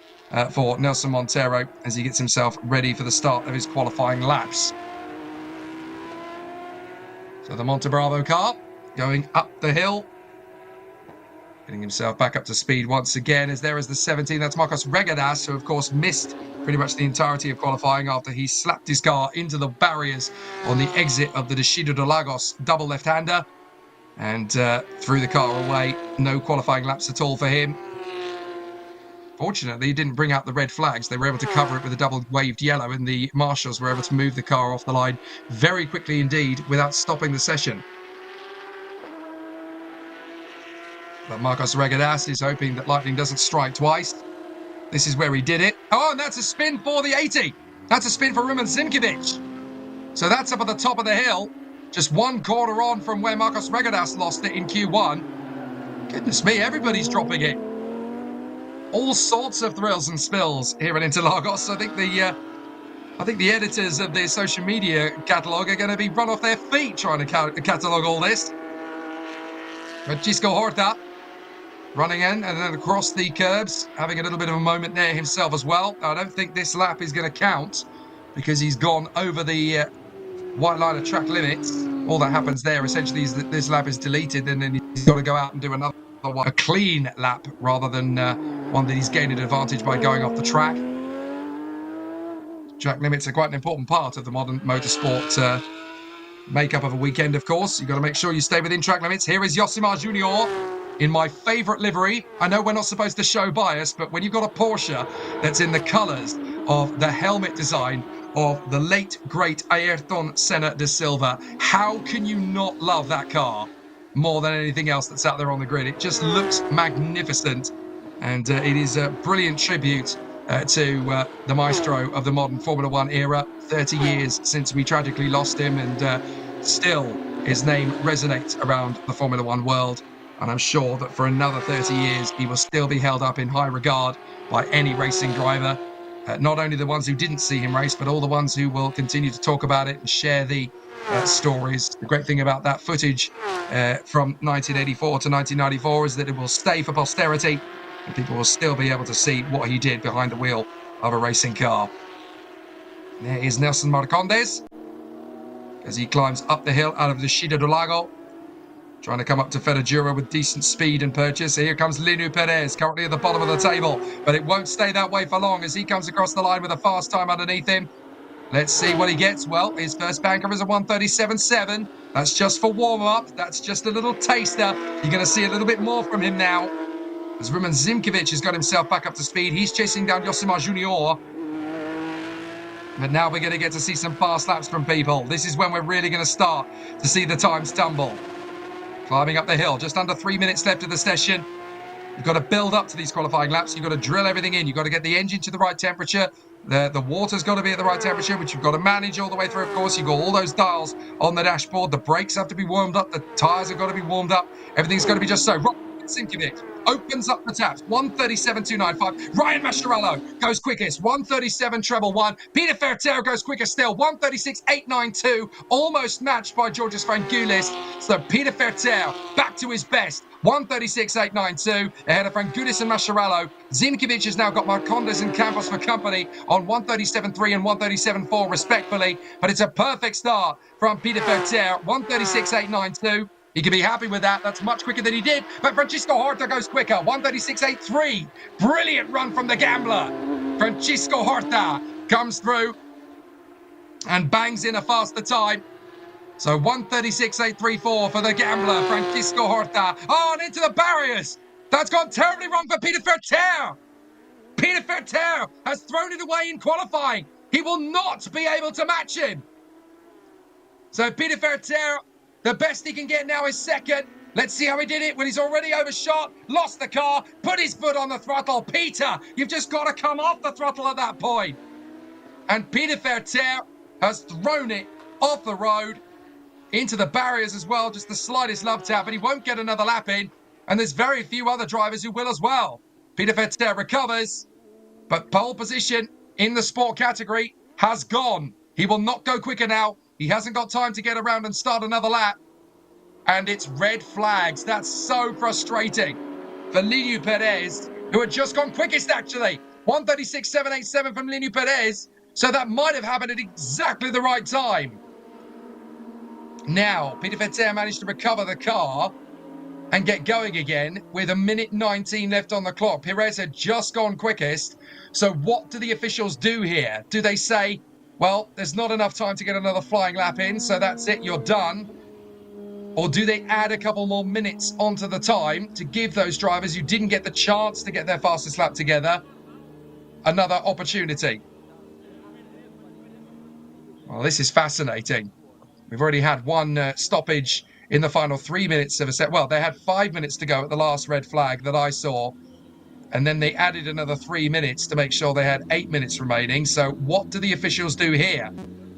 S1: for Nelson Monteiro as he gets himself ready for the start of his qualifying laps. So the Monte Bravo car going up the hill, getting himself back up to speed once again, as there is the 17. That's Marcos Regodas, who of course missed pretty much the entirety of qualifying after he slapped his car into the barriers on the exit of the Descido de Lagos double left-hander and threw the car away. No qualifying laps at all for him. Fortunately, he didn't bring out the red flags. They were able to cover it with a double waved yellow, and the marshals were able to move the car off the line very quickly indeed without stopping the session. But Marcos Regodas is hoping that lightning doesn't strike twice. This is where he did it. Oh, and that's a spin for the 80. That's a spin for Roman Simkovic. So that's up at the top of the hill. Just one corner on from where Marcos Regodas lost it in Q1. Goodness me, everybody's dropping it. All sorts of thrills and spills here in Interlagos. I think the editors of the social media catalogue are going to be run off their feet trying to catalogue all this. Francisco Horta running in and then across the curbs, having a little bit of a moment there himself as well. I don't think this lap is going to count because he's gone over the white line of track limits. All that happens there essentially is that this lap is deleted, and then he's got to go out and do another one, a clean lap rather than one that he's gained an advantage by going off the track. Track limits are quite an important part of the modern motorsport makeup of a weekend, of course. You've got to make sure you stay within track limits. Here is Josimar Junior in my favourite livery. I know we're not supposed to show bias, but when you've got a Porsche that's in the colours of the helmet design of the late, great Ayrton Senna de Silva, how can you not love that car more than anything else that's out there on the grid? It just looks magnificent, and it is a brilliant tribute to the maestro of the modern Formula One era. 30 years since we tragically lost him, and still his name resonates around the Formula One world. And I'm sure that for another 30 years, he will still be held up in high regard by any racing driver. Not only the ones who didn't see him race, but all the ones who will continue to talk about it and share the stories. The great thing about that footage from 1984 to 1994 is that it will stay for posterity, and people will still be able to see what he did behind the wheel of a racing car. There is Nelson Marcondes as he climbs up the hill out of the Descido do Lago. Trying to come up to Fedajura with decent speed and purchase. Here comes Linu Perez, currently at the bottom of the table. But it won't stay that way for long as he comes across the line with a fast time underneath him. Let's see what he gets. Well, his first banker is a 1:37.7. That's just for warm-up. That's just a little taster. You're going to see a little bit more from him now. As Roman Zimkovic has got himself back up to speed. He's chasing down Josimar Junior. But now we're going to get to see some fast laps from people. This is when we're really going to start to see the times tumble. Climbing up the hill, just under 3 minutes left of the session. You've got to build up to these qualifying laps. You've got to drill everything in. You've got to get the engine to the right temperature. The water's got to be at the right temperature, which you've got to manage all the way through, of course. You've got all those dials on the dashboard. The brakes have to be warmed up. The tyres have got to be warmed up. Everything's got to be just so. Sinkovic opens up the taps. 1:37.295. Ryan Mascherello goes quickest. 1:37 treble 1. Peter Fertero goes quicker still. 1:36.892. Almost matched by Georges Frangoulis. So Peter Fertero back to his best. 1:36.892 ahead of Frangoulis and Mascherello. Zimkovic has now got Marcondes and Campos for company on 1:37.3 and 1:37.4 respectfully. But it's a perfect start from Peter Fertero. 1:36.892. He can be happy with that. That's much quicker than he did. But Francisco Horta goes quicker. 1:36.83. Brilliant run from the gambler. Francisco Horta comes through and bangs in a faster time. So 1:36.834 for the gambler, Francisco Horta. Oh, and into the barriers. That's gone terribly wrong for Peter Fertero. Peter Fertero has thrown it away in qualifying. He will not be able to match him. So Peter Fertero, the best he can get now is second. Let's see how he did it when he's already overshot, lost the car, put his foot on the throttle. Peter, you've just got to come off the throttle at that point. And Peter Fertero has thrown it off the road into the barriers as well, just the slightest love tap, and he won't get another lap in. And there's very few other drivers who will as well. Peter Fertero recovers, but pole position in the sport category has gone. He will not go quicker now. He hasn't got time to get around and start another lap. And it's red flags. That's so frustrating for Linu Perez, who had just gone quickest, actually. 1:36.787 from Linu Perez. So that might have happened at exactly the right time. Now, Peter Fertero managed to recover the car and get going again with 1:19 left on the clock. Perez had just gone quickest. So what do the officials do here? Do they say, well, there's not enough time to get another flying lap in, so that's it, you're done? Or do they add a couple more minutes onto the time to give those drivers who didn't get the chance to get their fastest lap together another opportunity? Well, this is fascinating. We've already had one stoppage in the final 3 minutes of a set. Well, they had 5 minutes to go at the last red flag that I saw. And then they added another 3 minutes to make sure they had 8 minutes remaining. So what do the officials do here?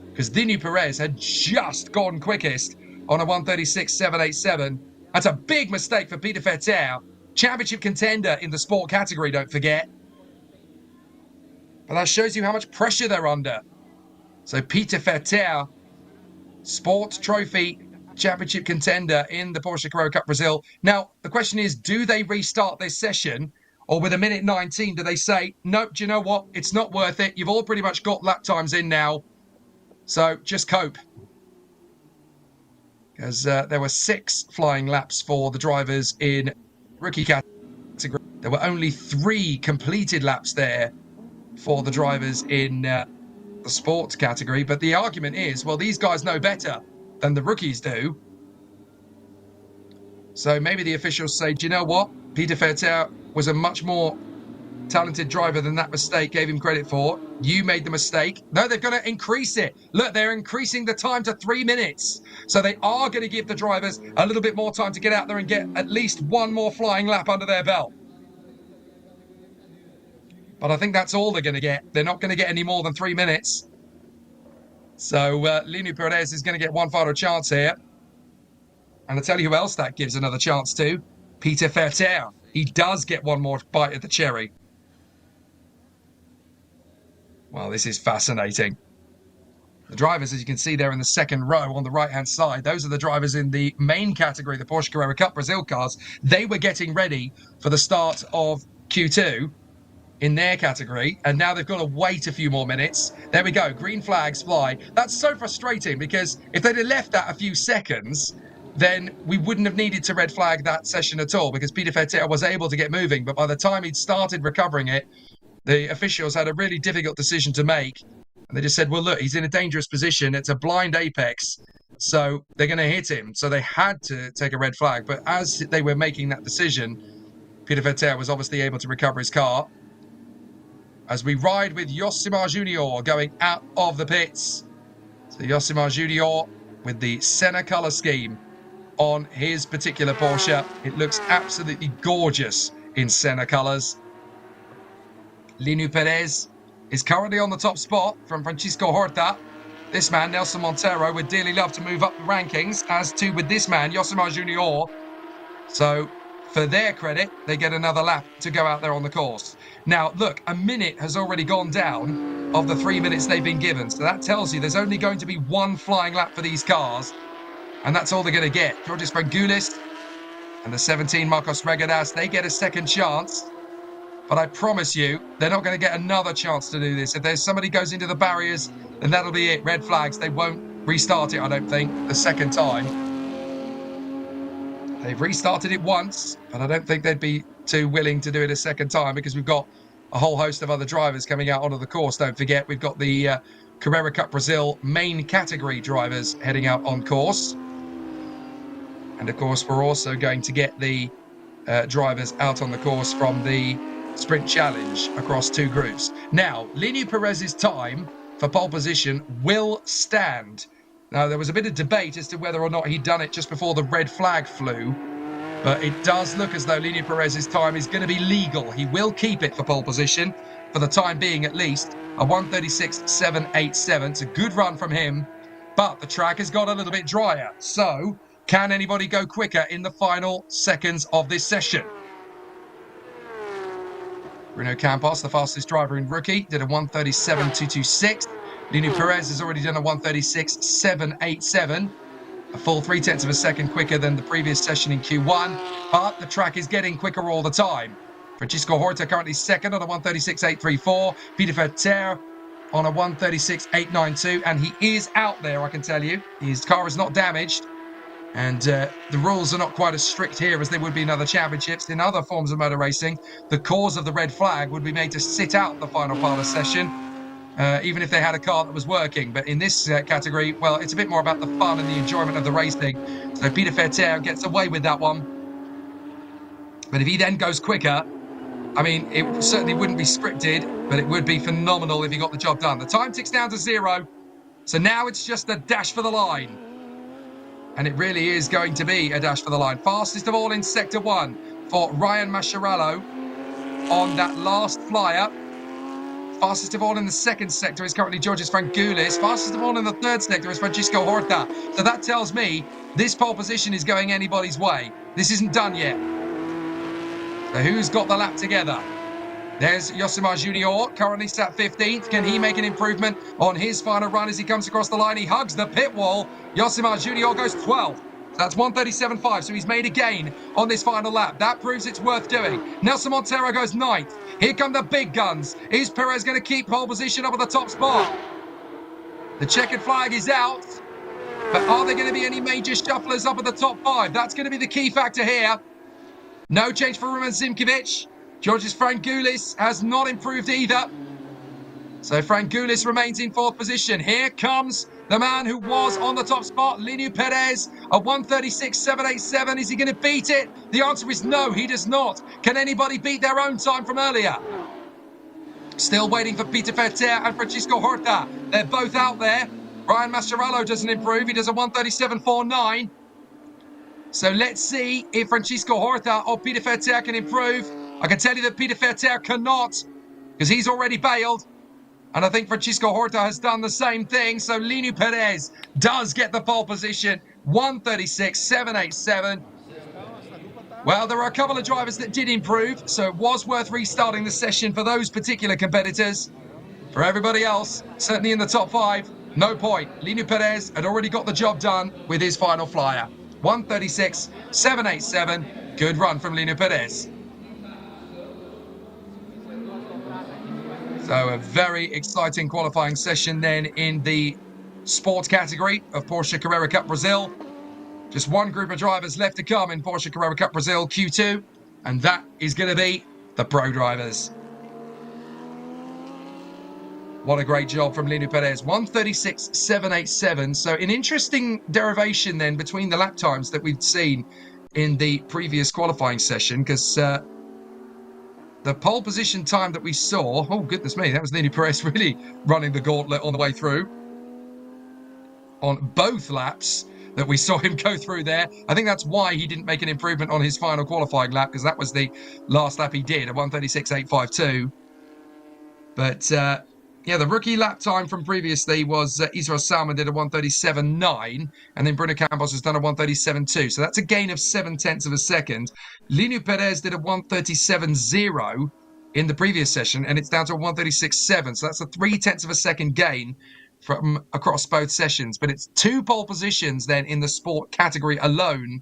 S1: Because Linu Perez had just gone quickest on a 1:36.787. That's a big mistake for Peter Fertero. Championship contender in the sport category, don't forget. But that shows you how much pressure they're under. So Peter Fertero, Sport Trophy Championship contender in the Porsche Carrera Cup Brazil. Now, the question is, do they restart this session? Or with 1:19, do they say, nope, do you know what? It's not worth it. You've all pretty much got lap times in now. So just cope. Because there were 6 flying laps for the drivers in rookie category. There were only 3 completed laps there for the drivers in the sports category. But the argument is, well, these guys know better than the rookies do. So maybe the officials say, do you know what? Peter Fertero was a much more talented driver than that mistake gave him credit for. You made the mistake. No, they're going to increase it. Look, they're increasing the time to 3 minutes. So they are going to give the drivers a little bit more time to get out there and get at least one more flying lap under their belt. But I think that's all they're going to get. They're not going to get any more than 3 minutes. So Linu Perez is going to get one final chance here. And I'll tell you who else that gives another chance to. Peter Fertero. He does get one more bite at the cherry. Well, this is fascinating. The drivers, as you can see there in the second row on the right-hand side, those are the drivers in the main category, the Porsche Carrera Cup Brazil cars. They were getting ready for the start of Q2 in their category, and now they've got to wait a few more minutes. There we go. Green flags fly. That's so frustrating because if they'd have left that a few seconds, then we wouldn't have needed to red flag that session at all, because Peter Verteer was able to get moving. But by the time he'd started recovering it, the officials had a really difficult decision to make. And they just said, well, look, he's in a dangerous position. It's a blind apex, so they're going to hit him. So they had to take a red flag. But as they were making that decision, Peter Verteer was obviously able to recover his car. As we ride with Josimar Junior going out of the pits. So Josimar Junior with the Senna colour scheme on his particular Porsche. It looks absolutely gorgeous in Senna colours. Linu Perez is currently on the top spot from Francisco Horta. This man, Nelson Monteiro, would dearly love to move up the rankings, as to with this man, Josimar Junior. So, for their credit, they get another lap to go out there on the course. Now, look, a minute has already gone down of the 3 minutes they've been given. So that tells you there's only going to be one flying lap for these cars. And that's all they're going to get. Georges Frangoulis and the 17 Marcos Regadas, they get a second chance. But I promise you, they're not going to get another chance to do this. If there's somebody goes into the barriers, then that'll be it. Red flags. They won't restart it, I don't think, the second time. They've restarted it once, but I don't think they'd be too willing to do it a second time, because we've got a whole host of other drivers coming out onto the course. Don't forget, we've got the Carrera Cup Brazil main category drivers heading out on course. And of course, we're also going to get the drivers out on the course from the Sprint Challenge across two groups. Now, Linu Perez's time for pole position will stand. Now, there was a bit of debate as to whether or not he'd done it just before the red flag flew, but it does look as though Linu Perez's time is going to be legal. He will keep it for pole position, for the time being at least, a 1:36.787. It's a good run from him, but the track has got a little bit drier. So, can anybody go quicker in the final seconds of this session? Bruno Campos, the fastest driver in rookie, did a 1:37.226. Linu Perez has already done a 1:36.787, a full 0.3 of a second quicker than the previous session in Q1, but the track is getting quicker all the time. Francisco Horta currently second on a 1:36.834, Peter Verteer on a 1:36.892, and he is out there, I can tell you. His car is not damaged. And the rules are not quite as strict here as they would be in other championships. In other forms of motor racing, the cause of the red flag would be made to sit out the final part of the session, even if they had a car that was working. But in this category, well, it's a bit more about the fun and the enjoyment of the racing. So Peter Verteer gets away with that one. But if he then goes quicker, I mean, it certainly wouldn't be scripted, but it would be phenomenal if he got the job done. The time ticks down to 0. So now it's just a dash for the line. And it really is going to be a dash for the line. Fastest of all in Sector 1 for Ryan Mascherano on that last flyer. Fastest of all in the second sector is currently Georges Frangoulis. Fastest of all in the third sector is Francisco Horta. So that tells me this pole position is going anybody's way. This isn't done yet. So who's got the lap together? There's Josimar Junior, currently sat 15th. Can he make an improvement on his final run as he comes across the line? He hugs the pit wall. Josimar Junior goes 12th. That's 1:37.5, so he's made a gain on this final lap. That proves it's worth doing. Nelson Monteiro goes 9th. Here come the big guns. Is Perez going to keep pole position up at the top spot? The checkered flag is out. But are there going to be any major shufflers up at the top 5? That's going to be the key factor here. No change for Roman Zimkovic. Georges Frangoulis has not improved either. So Frangoulis remains in 4th position. Here comes the man who was on the top spot, Linu Perez, a 1:36.787. Is he going to beat it? The answer is no, he does not. Can anybody beat their own time from earlier? Still waiting for Peter Verteer and Francisco Horta. They're both out there. Ryan Mascherano doesn't improve. He does a 1:37.49. So let's see if Francisco Horta or Peter Verteer can improve. I can tell you that Peter Verteer cannot, because he's already bailed. And I think Francisco Horta has done the same thing. So Linu Perez does get the pole position, 1:36.787. Well, there are a couple of drivers that did improve, so it was worth restarting the session for those particular competitors. For everybody else, certainly in the top 5, no point. Linu Perez had already got the job done with his final flyer. 1:36.787. Good run from Linu Perez. So a very exciting qualifying session then in the sport category of Porsche Carrera Cup Brazil. Just one group of drivers left to come in Porsche Carrera Cup Brazil Q2, and that is going to be the pro drivers. What a great job from Lino Perez. 1:36.787. So an interesting derivation then between the lap times that we've seen in the previous qualifying session, because the pole position time that we saw, oh goodness me, that was Lino Perez really running the gauntlet on the way through. On both laps that we saw him go through there. I think that's why he didn't make an improvement on his final qualifying lap, because that was the last lap he did, a 1:36.852. But yeah, the rookie lap time from previously was Israel Salmon did a 1:37.9, and then Bruno Campos has done a 1:37.2. So that's a gain of 0.7 of a second. Lino Perez did a 1:37.0 in the previous session, and it's down to a 1:36.7. So that's a 0.3 of a second gain from across both sessions. But it's 2 pole positions then in the sport category alone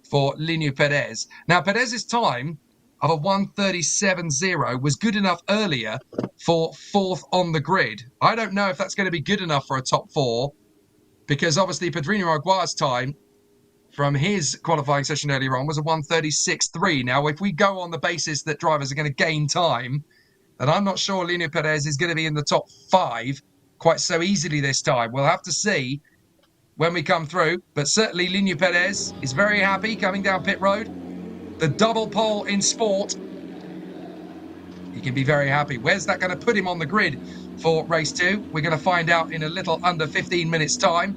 S1: for Lino Perez. Now, Perez's time of a 1:37.0 was good enough earlier for 4th on the grid. I don't know if that's going to be good enough for a top 4, because obviously Pedrinho Aguar's time from his qualifying session earlier on was a 1:36.3. Now, if we go on the basis that drivers are going to gain time, then I'm not sure Lino Perez is going to be in the top 5 quite so easily this time. We'll have to see when we come through, but certainly Lino Perez is very happy coming down pit road. The double pole in sport. He can be very happy. Where's that going to put him on the grid for race 2? We're going to find out in a little under 15 minutes time,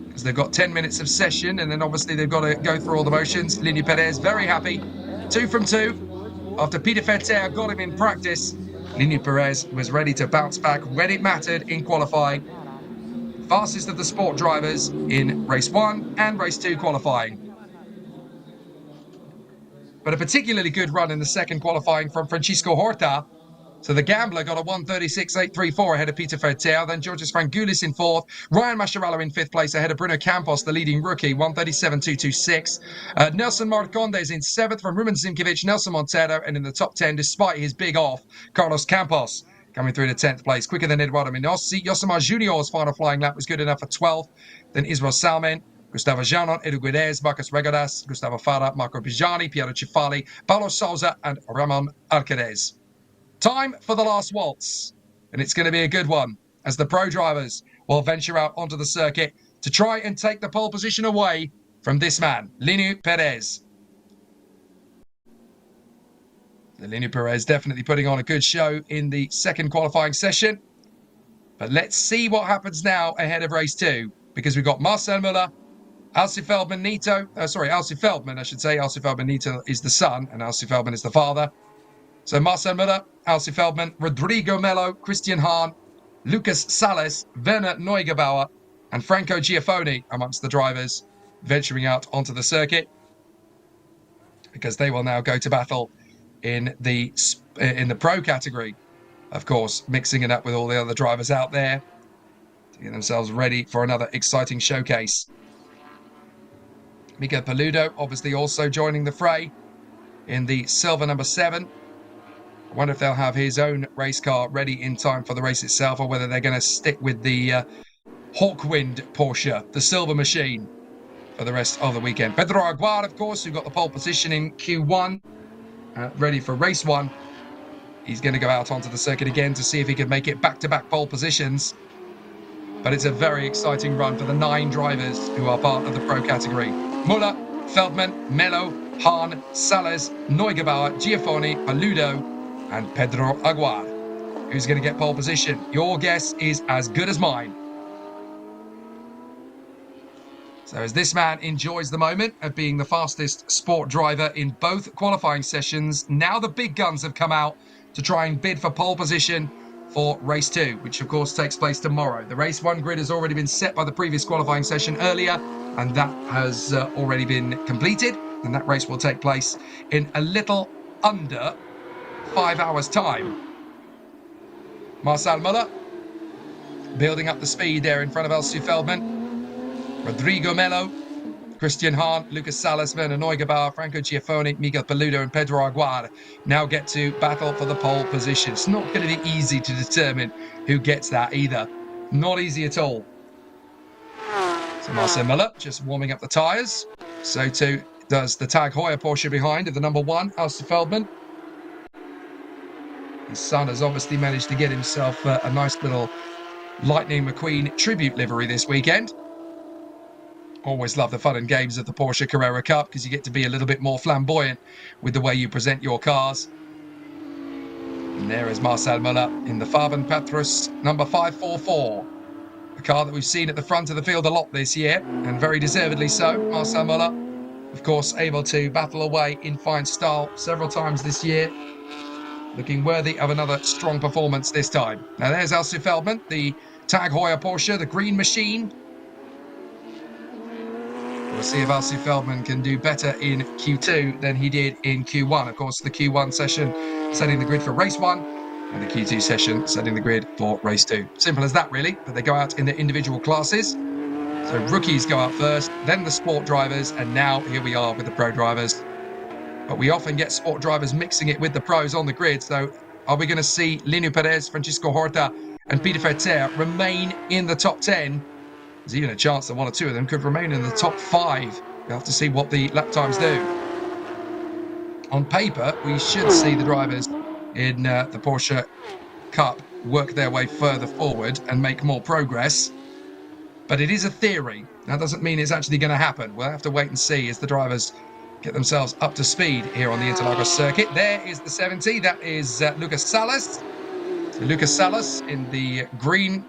S1: because they've got 10 minutes of session, and then obviously they've got to go through all the motions. Lino Perez very happy. 2 from 2. After Peter Fetter got him in practice, Lino Perez was ready to bounce back when it mattered in qualifying. Fastest of the sport drivers in race 1 and race 2 qualifying. But a particularly good run in the second qualifying from Francisco Horta. So the gambler got a 1:36.834 ahead of Peter Fetter. Then Georges Frangoulis in 4th. Ryan Mascherano in 5th place ahead of Bruno Campos, the leading rookie, 1:37.226. Nelson Marcondes in 7th from Ruben Zimkiewicz, Nelson Monteiro. And in the top 10, despite his big off, Carlos Campos coming through to 10th place, quicker than Eduardo Minossi. Yosemar Junior's final flying lap was good enough for 12th. Then Israel Salmon, Gustavo Janon, Edu Guedes, Marcos Regadas, Gustavo Fara, Marco Bijani, Piero Cifali, Paulo Souza, and Ramon Alcaraz. Time for the last waltz, and it's going to be a good one, as the pro drivers will venture out onto the circuit to try and take the pole position away from this man, Lino Perez. Lino Perez definitely putting on a good show in the second qualifying session. But let's see what happens now ahead of race 2, because we've got Marcel Müller, Alcy Feldman Nito, Alcy Feldman, I should say. Alcy Feldman Nito is the son, and Alcy Feldman is the father. So Marcel Müller, Alcy Feldman, Rodrigo Melo, Christian Hahn, Lucas Salles, Werner Neugebauer, and Franco Giaffoni amongst the drivers venturing out onto the circuit, because they will now go to battle in the pro category. Of course, mixing it up with all the other drivers out there to get themselves ready for another exciting showcase. Miguel Paludo obviously also joining the fray in the silver number 7. I wonder if they'll have his own race car ready in time for the race itself, or whether they're going to stick with the Hawkwind Porsche, the silver machine, for the rest of the weekend. Pedro Aguar, of course, who got the pole position in Q1, ready for race 1. He's going to go out onto the circuit again to see if he can make it back-to-back pole positions. But it's a very exciting run for the 9 drivers who are part of the pro category. Müller, Feldman, Melo, Hahn, Salles, Neugebauer, Giaffoni, Paludo, and Pedro Aguar. Who's going to get pole position? Your guess is as good as mine. So as this man enjoys the moment of being the fastest sport driver in both qualifying sessions, now the big guns have come out to try and bid for pole position for race 2, which of course takes place tomorrow. The race 1 grid has already been set by the previous qualifying session earlier, and that has already been completed, and that race will take place in a little under 5 hours time. Marcel Müller building up the speed there in front of Alcy Feldman. Rodrigo Melo, Christian Hahn, Lucas Salles, Werner Neugebauer, Franco Giaffoni, Miguel Paludo, and Pedro Aguar now get to battle for the pole position. It's not going to be easy to determine who gets that either. Not easy at all. So Marcel Müller just warming up the tyres. So too does the Tag Heuer Porsche behind of the number 1, Alster Feldman. His son has obviously managed to get himself a nice little Lightning McQueen tribute livery this weekend. Always love the fun and games of the Porsche Carrera Cup because you get to be a little bit more flamboyant with the way you present your cars. And there is Marcel Müller in the Farben Petrus number 544. A car that we've seen at the front of the field a lot this year, and very deservedly so. Marcel Müller, of course, able to battle away in fine style several times this year. Looking worthy of another strong performance this time. Now there's Alster Feldman, the Tag Heuer Porsche, the green machine. We'll see if Alster Feldman can do better in Q2 than he did in Q1. Of course, the Q1 session setting the grid for race 1, and the Q2 session setting the grid for race 2. Simple as that, really, but they go out in their individual classes. So rookies go out first, then the sport drivers, and now here we are with the pro drivers. But we often get sport drivers mixing it with the pros on the grid. So are we going to see Lino Perez, Francisco Horta, and Peter Fetter remain in the top 10? There's even a chance that 1 or 2 of them could remain in the top 5. We'll have to see what the lap times do. On paper, we should see the drivers in the Porsche Cup work their way further forward and make more progress. But it is a theory. That doesn't mean it's actually going to happen. We'll have to wait and see as the drivers get themselves up to speed here on the Interlagos circuit. There is the 70. That is Lucas Salas. So Lucas Salas in the green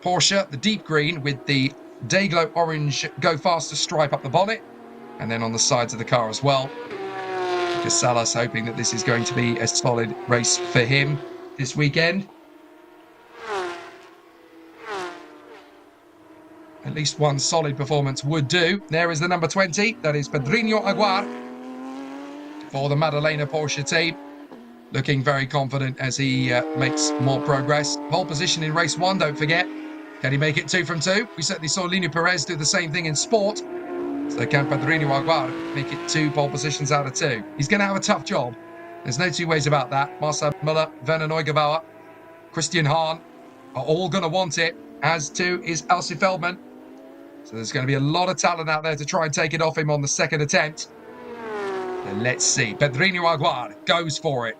S1: Porsche, the deep green with the Dayglow orange Go Faster stripe up the bonnet. And then on the sides of the car as well. Lucas Salas hoping that this is going to be a solid race for him this weekend. At least one solid performance would do. There is the number 20. That is Pedrinho Aguar for the Madalena Porsche team. Looking very confident as he makes more progress. Pole position in race 1, don't forget. Can he make it 2 from 2? We certainly saw Lino Perez do the same thing in sport. So can Pedrinho Aguar make it 2 pole positions out of 2? He's going to have a tough job. There's no two ways about that. Marcel Müller, Werner Neugebauer, Christian Hahn are all going to want it, as too is Alster Feldman. So there's going to be a lot of talent out there to try and take it off him on the second attempt. And let's see. Pedrinho Aguar goes for it.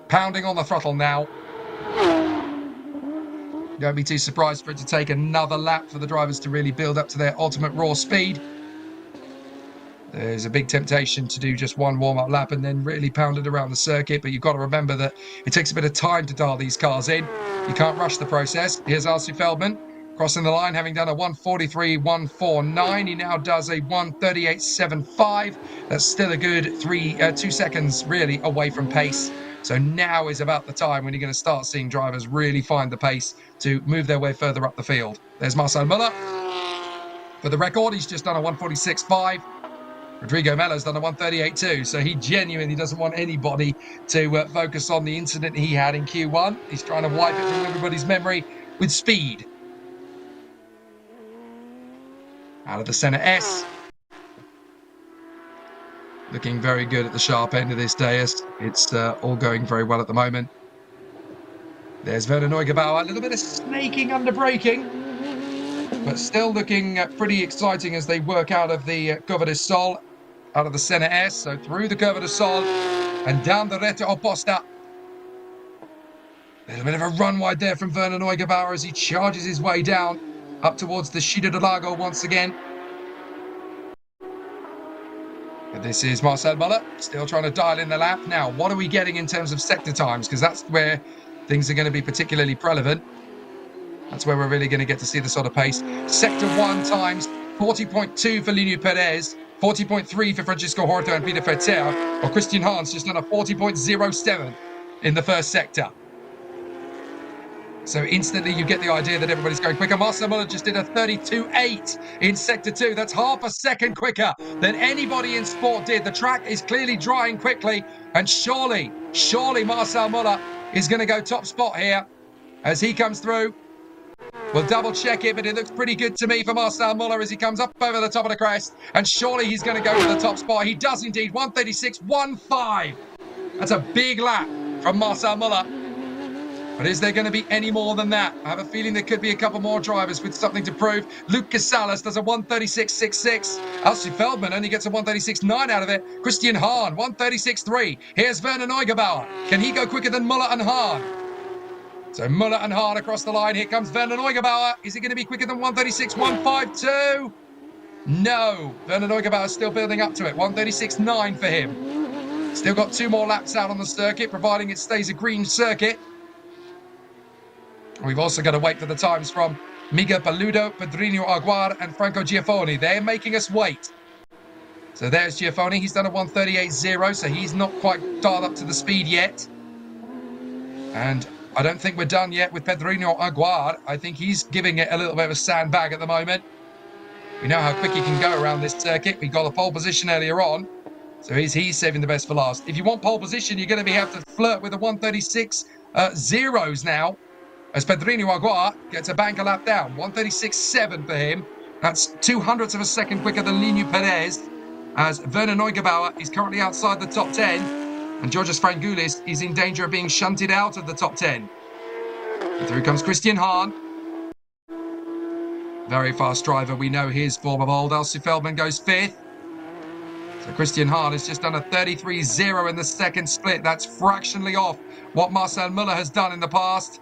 S1: Pounding on the throttle now. Don't be too surprised for it to take another lap for the drivers to really build up to their ultimate raw speed. There's a big temptation to do just one warm-up lap and then really pound it around the circuit. But you've got to remember that it takes a bit of time to dial these cars in. You can't rush the process. Here's Alster Feldman. Crossing the line, having done a 1:43.149, he now does a 1:38.75. That's still a good 2 seconds really away from pace. So now is about the time when you're going to start seeing drivers really find the pace to move their way further up the field. There's Marcel Müller. For the record, he's just done a 1:46.5. Rodrigo Melo's done a 1:38.2. So he genuinely doesn't want anybody to focus on the incident he had in Q1. He's trying to wipe it from everybody's memory with speed. Out of the centre S. Looking very good at the sharp end of this dais. It's all going very well at the moment. There's Werner Neugebauer. A little bit of snaking under braking. But still looking pretty exciting as they work out of the Curva del Sol. Out of the centre S. So through the Curva del Sol. And down the Rete Opposta. A little bit of a run wide there from Werner Neugebauer as he charges his way down. Up towards the Scido del Lago once again. But this is Marcel Müller, still trying to dial in the lap. Now, what are we getting in terms of sector times? Because that's where things are going to be particularly relevant. That's where we're really going to get to see the sort of pace. Sector 1 times 40.2 for Lino Perez, 40.3 for Francisco Horta and Peter Fetter, or Christian Hahn's just done a 40.07 in the first sector. So instantly you get the idea that everybody's going quicker. Marcel Müller just did a 32.8 in Sector 2. That's half a second quicker than anybody in sport did. The track is clearly drying quickly. And surely Marcel Müller is going to go top spot here as he comes through. We'll double check it, but it looks pretty good to me for Marcel Müller as he comes up over the top of the crest. And surely he's going to go to the top spot. He does indeed. 1:36.15. That's a big lap from Marcel Müller. But is there going to be any more than that? I have a feeling there could be a couple more drivers with something to prove. Luc Casales does a 1:36.66. Alcy Feldman only gets a 1:36.9 out of it. Christian Hahn, 1:36.3. Here's Werner Neugebauer. Can he go quicker than Muller and Hahn? So Muller and Hahn across the line. Here comes Werner Neugebauer. Is he going to be quicker than 1:36.152? No. Werner Neugebauer is still building up to it. 1:36.9 for him. Still got 2 more laps out on the circuit, providing it stays a green circuit. We've also got to wait for the times from Miguel Paludo, Pedrinho Aguar, and Franco Giaffoni. They're making us wait. So there's Giaffoni. He's done a 1:38.0, so he's not quite dialed up to the speed yet. And I don't think we're done yet with Pedrinho Aguar. I think he's giving it a little bit of a sandbag at the moment. We know how quick he can go around this circuit. We got a pole position earlier on. So he's saving the best for last. If you want pole position, you're going to have to flirt with the 1:36 zeros now. As Pedrinho Aguar gets a bank a lap down. 1:36.7 for him. That's 0.02 of a second quicker than Lineu Perez. As Werner Neugebauer is currently outside the top 10. And Georges Frangoulis is in danger of being shunted out of the top 10. And through comes Christian Hahn. Very fast driver. We know his form of old. Alcy Feldman goes 5th. So Christian Hahn has just done a 33.0 in the second split. That's fractionally off what Marcel Muller has done in the past.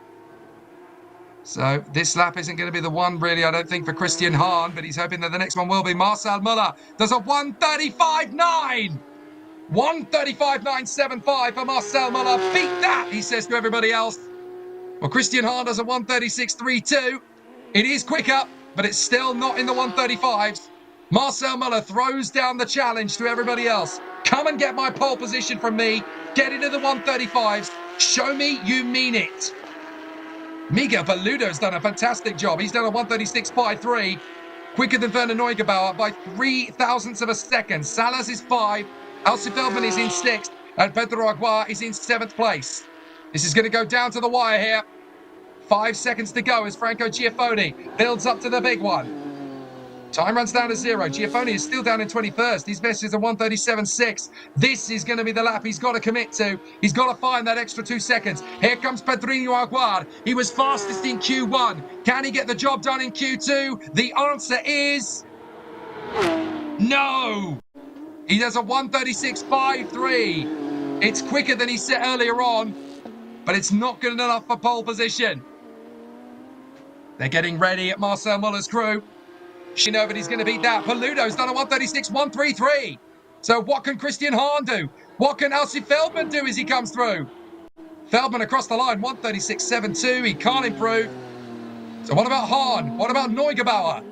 S1: So this lap isn't going to be the one, really, I don't think, for Christian Hahn, but he's hoping that the next one will be. Marcel Muller does a 1:35.9. 1:35.975 for Marcel Muller. Beat that, he says to everybody else. Well, Christian Hahn does a 1:36.32. It is quicker, but it's still not in the 1:35s. Marcel Muller throws down the challenge to everybody else. Come and get my pole position from me. Get into the 1:35s. Show me you mean it. Miguel Paludo's done a fantastic job. He's done a 1:36.53. Quicker than Werner Neugebauer by 0.03 of a second. Salas is 5. Alcy Feldman is in 6th. And Pedro Aguar is in 7th place. This is going to go down to the wire here. 5 seconds to go as Franco Giaffoni builds up to the big one. Time runs down to 0. Giaffoni is still down in 21st. His best is a 1:37.6. This is going to be the lap he's got to commit to. He's got to find that extra 2 seconds. Here comes Pedrinho Aguar. He was fastest in Q1. Can he get the job done in Q2? The answer is no. He does a 1:36.53. It's quicker than he set earlier on, but it's not good enough for pole position. They're getting ready at Marcel Muller's crew. Nobody's going to beat that. Paludo's done a 1:36.133. So what can Christian Hahn do? What can Alcy Feldman do as he comes through? Feldman across the line, 1:36.72. He can't improve. So what about Hahn? What about Neugebauer?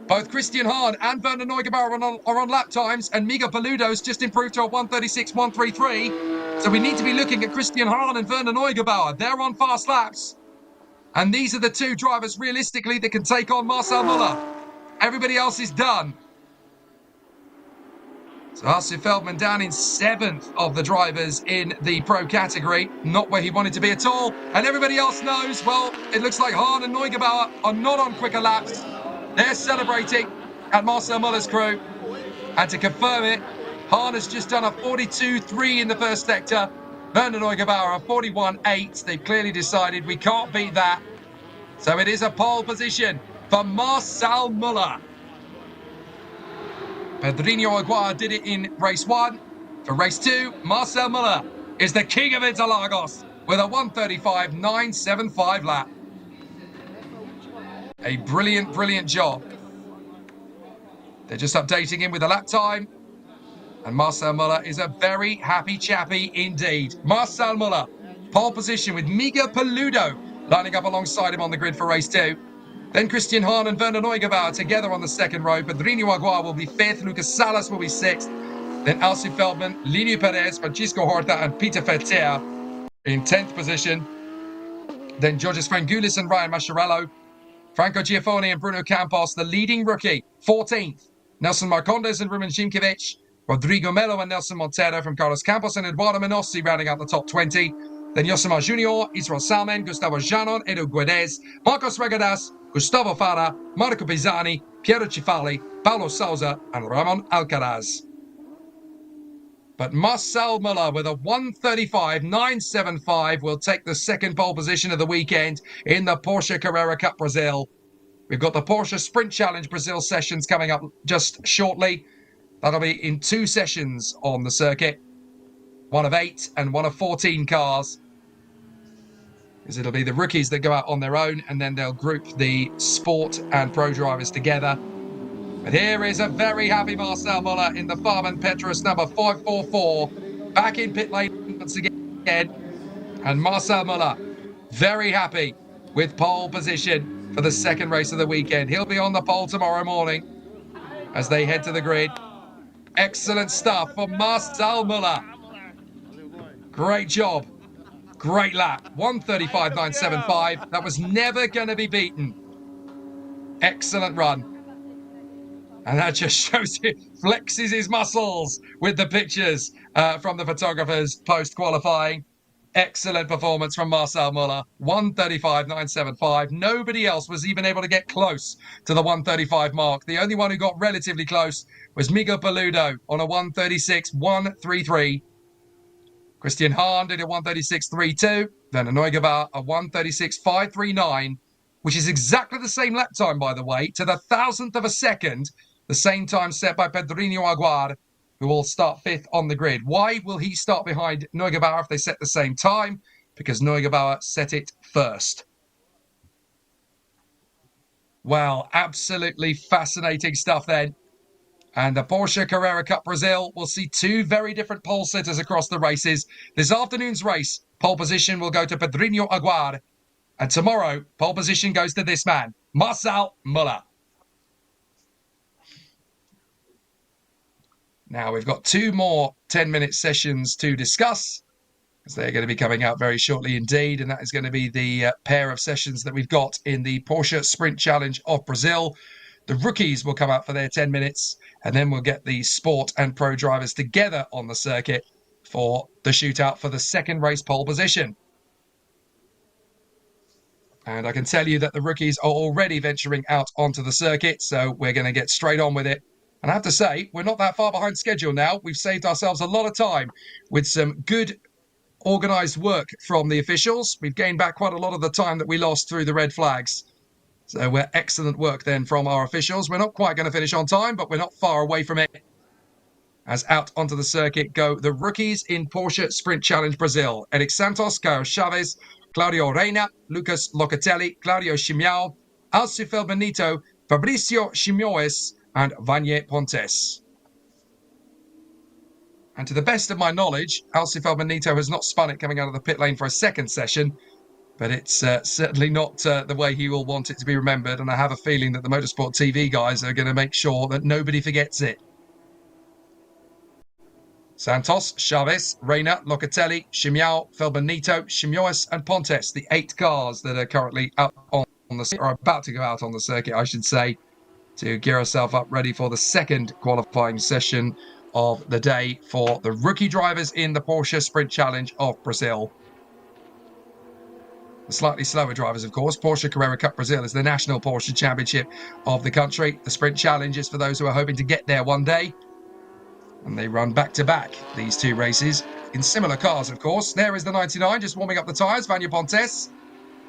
S1: Both Christian Hahn and Werner Neugebauer are on lap times, and Miguel Paludo's just improved to a 1:36.133. So we need to be looking at Christian Hahn and Werner Neugebauer. They're on fast laps. And these are the 2 drivers, realistically, that can take on Marcel Muller. Everybody else is done. So Alcy Feldman down in 7th of the drivers in the pro category. Not where he wanted to be at all. And everybody else knows, well, it looks like Hahn and Neugebauer are not on quicker laps. They're celebrating at Marcel Muller's crew. And to confirm it, Hahn has just done a 42.3 in the first sector. Werner Neugebauer a 41.8. They've clearly decided we can't beat that. So it is a pole position for Marcel Muller. Pedrinho Aguar did it in race 1. For race 2, Marcel Muller is the king of Interlagos with a 1:35.975 lap. A brilliant, brilliant job. They're just updating him with the lap time. And Marcel Muller is a very happy chappy indeed. Marcel Muller, pole position with Miguel Paludo lining up alongside him on the grid for race 2. Then Christian Hahn and Werner Neugebauer together on the second row. Pedrinho Aguar will be 5th. Lucas Salas will be 6th. Then Alcy Feldman, Lineu Perez, Francisco Horta and Peter Fertier in 10th position. Then Georges Frangoulis and Ryan Mascherello. Franco Giaffoni and Bruno Campos, the leading rookie, 14th. Nelson Marcondes and Ruben Zimkiewicz. Rodrigo Melo and Nelson Monteiro from Carlos Campos and Eduardo Menossi rounding out the top 20. Then Yosemar Junior, Israel Salmen, Gustavo Janon, Edu Guedes, Marcos Regadas, Gustavo Fara, Marco Pisani, Piero Cifali, Paulo Souza and Ramon Alcaraz. But Marcel Müller with a 1:35.975 will take the second pole position of the weekend in the Porsche Carrera Cup Brazil. We've got the Porsche Sprint Challenge Brazil sessions coming up just shortly. That'll be in 2 sessions on the circuit. One of 8 and one of 14 cars. Because it'll be the rookies that go out on their own, and then they'll group the sport and pro drivers together. But here is a very happy Marcel Müller in the Farman Petrus number 544. Back in pit lane once again. And Marcel Müller, very happy with pole position for the second race of the weekend. He'll be on the pole tomorrow morning as they head to the grid. Excellent stuff for Marcel Müller. Great job. Great lap. 1:35.975. That was never going to be beaten. Excellent run. And that just shows it, flexes his muscles with the pictures from the photographers post-qualifying. Excellent performance from Marcel Müller. 1:35.975. Nobody else was even able to get close to the 1:35 mark. The only one who got relatively close was Miguel Paludo on a 1:36.133. Christian Hahn did a 1:36.32. Werner Neugebauer a 1:36.539, which is exactly the same lap time, by the way, to the 1,000th of a second. The same time set by Pedrinho Aguar, who will start 5th on the grid. Why will he start behind Neugebauer if they set the same time? Because Neugebauer set it first. Well, absolutely fascinating stuff then. And the Porsche Carrera Cup Brazil will see 2 very different pole sitters across the races. This afternoon's race, pole position will go to Pedrinho Aguar. And tomorrow, pole position goes to this man, Marcel Müller. Now, we've got 2 more 10-minute sessions to discuss, as they're going to be coming out very shortly indeed, and that is going to be the pair of sessions that we've got in the Porsche Sprint Challenge of Brazil. The rookies will come out for their 10 minutes, and then we'll get the sport and pro drivers together on the circuit for the shootout for the second race pole position. And I can tell you that the rookies are already venturing out onto the circuit, so we're going to get straight on with it. And I have to say, we're not that far behind schedule now. We've saved ourselves a lot of time with some good organised work from the officials. We've gained back quite a lot of the time that we lost through the red flags. So we're excellent work then from our officials. We're not quite going to finish on time, but we're not far away from it. As out onto the circuit go the rookies in Porsche Sprint Challenge Brazil. Eric Santos, Caio Chaves, Claudio Reina, Lucas Locatelli, Claudio Chimiao, Alcifel Benito, Fabricio Chimoes, and Vanier Pontes. And to the best of my knowledge, Alcifel Benito has not spun it coming out of the pit lane for a second session, but it's certainly not the way he will want it to be remembered, and I have a feeling that the Motorsport TV guys are going to make sure that nobody forgets it. Santos, Chaves, Reina, Locatelli, Chimiao, Felbenito, Chimoes, and Pontes, the 8 cars that are currently out on the circuit, or about to go out on the circuit, I should say, to gear ourselves up ready for the second qualifying session of the day for the rookie drivers in the Porsche Sprint Challenge of Brazil. The slightly slower drivers, of course. Porsche Carrera Cup Brazil is the national Porsche Championship of the country. The Sprint Challenge is for those who are hoping to get there one day. And they run back-to-back, these 2 races, in similar cars, of course. There is the 99, just warming up the tyres, Vanier Pontes,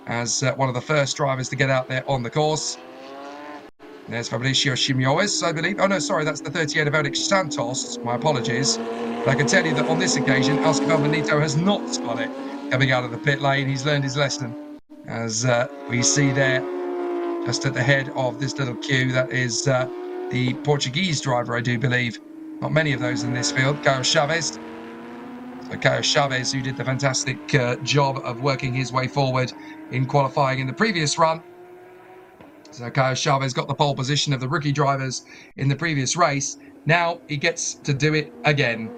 S1: as one of the first drivers to get out there on the course. There's Fabricio Chimoes, I believe. Oh, no, sorry, that's the 38 of Eric Santos. My apologies. But I can tell you that on this occasion, Alcifel Benito has not spun it coming out of the pit lane. He's learned his lesson. As we see there, just at the head of this little queue, that is the Portuguese driver, I do believe. Not many of those in this field. Caio Chaves. So Caio Chaves, who did the fantastic job of working his way forward in qualifying in the previous run. So Caio Chaves got the pole position of the rookie drivers in the previous race. Now he gets to do it again.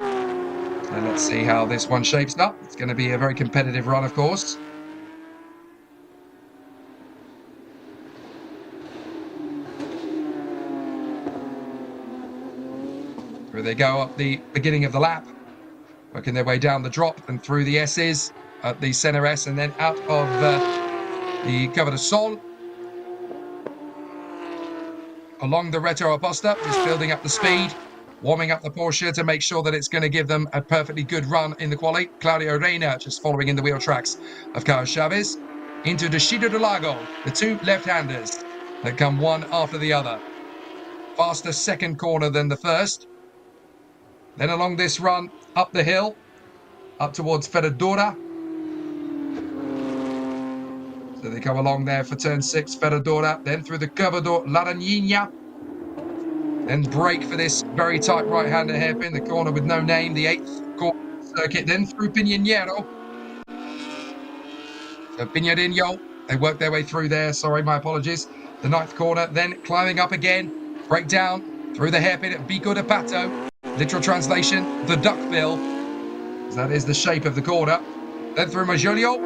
S1: So let's see how this one shapes up. It's going to be a very competitive run, of course. Here they go up the beginning of the lap, working their way down the drop and through the S's at the center S, and then out of the Cover de Sol along the Retro Aposta, just building up the speed. warming up the Porsche to make sure that it's going to give them a perfectly good run in the quali. Claudio Reina just following in the wheel tracks of Carlos Chavez. Into Descido de Lago, the two left-handers that come one after the other. Faster second corner than the first. Then along this run, up the hill, up towards Ferradura. So they come along there for turn 6, Ferradura. Then through the Curvador, Laranjinha. Then brake for this very tight right-hander hairpin, the corner with no name, the 8th corner circuit. Then through Pinheiro. So Pinheiro, they work their way through there. Sorry, my apologies. The 9th corner, then climbing up again. Break down through the hairpin at Bico de Pato. Literal translation, the duckbill. That is the shape of the corner. Then through Majolio,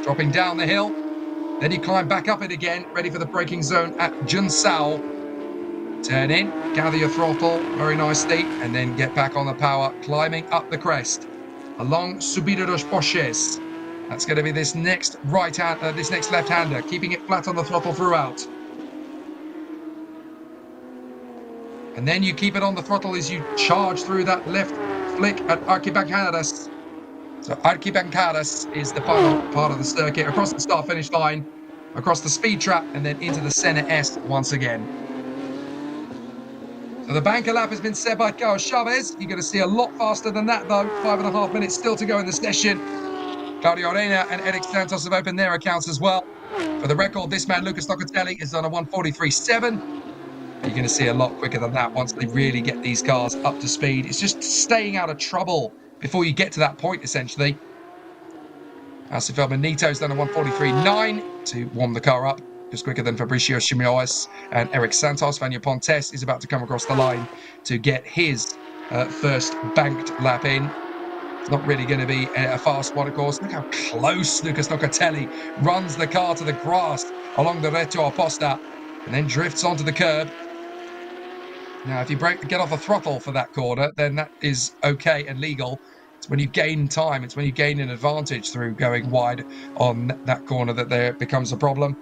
S1: dropping down the hill. Then you climb back up it again, ready for the braking zone at Junsao. Turn in, gather your throttle very nicely, and then get back on the power, climbing up the crest. Along Subida dos Poches. That's going to be this next this next left-hander, keeping it flat on the throttle throughout. And then you keep it on the throttle as you charge through that left flick at Arquibancadas. So Arquibancadas is the final part of the circuit, across the start-finish line, across the speed trap, and then into the Senna S once again. So the banker lap has been set by Carlos Chavez. You're going to see a lot faster than that, though. 5.5 minutes still to go in the session. Claudio Reina and Eric Santos have opened their accounts as well. For the record, this man, Lucas Locatelli, is on a 1:43.7. You're going to see a lot quicker than that once they really get these cars up to speed. It's just staying out of trouble before you get to that point, essentially. Alci Feldman-Nito's done a 1:43.9 to warm the car up. Just quicker than Fabricio Chimioes and Eric Santos. Vanya Pontes is about to come across the line to get his first banked lap in. It's not really going to be a fast one, of course. Look how close Lucas Locatelli runs the car to the grass along the Reto Oposta and then drifts onto the curb. Now, if you get off the throttle for that corner, then that is okay and legal. It's when you gain time, it's when you gain an advantage through going wide on that corner that there becomes a problem.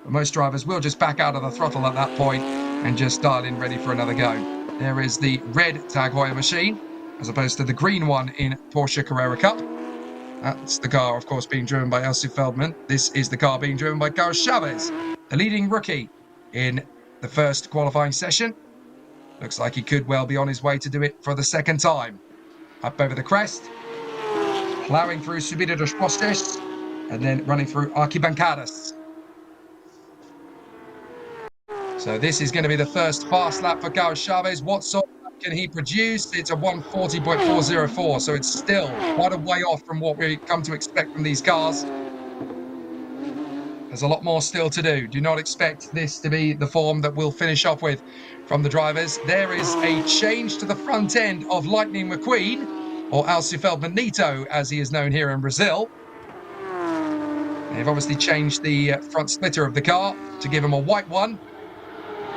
S1: But most drivers will just back out of the throttle at that point and just dial in ready for another go. There is the red Tag Heuer machine, as opposed to the green one in Porsche Carrera Cup. That's the car, of course, being driven by Alci Feldman. This is the car being driven by Carlos Chavez, the leading rookie in the first qualifying session. Looks like he could well be on his way to do it for the second time. Up over the crest, ploughing through Subida dos Postes, and then running through Arquibancadas. So this is going to be the first fast lap for Carlos Chavez. What sort of lap can he produce? It's a 1:40.404, so it's still quite a way off from what we come to expect from these cars. There's a lot more still to do. Do not expect this to be the form that we'll finish off with from the drivers. There is a change to the front end of Lightning McQueen, or Alci Feldman-Nito, as he is known here in Brazil. They've obviously changed the front splitter of the car to give him a white one.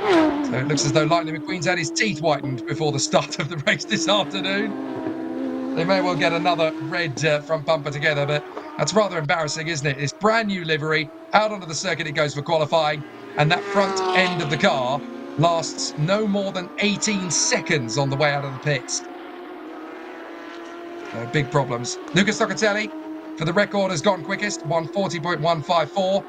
S1: So it looks as though Lightning McQueen's had his teeth whitened before the start of the race this afternoon. They may well get another red front bumper together, but that's rather embarrassing, isn't it? It's brand new livery. Out onto the circuit it goes for qualifying, and that front end of the car lasts no more than 18 seconds on the way out of the pits. So big problems. Lucas Locatelli, for the record, has gone quickest, 1:40.154.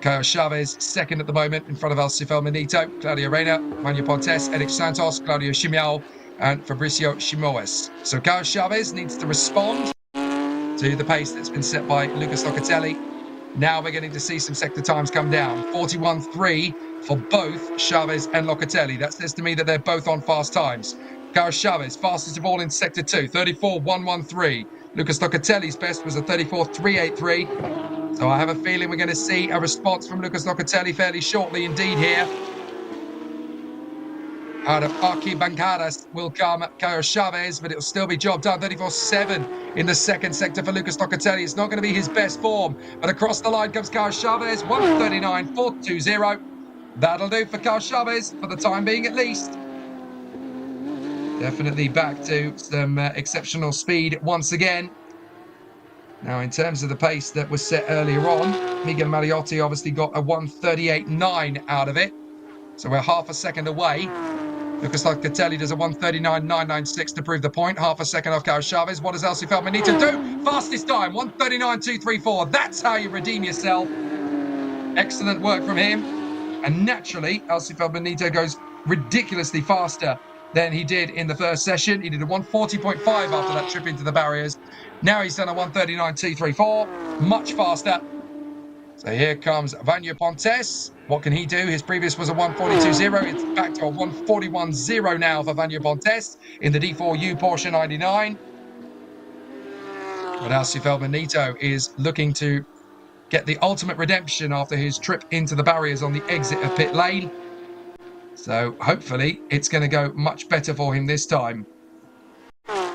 S1: Carlos Chavez second at the moment in front of Alci Feldman-Nito, Claudio Reina, Mania Pontes, Eric Santos, Claudio Chimiao, and Fabricio Chimoes. So Carlos Chavez needs to respond to the pace that's been set by Lucas Locatelli. Now we're getting to see some sector times come down. 41.3 for both Chavez and Locatelli. That says to me that they're both on fast times. Carlos Chavez, fastest of all in sector 2, 34.113. Lucas Locatelli's best was a 34.383. So I have a feeling we're going to see a response from Lucas Locatelli fairly shortly indeed here. Out of Arquibancadas will come Carlos Chavez, but it'll still be job done. 34.7 in the second sector for Lucas Locatelli. It's not going to be his best form, but across the line comes Carlos Chavez. 1:39.420. That'll do for Carlos Chavez for the time being, at least. Definitely back to some exceptional speed once again. Now, in terms of the pace that was set earlier on, Miguel Mariotti obviously got a 1:38.9 out of it. So we're half a second away. Lucas Locatelli does a 1:39.996 to prove the point. Half a second off Carlos Chavez. What does Alci Feldman need to do? Fastest time, 1:39.234. That's how you redeem yourself. Excellent work from him. And naturally, Alci Feldman goes ridiculously faster than he did in the first session. He did a 1:40.5 after that trip into the barriers. Now he's done a 1:39.234. Much faster. So here comes Vanya Pontes. What can he do? His previous was a 1:42.0. It's back to a 1:41.0 now for Vanya Pontes in the D4U Porsche 99. But Alci Feldman is looking to get the ultimate redemption after his trip into the barriers on the exit of pit lane. So hopefully it's going to go much better for him this time.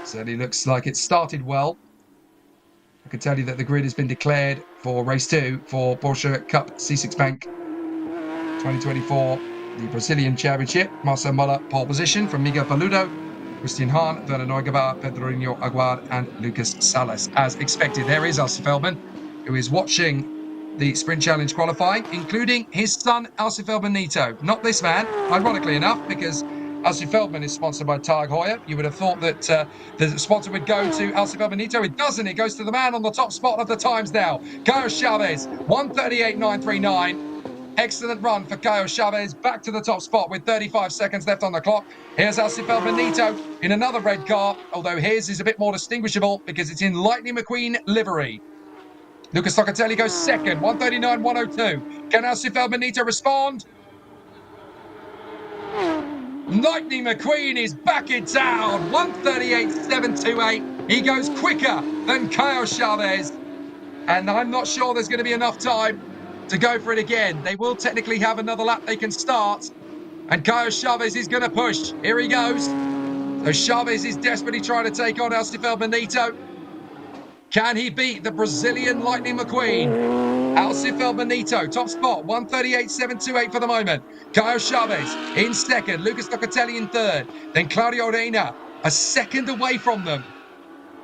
S1: Certainly looks like it started well. I can tell you that the grid has been declared for race 2 for Porsche Cup C6 Bank 2024, the Brazilian Championship. Marcel Muller, pole position from Miguel Paludo, Christian Hahn, Werner Neugebauer, Pedrinho Aguard, and Lucas Salas. As expected, there is Alci Feldman, who is watching the Sprint Challenge qualifying, including his son, Alci Feldman. Not this man, ironically enough, because Alci Feldman is sponsored by Tag Heuer. You would have thought that the sponsor would go to Alci Feldman. It doesn't. It goes to the man on the top spot of the times now. Carlos Chavez, 1:38.939. Excellent run for Carlos Chavez. Back to the top spot with 35 seconds left on the clock. Here's Alci Feldman in another red car, although his is a bit more distinguishable because it's in Lightning McQueen livery. Lucas Locatelli goes second, 1:39.102. Can Alci Feldman respond? Lightning McQueen is back in town, 1:38.728. He goes quicker than Carlos Chavez. And I'm not sure there's going to be enough time to go for it again. They will technically have another lap they can start. And Carlos Chavez is going to push. Here he goes. So Chavez is desperately trying to take on Alci Feldman. Can he beat the Brazilian Lightning McQueen? Alci Feldman, top spot, 1:38.728 for the moment. Carlos Chavez in second, Lucas Locatelli in third. Then Claudio Reina, a second away from them.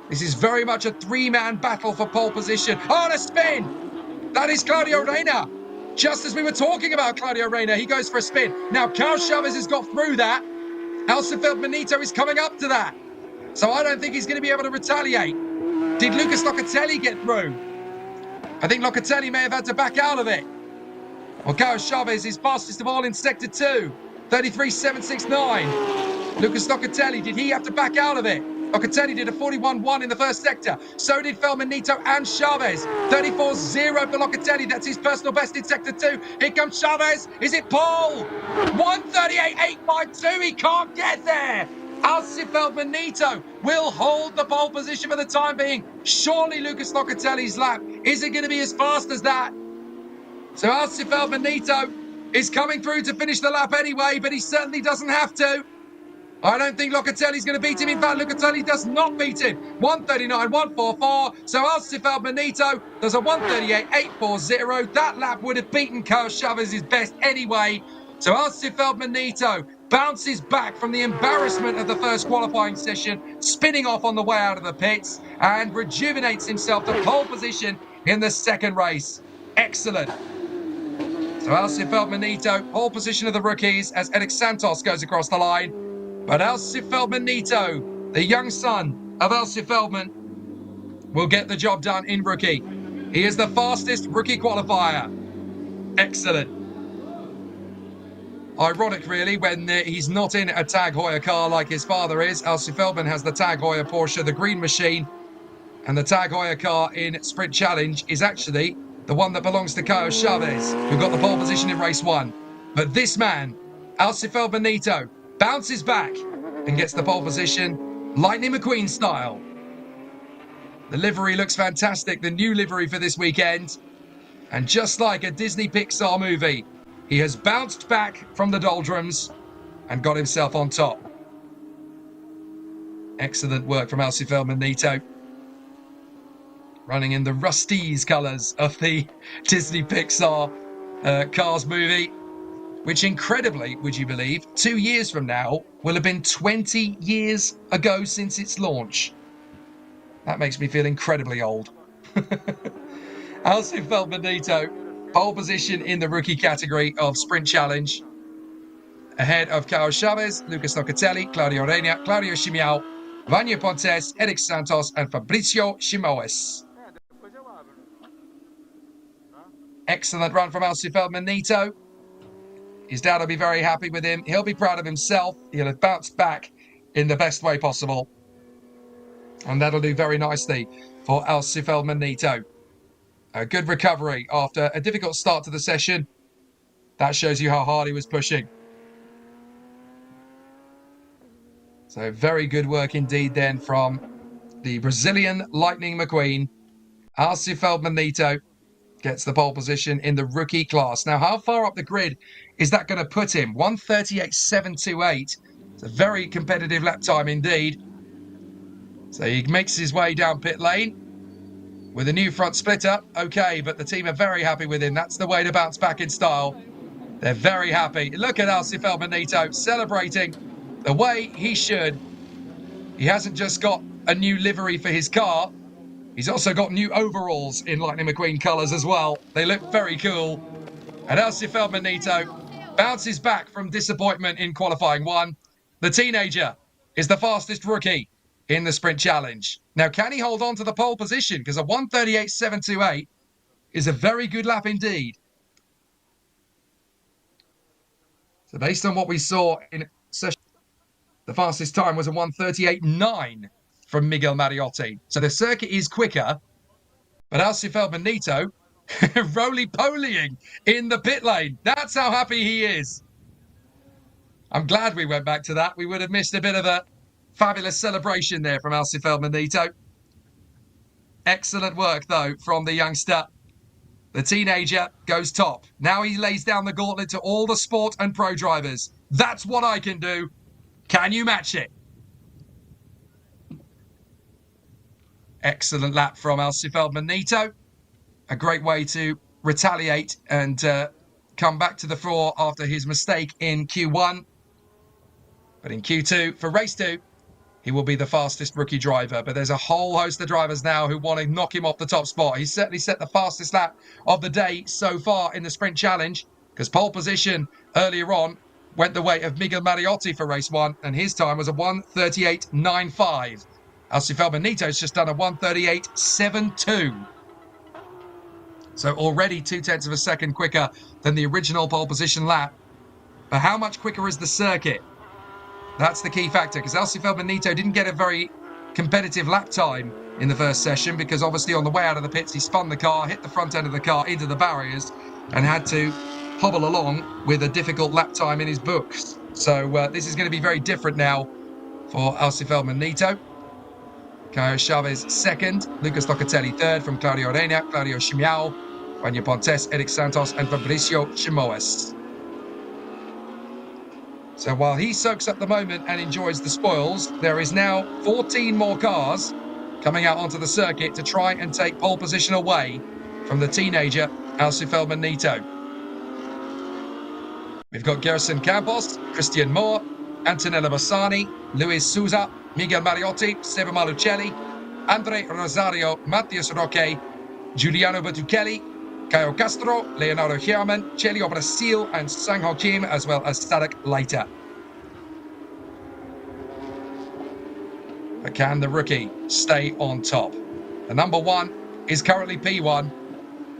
S1: This is very much a three-man battle for pole position. Oh, a spin! That is Claudio Reina. Just as we were talking about Claudio Reina, he goes for a spin. Now, Carlos Chavez has got through that. Alci Feldman is coming up to that. So I don't think he's going to be able to retaliate. Did Lucas Locatelli get through? I think Locatelli may have had to back out of it. Well, Carlos Chavez is fastest of all in Sector 2. 33.769. Lucas Locatelli, did he have to back out of it? Locatelli did a 41.1 in the first sector. So did Feldman and Chavez. 34.0 for Locatelli. That's his personal best in Sector 2. Here comes Chavez. Is it Paul? 1:38.852. He can't get there. Alci Feldman will hold the pole position for the time being. Surely Lucas Locatelli's lap isn't going to be as fast as that. So Alci Feldman is coming through to finish the lap anyway, but he certainly doesn't have to. I don't think Locatelli's going to beat him. In fact, Locatelli does not beat him. 1:39.144. So Alci Feldman does a 1:38.840. That lap would have beaten Carlos Chavez's best anyway. So Alci Feldman bounces back from the embarrassment of the first qualifying session, spinning off on the way out of the pits, and rejuvenates himself to pole position in the second race. Excellent. So Alci Feldman, pole position of the rookies as Eric Santos goes across the line. But Alci Feldman, the young son of Alci Feldman, will get the job done in rookie. He is the fastest rookie qualifier. Excellent. Ironic, really, when he's not in a Tag Heuer car like his father is. Alci Feldman has the Tag Heuer Porsche, the green machine. And the Tag Heuer car in Sprint Challenge is actually the one that belongs to Carlos Chavez, who got the pole position in race 1. But this man, Alci Feldman, bounces back and gets the pole position, Lightning McQueen style. The livery looks fantastic, the new livery for this weekend. And just like a Disney Pixar movie, he has bounced back from the doldrums and got himself on top. Excellent work from Alci Feldman, running in the Rust-eze colours of the Disney Pixar Cars movie, which incredibly, would you believe, 2 years from now will have been 20 years ago since its launch. That makes me feel incredibly old. Alci Feldman, pole position in the rookie category of Sprint Challenge. ahead of Carlos Chavez, Lucas Locatelli, Claudio Reina, Claudio Chimiao, Vanya Pontes, Eric Santos, and Fabricio Chimoes. Excellent run from Alci Feldman-Nito. His dad will be very happy with him. He'll be proud of himself. He'll have bounced back in the best way possible. And that'll do very nicely for Alci Feldman-Nito. A good recovery after a difficult start to the session. That shows you how hard he was pushing. So very good work indeed then from the Brazilian Lightning McQueen. Alci Feldman-Nito gets the pole position in the rookie class. Now, how far up the grid is that going to put him? 1:38.728. It's a very competitive lap time indeed. So he makes his way down pit lane with a new front splitter. Okay, but the team are very happy with him. That's the way to bounce back in style. They're very happy. Look at Alci Feldman-Nito celebrating the way he should. He hasn't just got a new livery for his car. He's also got new overalls in Lightning McQueen colours as well. They look very cool. And Alci Feldman-Nito bounces back from disappointment in qualifying one. The teenager is the fastest rookie in the sprint challenge. Now, can he hold on to the pole position? Because a 1:38.728 is a very good lap indeed. So based on what we saw in session, the fastest time was a 1:38.9 from Miguel Mariotti. So the circuit is quicker, but Alci Feldman-Nito roly-polying in the pit lane. That's how happy he is. I'm glad we went back to that. We would have missed a bit of a fabulous celebration there from Alci Feldman-Nito. Excellent work, though, from the youngster. The teenager goes top. Now he lays down the gauntlet to all the sport and pro drivers. That's what I can do. Can you match it? Excellent lap from Alci Feldman-Nito. A great way to retaliate and come back to the fore after his mistake in Q1. But in Q2, for race 2, he will be the fastest rookie driver. But there's a whole host of drivers now who want to knock him off the top spot. He's certainly set the fastest lap of the day so far in the sprint challenge, because pole position earlier on went the way of Miguel Mariotti for race 1, and his time was a 1:38.95. Alci Feldman-Nito's just done a 1:38.72. So already 0.2 of a second quicker than the original pole position lap. But how much quicker is the circuit? That's the key factor, because Alci Feldman-Nito didn't get a very competitive lap time in the first session, because obviously on the way out of the pits, he spun the car, hit the front end of the car into the barriers, and had to hobble along with a difficult lap time in his books. So this is going to be very different now for Alci Feldman-Nito. Carlos Chavez second, Lucas Locatelli third from Claudio Reina, Claudio Chimiao, Vanya Pontes, Eric Santos, and Fabricio Chimoes. So while he soaks up the moment and enjoys the spoils, there is now 14 more cars coming out onto the circuit to try and take pole position away from the teenager, Alci Feldman-Nito. We've got Gerson Campos, Christian Moore, Antonella Bassani, Luis Souza, Miguel Mariotti, Seba Malucelli, Andre Rosario, Matthias Roque, Giuliano Bertuccelli, Caio Castro, Leonardo Herman, Celio Brasil, and Sang Ho Kim, as well as Sadek Leiter. But can the rookie stay on top? The number 1 is currently P1,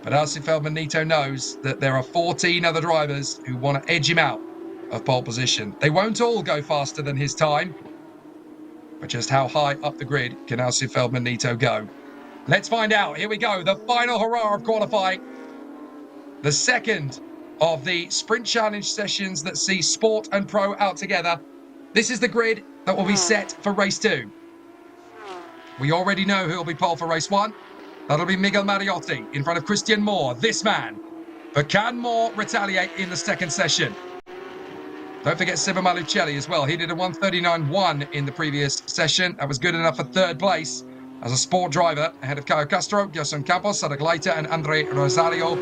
S1: but Alci Feldman-Nito knows that there are 14 other drivers who want to edge him out of pole position. They won't all go faster than his time, but just how high up the grid can Alci Feldman-Nito go? Let's find out. Here we go. The final hurrah of qualifying. The second of the sprint challenge sessions that see sport and pro out together. This is the grid that will be set for race 2. We already know who will be pole for race 1. That'll be Miguel Mariotti in front of Christian Moore, this man. But can Moore retaliate in the second session? Don't forget Seba Malucelli as well. He did a 1:39.1 in the previous session. That was good enough for third place as a sport driver, ahead of Caio Castro, Gerson Campos, Sadek Leiter, and Andre Rosario.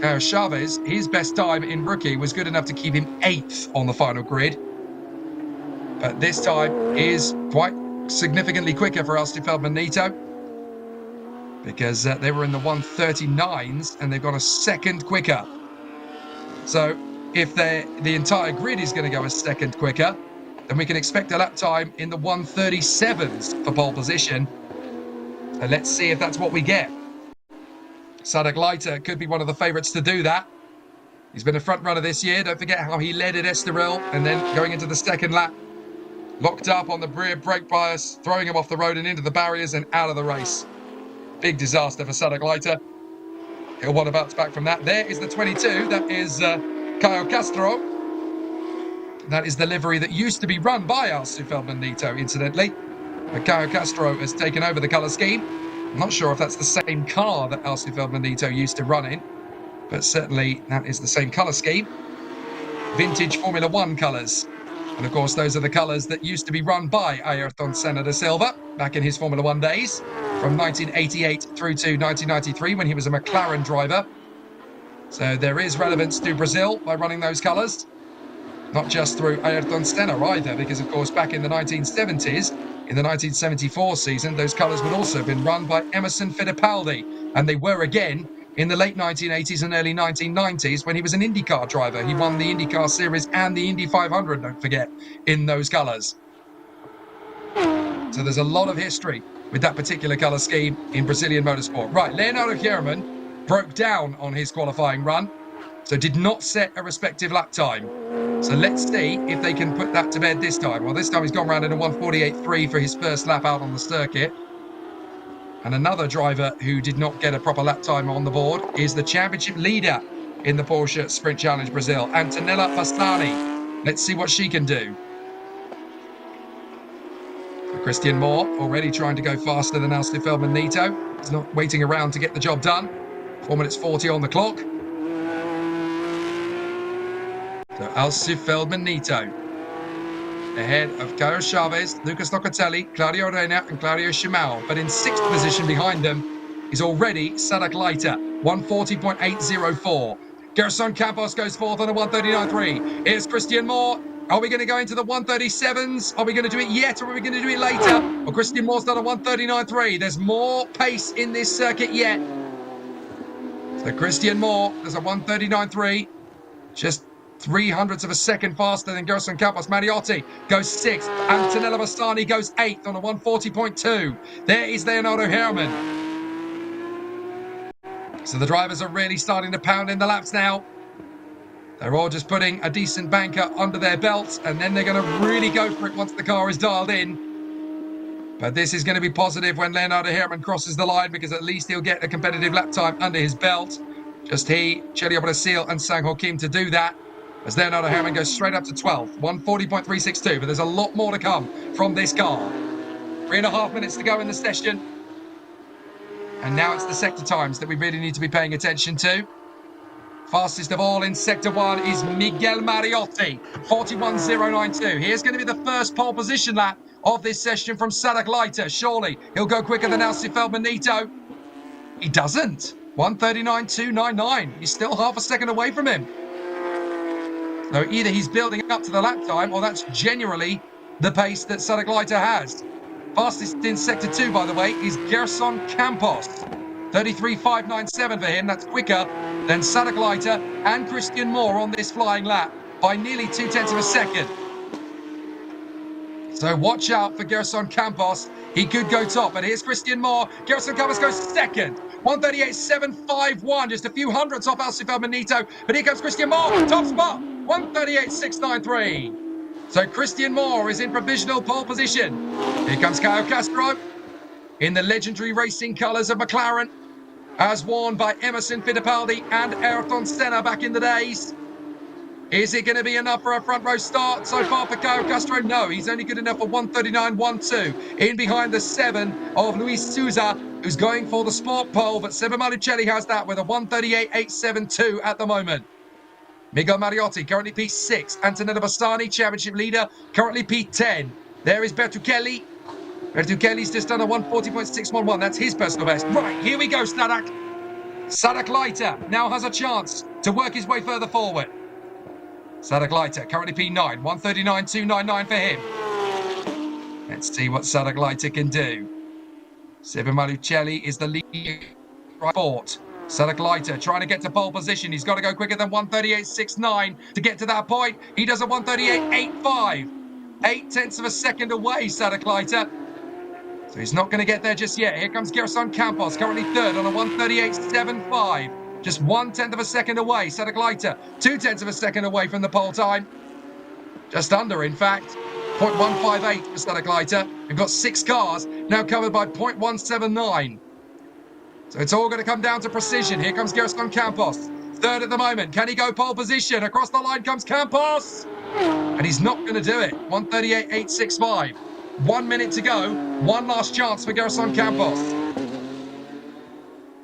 S1: Caio Chavez, his best time in rookie was good enough to keep him 8th on the final grid. But this time is quite significantly quicker for Alci Feldman-Nito, because they were in the 1:39s and they've gone a second quicker. So if the entire grid is going to go a second quicker, then we can expect a lap time in the 1:37s for pole position. And let's see if that's what we get. Sadok Leiter could be one of the favourites to do that. He's been a front runner this year. Don't forget how he led at Estoril and then going into the second lap, locked up on the rear brake bias, throwing him off the road and into the barriers and out of the race. Big disaster for Sadok Leiter. He'll want to bounce back from that. There is the 22. That is Caio Castro. That is the livery that used to be run by Alsu Feldman-Nito, incidentally. But Caio Castro has taken over the colour scheme. I'm not sure if that's the same car that Alsu Feldman-Nito used to run in, but certainly that is the same colour scheme. Vintage Formula One colours. And of course, those are the colours that used to be run by Ayrton Senna da Silva back in his Formula One days, from 1988 through to 1993 when he was a McLaren driver. So there is relevance to Brazil by running those colours. Not just through Ayrton Senna either, because of course back in the 1970s, in the 1974 season, those colours would also have been run by Emerson Fittipaldi, and they were again in the late 1980s and early 1990s when he was an IndyCar driver. He won the IndyCar Series and the Indy 500, don't forget, in those colours. So there's a lot of history with that particular colour scheme in Brazilian motorsport. Right, Leonardo Hierman broke down on his qualifying run, so did not set a respective lap time. So let's see if they can put that to bed this time. Well, this time he's gone around in a 1:48.3 for his first lap out on the circuit. And another driver who did not get a proper lap time on the board is the championship leader in the Porsche Sprint Challenge Brazil, Antonella Fastani. Let's see what she can do. So Christian Moore already trying to go faster than Alstu Feldman-Nito. He's not waiting around to get the job done. 4 minutes 40 on the clock. So Alstu Feldman-Nito ahead of Caio Chavez, Lucas Locatelli, Claudio Reina and Claudio Shimao. But in 6th position behind them is already Sadok Leiter, 1:40.804. Gerson Campos goes fourth on a 1:39.3. Here's Christian Moore. Are we going to go into the 1:37s? Are we going to do it yet or are we going to do it later? Well, Christian Moore's done a 1:39.3. There's more pace in this circuit yet. So Christian Moore does a 1:39.3. Just 0.03 of a second faster than Gerson Campos. Mariotti goes 6th. Antonella Bastani goes 8th on a 1:40.2. There is Leonardo Hierman. So the drivers are really starting to pound in the laps now. They're all just putting a decent banker under their belts, and then they're going to really go for it once the car is dialed in. But this is going to be positive when Leonardo Hierman crosses the line, because at least he'll get a competitive lap time under his belt. Just he, Chelio Brasil and Sang Ho Kim to do that. As Leonardo Hierman goes straight up to 12th, 1:40.362. But there's a lot more to come from this car. 3.5 minutes to go in the session. And now it's the sector times that we really need to be paying attention to. Fastest of all in Sector 1 is Miguel Mariotti, 41.092. Here's going to be the first pole position lap of this session from Sadok Leiter. Surely he'll go quicker than Alstu Feldman-Nito. He doesn't. 1:39.299. He's still half a second away from him. So either he's building up to the lap time, or that's generally the pace that Sadok Leiter has. Fastest in Sector 2, by the way, is Gerson Campos. 33.597 for him. That's quicker than Sadok Leiter and Christian Moore on this flying lap by nearly 0.2 of a second. So watch out for Gerson Campos. He could go top. But here's Christian Moore. Gerson Campos goes second. 1:38.751. Just a few hundredths off Alstu Feldman-Nito. But here comes Christian Moore. Top spot. 1:38.693. So Christian Moore is in provisional pole position. Here comes Caio Castro in the legendary racing colours of McLaren, as worn by Emerson Fittipaldi and Ayrton Senna back in the days. Is it going to be enough for a front row start so far for Caio Castro? No, he's only good enough for 1:39.12. In behind the 7 of Luis Souza, who's going for the sport pole, but Seba Malucelli has that with a 1:38.872 at the moment. Miguel Mariotti, currently P6. Antonella Bastani, championship leader, currently P10. There is Bertuccelli. Bertuccelli's just done a 1:40.611. That's his personal best. Right, here we go, Sadok. Sadok Leiter now has a chance to work his way further forward. Sadok Leiter, currently P9. 1:39.299 for him. Let's see what Sadok Leiter can do. Seba Malucelli is the lead right fourth. Sadek trying to get to pole position. He's got to go quicker than 1:38.69 to get to that point. He does a 1:38.85. 0.8 of a second away, Sadek. So he's not going to get there just yet. Here comes Gerson Campos, currently third on a 1:38.75. Just 1/10 of a second away. Sadek 0.2 of a second away from the pole time. Just under, in fact. 0.158 for Sadek. We've got 6 cars now covered by 0.179. So it's all going to come down to precision. Here comes Gerson Campos. Third at the moment. Can he go pole position? Across the line comes Campos. And he's not going to do it. 1:38.865. 1 minute to go. One last chance for Gerson Campos.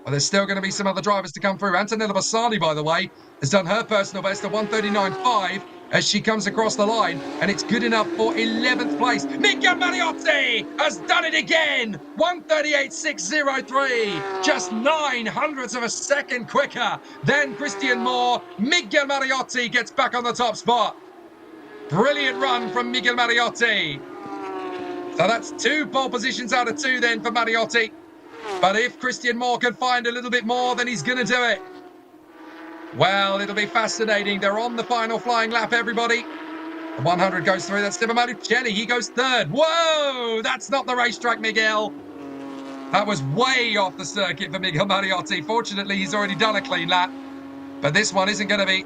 S1: Well, there's still going to be some other drivers to come through. Antonella Bassani, by the way, has done her personal best of 1:39.5 as she comes across the line, and it's good enough for 11th place. Miguel Mariotti has done it again. 1:38.603, just 0.09 of a second quicker than Christian Moore. Miguel Mariotti gets back on the top spot. Brilliant run from Miguel Mariotti. So that's 2 pole positions out of 2 then for Mariotti. But if Christian Moore can find a little bit more, then he's going to do it. Well, it'll be fascinating. They're on the final flying lap, everybody. The 100 goes through. That's Stefano Marichelli. He goes third. Whoa! That's not the racetrack, Miguel. That was way off the circuit for Miguel Mariotti. Fortunately, he's already done a clean lap. But this one isn't going to be.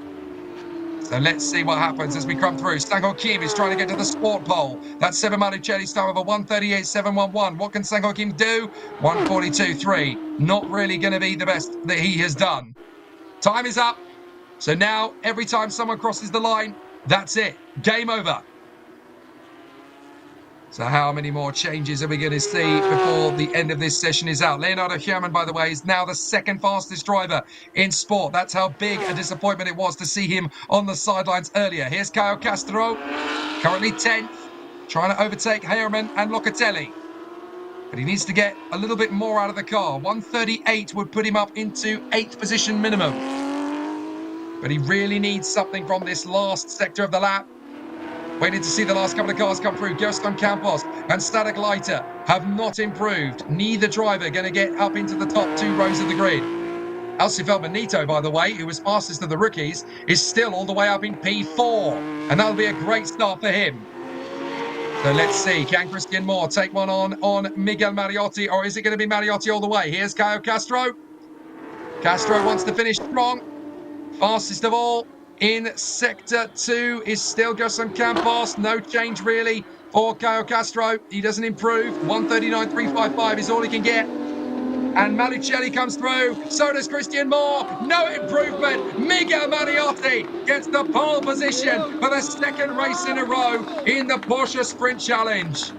S1: So let's see what happens as we come through. Stanko Kim is trying to get to the sport pole. That's Stefano Marichelli's time of a 1:38.711. What can Stanko Kim do? 1:42.3. Not really going to be the best that he has done. Time is up. So now, every time someone crosses the line, that's it. Game over. So how many more changes are we going to see before the end of this session is out? Leonardo Herman, by the way, is now the 2nd fastest driver in sport. That's how big a disappointment it was to see him on the sidelines earlier. Here's Caio Castro, currently 10th, trying to overtake Herman and Locatelli. But he needs to get a little bit more out of the car. 1:38 would put him up into 8th position minimum. But he really needs something from this last sector of the lap. Waiting to see the last couple of cars come through. Gerson Campos and Static Leiter have not improved. Neither driver going to get up into the top 2 rows of the grid. Alcifel Benito, by the way, who was fastest of the rookies, is still all the way up in P4. And that'll be a great start for him. So let's see, can Christian Moore take one on Miguel Mariotti, or is it going to be Mariotti all the way? Here's Caio Castro. Castro wants to finish strong. Fastest of all in Sector 2 is still Gerson Campos. No change really for Caio Castro. He doesn't improve. 1:39.355 is all he can get. And Marichelli comes through. So does Christian Moore. No improvement. Miguel Mariotti gets the pole position for the 2nd race in a row in the Porsche Sprint Challenge.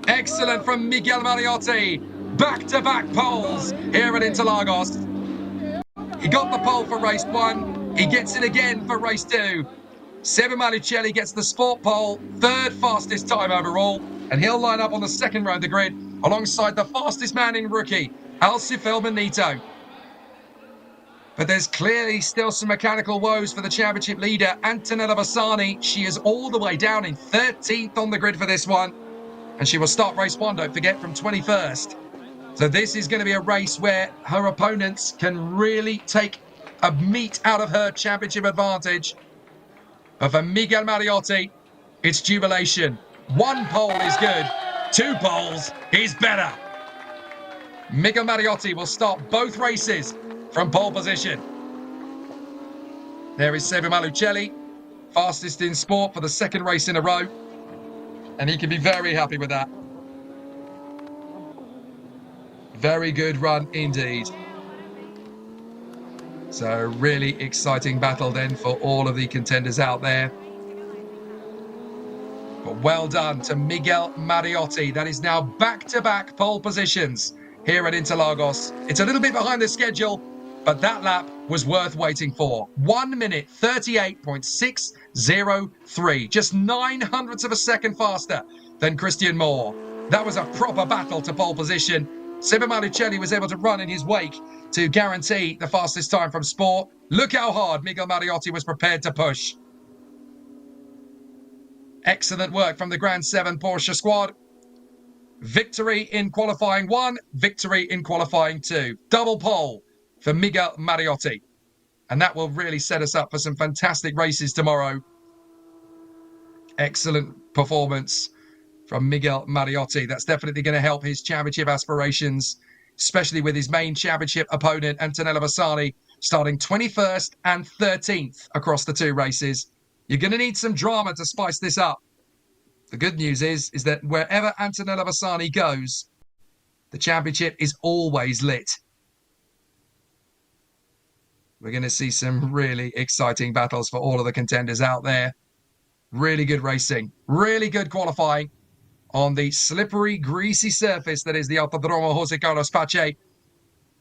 S1: Excellent from Miguel Mariotti. Back-to-back poles here at Interlagos. He got the pole for race 1. He gets it again for race 2. Stefano Marichelli gets the sport pole, 3rd fastest time overall. And he'll line up on the 2nd row of the grid alongside the fastest man in rookie, Alcifel Benito. But there's clearly still some mechanical woes for the championship leader, Antonella Bassani. She is all the way down in 13th on the grid for this one. And she will start race 1, don't forget, from 21st. So this is going to be a race where her opponents can really take a meat out of her championship advantage. But for Miguel Mariotti, it's jubilation. 1 pole is good. 2 poles is better. Miguel Mariotti will start both races from pole position. There is Stefano Marichelli, fastest in sport for the 2nd race in a row. And he can be very happy with that. Very good run indeed. So really exciting battle then for all of the contenders out there. But well done to Miguel Mariotti. That is now back-to-back pole positions here at Interlagos. It's a little bit behind the schedule, but that lap was worth waiting for. 1:38.603. Just 0.09 of a second faster than Christian Moore. That was a proper battle to pole position. Stefano Marichelli was able to run in his wake to guarantee the fastest time from sport. Look how hard Miguel Mariotti was prepared to push. Excellent work from the Grand 7 Porsche squad. Victory in qualifying 1, victory in qualifying 2. Double pole for Miguel Mariotti. And that will really set us up for some fantastic races tomorrow. Excellent performance from Miguel Mariotti. That's definitely going to help his championship aspirations, especially with his main championship opponent, Antonello Bassani, starting 21st and 13th across the two races. You're going to need some drama to spice this up. The good news is that wherever Antonello Bassani goes, the championship is always lit. We're going to see some really exciting battles for all of the contenders out there. Really good racing, really good qualifying on the slippery, greasy surface that is the Autódromo José Carlos Pache.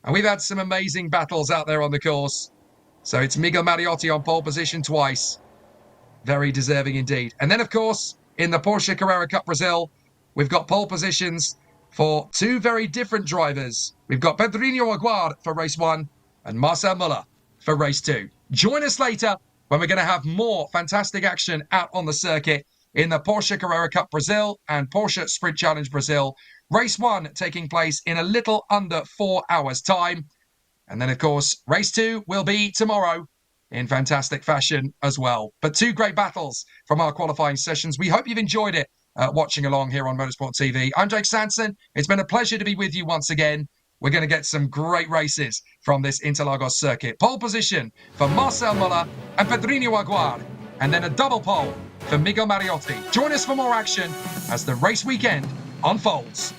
S1: And we've had some amazing battles out there on the course. So it's Miguel Mariotti on pole position twice. Very deserving indeed. And then, of course, in the Porsche Carrera Cup Brazil, we've got pole positions for two very different drivers. We've got Pedrinho Aguard for race 1 and Marcel Müller for race 2. Join us later when we're going to have more fantastic action out on the circuit in the Porsche Carrera Cup Brazil and Porsche Sprint Challenge Brazil. Race 1 taking place in a little under 4 hours' time. And then, of course, race 2 will be tomorrow in fantastic fashion as well. But two great battles from our qualifying sessions. We hope you've enjoyed it watching along here on Motorsport TV. I'm Jake Sanson. It's been a pleasure to be with you once again. We're going to get some great races from this Interlagos circuit. Pole position for Marcel Müller and Pedrinho Aguard. And then a double pole for Miguel Mariotti. Join us for more action as the race weekend unfolds.